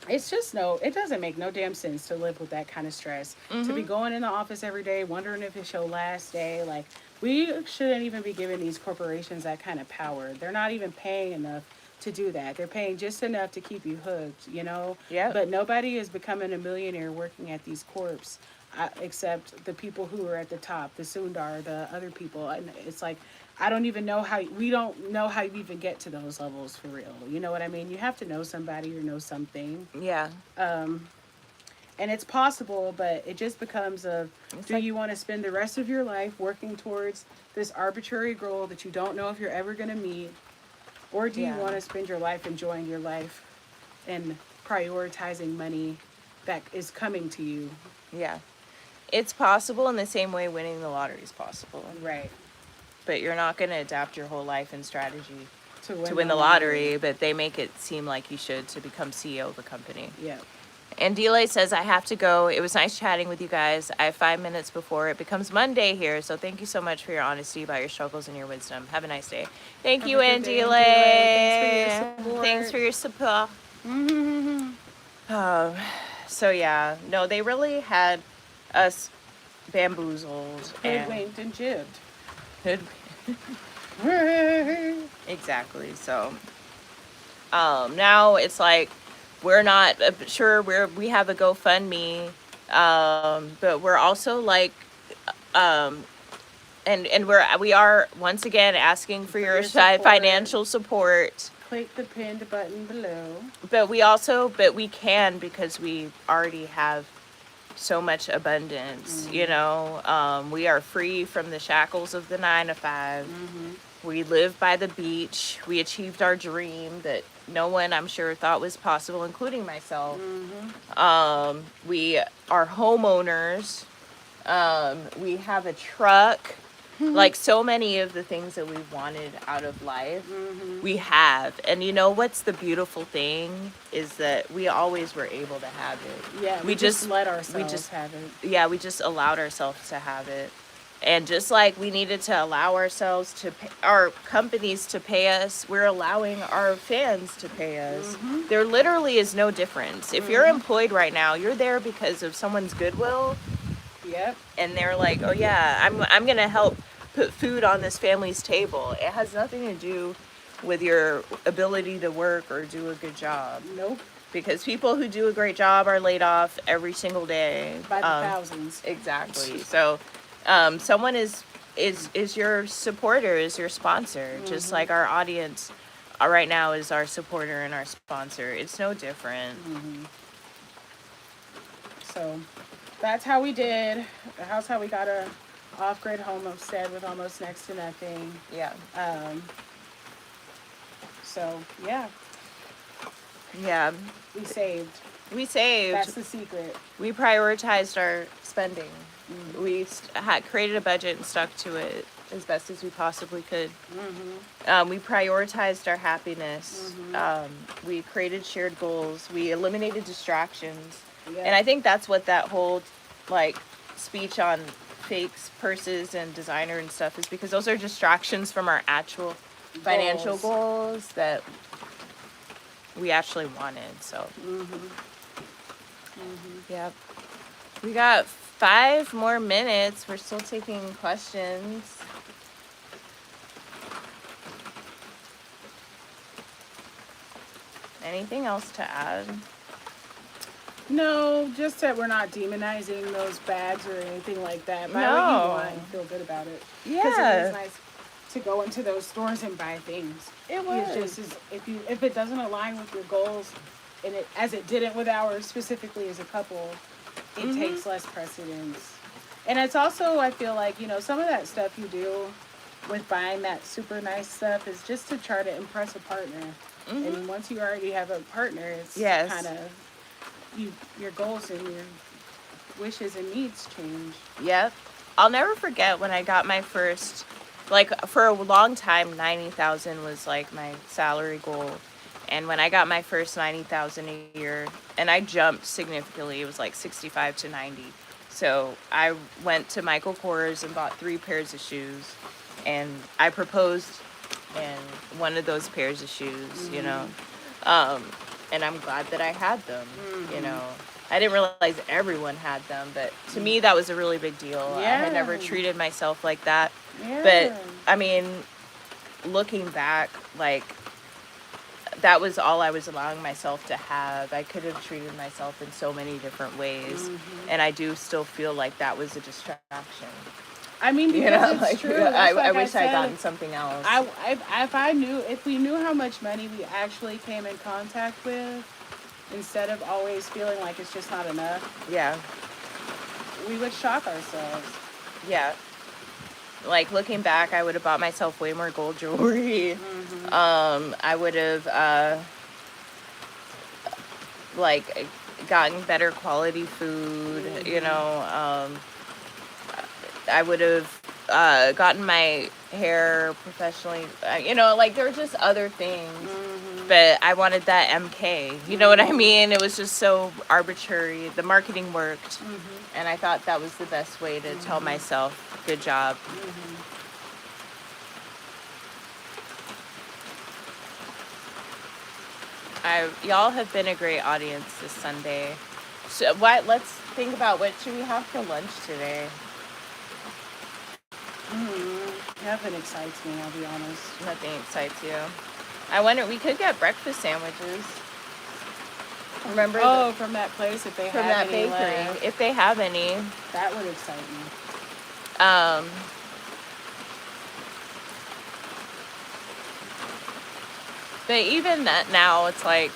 Speaker 2: it's just it doesn't make no damn sense to live with that kind of stress. To be going in the office every day, wondering if it's your last day. Like, we shouldn't even be giving these corporations that kind of power. They're not even paying enough to do that. They're paying just enough to keep you hooked, you know?
Speaker 3: Yeah.
Speaker 2: But nobody is becoming a millionaire working at these corps, except the people who are at the top, the Sundar, the other people. And it's like, we don't know how you even get to those levels for real. You know what I mean? You have to know somebody or know something.
Speaker 3: yeah.
Speaker 2: And it's possible, but it just becomes you want to spend the rest of your life working towards this arbitrary goal that you don't know if you're ever going to meet? Or do you want to spend your life enjoying your life and prioritizing money that is coming to you?
Speaker 3: Yeah. It's possible in the same way winning the lottery is possible.
Speaker 2: Right.
Speaker 3: But you're not going to adapt your whole life and strategy
Speaker 2: To
Speaker 3: win the lottery, but they make it seem like you should to become CEO of a company.
Speaker 2: Yeah.
Speaker 3: And Delay says, I have to go. It was nice chatting with you guys. I have 5 minutes before it becomes Monday here, so thank you so much for your honesty about your struggles and your wisdom. Have a nice day. Thank you, Aunt Delay. Thanks for your support. So yeah, no, they really had us bamboozled.
Speaker 2: Hoodwinked and jibbed.
Speaker 3: Exactly. So now it's like, we're not sure we have a GoFundMe But we're also like, um, and we are once again asking for your
Speaker 2: support.
Speaker 3: financial support.
Speaker 2: Click the pinned button below.
Speaker 3: But we can, because we already have so much abundance. You know, we are free from the shackles of the 9 to 5. We live by the beach. We achieved our dream that no one, I'm sure, thought was possible, including myself. We are homeowners. We have a truck. Like, so many of the things that we wanted out of life, we have. And you know what's the beautiful thing is that we always were able to have it.
Speaker 2: Yeah, we just let ourselves have it.
Speaker 3: Yeah, we just allowed ourselves to have it. And just like we needed to allow ourselves to pay, our companies to pay us, we're allowing our fans to pay us. There literally is no difference. If you're employed right now, you're there because of someone's goodwill.
Speaker 2: Yep.
Speaker 3: And they're like, oh yeah, I'm gonna help put food on this family's table. It has nothing to do with your ability to work or do a good job.
Speaker 2: Nope.
Speaker 3: Because people who do a great job are laid off every single day.
Speaker 2: By the thousands.
Speaker 3: Exactly. So someone is your supporter, is your sponsor, just like our audience right now is our supporter and our sponsor. It's no different.
Speaker 2: So that's how we did. That's how we got a off-grid homestead with almost next to nothing.
Speaker 3: Yeah.
Speaker 2: So yeah,
Speaker 3: Yeah.
Speaker 2: we saved.
Speaker 3: We saved.
Speaker 2: That's the secret.
Speaker 3: We prioritized our spending. We had created a budget and stuck to it as best as we possibly could. We prioritized our happiness. We created shared goals. We eliminated distractions.
Speaker 2: Yeah.
Speaker 3: And I think that's what that whole like speech on fakes, purses, and designer and stuff is, because those are distractions from our actual financial goals that we actually wanted. So yep, we got 5 more minutes. We're still taking questions. Anything else to add?
Speaker 2: No, just that we're not demonizing those bags or anything like that. Buy what you
Speaker 3: No.
Speaker 2: want and feel good about it.
Speaker 3: Yeah.
Speaker 2: Because it is nice to go into those stores and buy things.
Speaker 3: It
Speaker 2: It's
Speaker 3: was.
Speaker 2: just if it doesn't align with your goals, and it as it didn't with ours specifically as a couple, it takes less precedence. And it's also, I feel like, you know, some of that stuff you do with buying that super nice stuff is just to try to impress a partner. And once you already have a partner, it's
Speaker 3: Yes.
Speaker 2: kind of your goals and your wishes and needs change.
Speaker 3: Yep. I'll never forget when I got my first, like, for a long time, 90,000 was like my salary goal. And when I got my first 90,000 a year, and I jumped significantly, it was like 65 to 90. So I went to Michael Kors and bought 3 pairs of shoes, and I proposed in one of those pairs of shoes, you know. And I'm glad that I had them, you know. I didn't realize everyone had them, but to me that was a really big deal. I had never
Speaker 2: Yeah.
Speaker 3: treated myself like that.
Speaker 2: Yeah.
Speaker 3: But I mean, looking back, like, that was all I was allowing myself to have. I could have treated myself in so many different ways, and I do still feel like that was a distraction.
Speaker 2: I mean, because
Speaker 3: You know,
Speaker 2: it's
Speaker 3: like,
Speaker 2: true.
Speaker 3: I
Speaker 2: It's like
Speaker 3: wish
Speaker 2: said,
Speaker 3: I'd gotten something else.
Speaker 2: if we knew how much money we actually came in contact with, instead of always feeling like it's just not enough,
Speaker 3: Yeah,
Speaker 2: we would shock ourselves.
Speaker 3: yeah. Like, looking back, I would have bought myself way more gold jewelry. I would have, like, gotten better quality food, you know. I would have gotten my hair professionally, you know, like, there were just other things. But I wanted that MK, you know what I mean? It was just so arbitrary. The marketing worked, and I thought that was the best way to tell myself, good job. Y'all have been a great audience this Sunday. So let's think about, what should we have for lunch today?
Speaker 2: Nothing excites me, I'll be honest.
Speaker 3: Nothing excites you. I wonder, we could get breakfast sandwiches. Remember
Speaker 2: Oh, from that place, if they
Speaker 3: from
Speaker 2: have
Speaker 3: that
Speaker 2: any
Speaker 3: bakery,
Speaker 2: left.
Speaker 3: if they have any.
Speaker 2: That would excite me.
Speaker 3: But even that now, it's like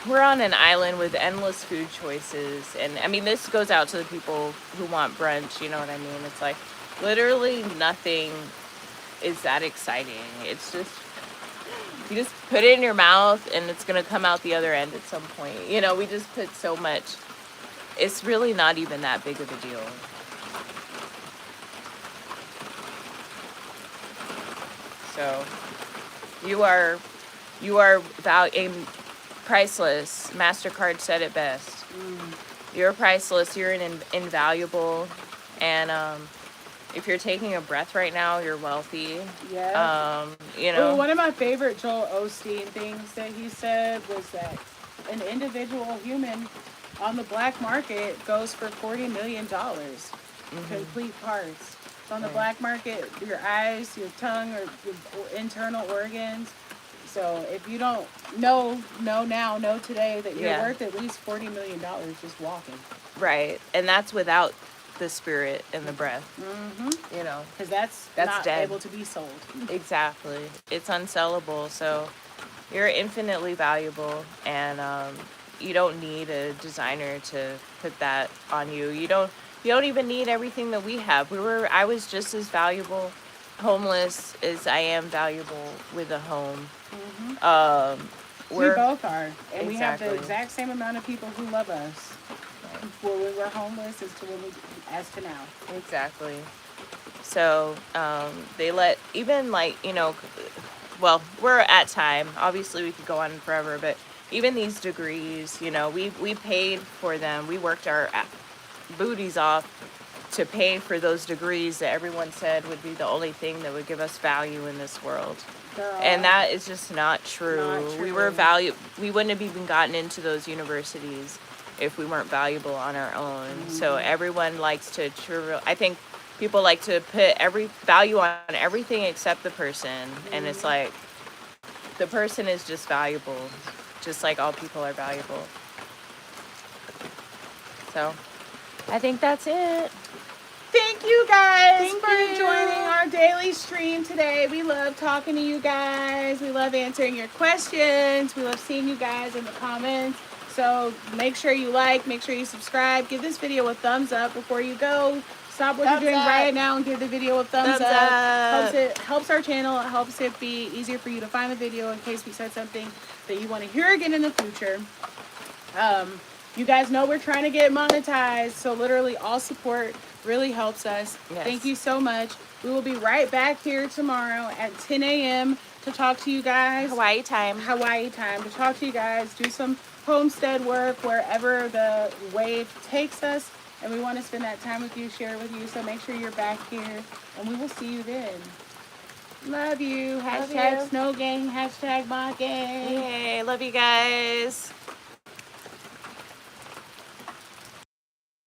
Speaker 3: we're on an island with endless food choices. And I mean, this goes out to the people who want brunch, you know what I mean? It's like literally nothing is that exciting. It's just, you just put it in your mouth and it's going to come out the other end at some point. You know, we just put so much. It's really not even that big of a deal. So you are priceless. MasterCard said it best. You're priceless. You're invaluable. And if you're taking a breath right now, you're wealthy.
Speaker 2: Yeah.
Speaker 3: You know.
Speaker 2: Well, one of my favorite Joel Osteen things that he said was that an individual human on the black market goes for $40 million. Complete parts. So on the black market, your eyes, your tongue, or your internal organs. So if you don't know today that you're worth at least $40 million just walking.
Speaker 3: Right. And that's without the spirit and the breath. You know.
Speaker 2: Because that's not
Speaker 3: dead.
Speaker 2: able to be sold.
Speaker 3: Exactly. It's unsellable. So you're infinitely valuable, and you don't need a designer to put that on you. You don't even need everything that we have. I was just as valuable homeless as I am valuable with a home.
Speaker 2: We both are. And we have the
Speaker 3: Exactly.
Speaker 2: exact same amount of people who love us. When we were homeless as to now.
Speaker 3: Exactly. So they let, even like, you know, well, we're at time. Obviously, we could go on forever, but even these degrees, you know, we paid for them. We worked our booties off to pay for those degrees that everyone said would be the only thing that would give us value in this world.
Speaker 2: Girl.
Speaker 3: And that is just not true.
Speaker 2: Not true.
Speaker 3: We wouldn't have even gotten into those universities if we weren't valuable on our own. So everyone likes to I think people like to put every value on everything except the person. And it's like, the person is just valuable, just like all people are valuable. So I think that's it.
Speaker 2: Thank you guys
Speaker 3: Thank
Speaker 2: for
Speaker 3: you.
Speaker 2: joining our daily stream today. We love talking to you guys. We love answering your questions. We love seeing you guys in the comments. So make sure you like, make sure you subscribe. Give this video a thumbs up before you go. Stop what you're doing right now and give the video a thumbs up. Helps our channel. It helps it be easier for you to find the video in case we said something that you want to hear again in the future. You guys know we're trying to get monetized, so literally all support really helps us.
Speaker 3: Yes.
Speaker 2: Thank you so much. We will be right back here tomorrow at 10 a.m. to talk to you guys.
Speaker 3: Hawai'i time
Speaker 2: To talk to you guys, do some homestead work wherever the wave takes us. And we want to spend that time with you, share it with you. So make sure you're back here, and we will see you then. Love you. Hashtag Snow Gang. Hashtag My Gang.
Speaker 3: Yay, love you guys.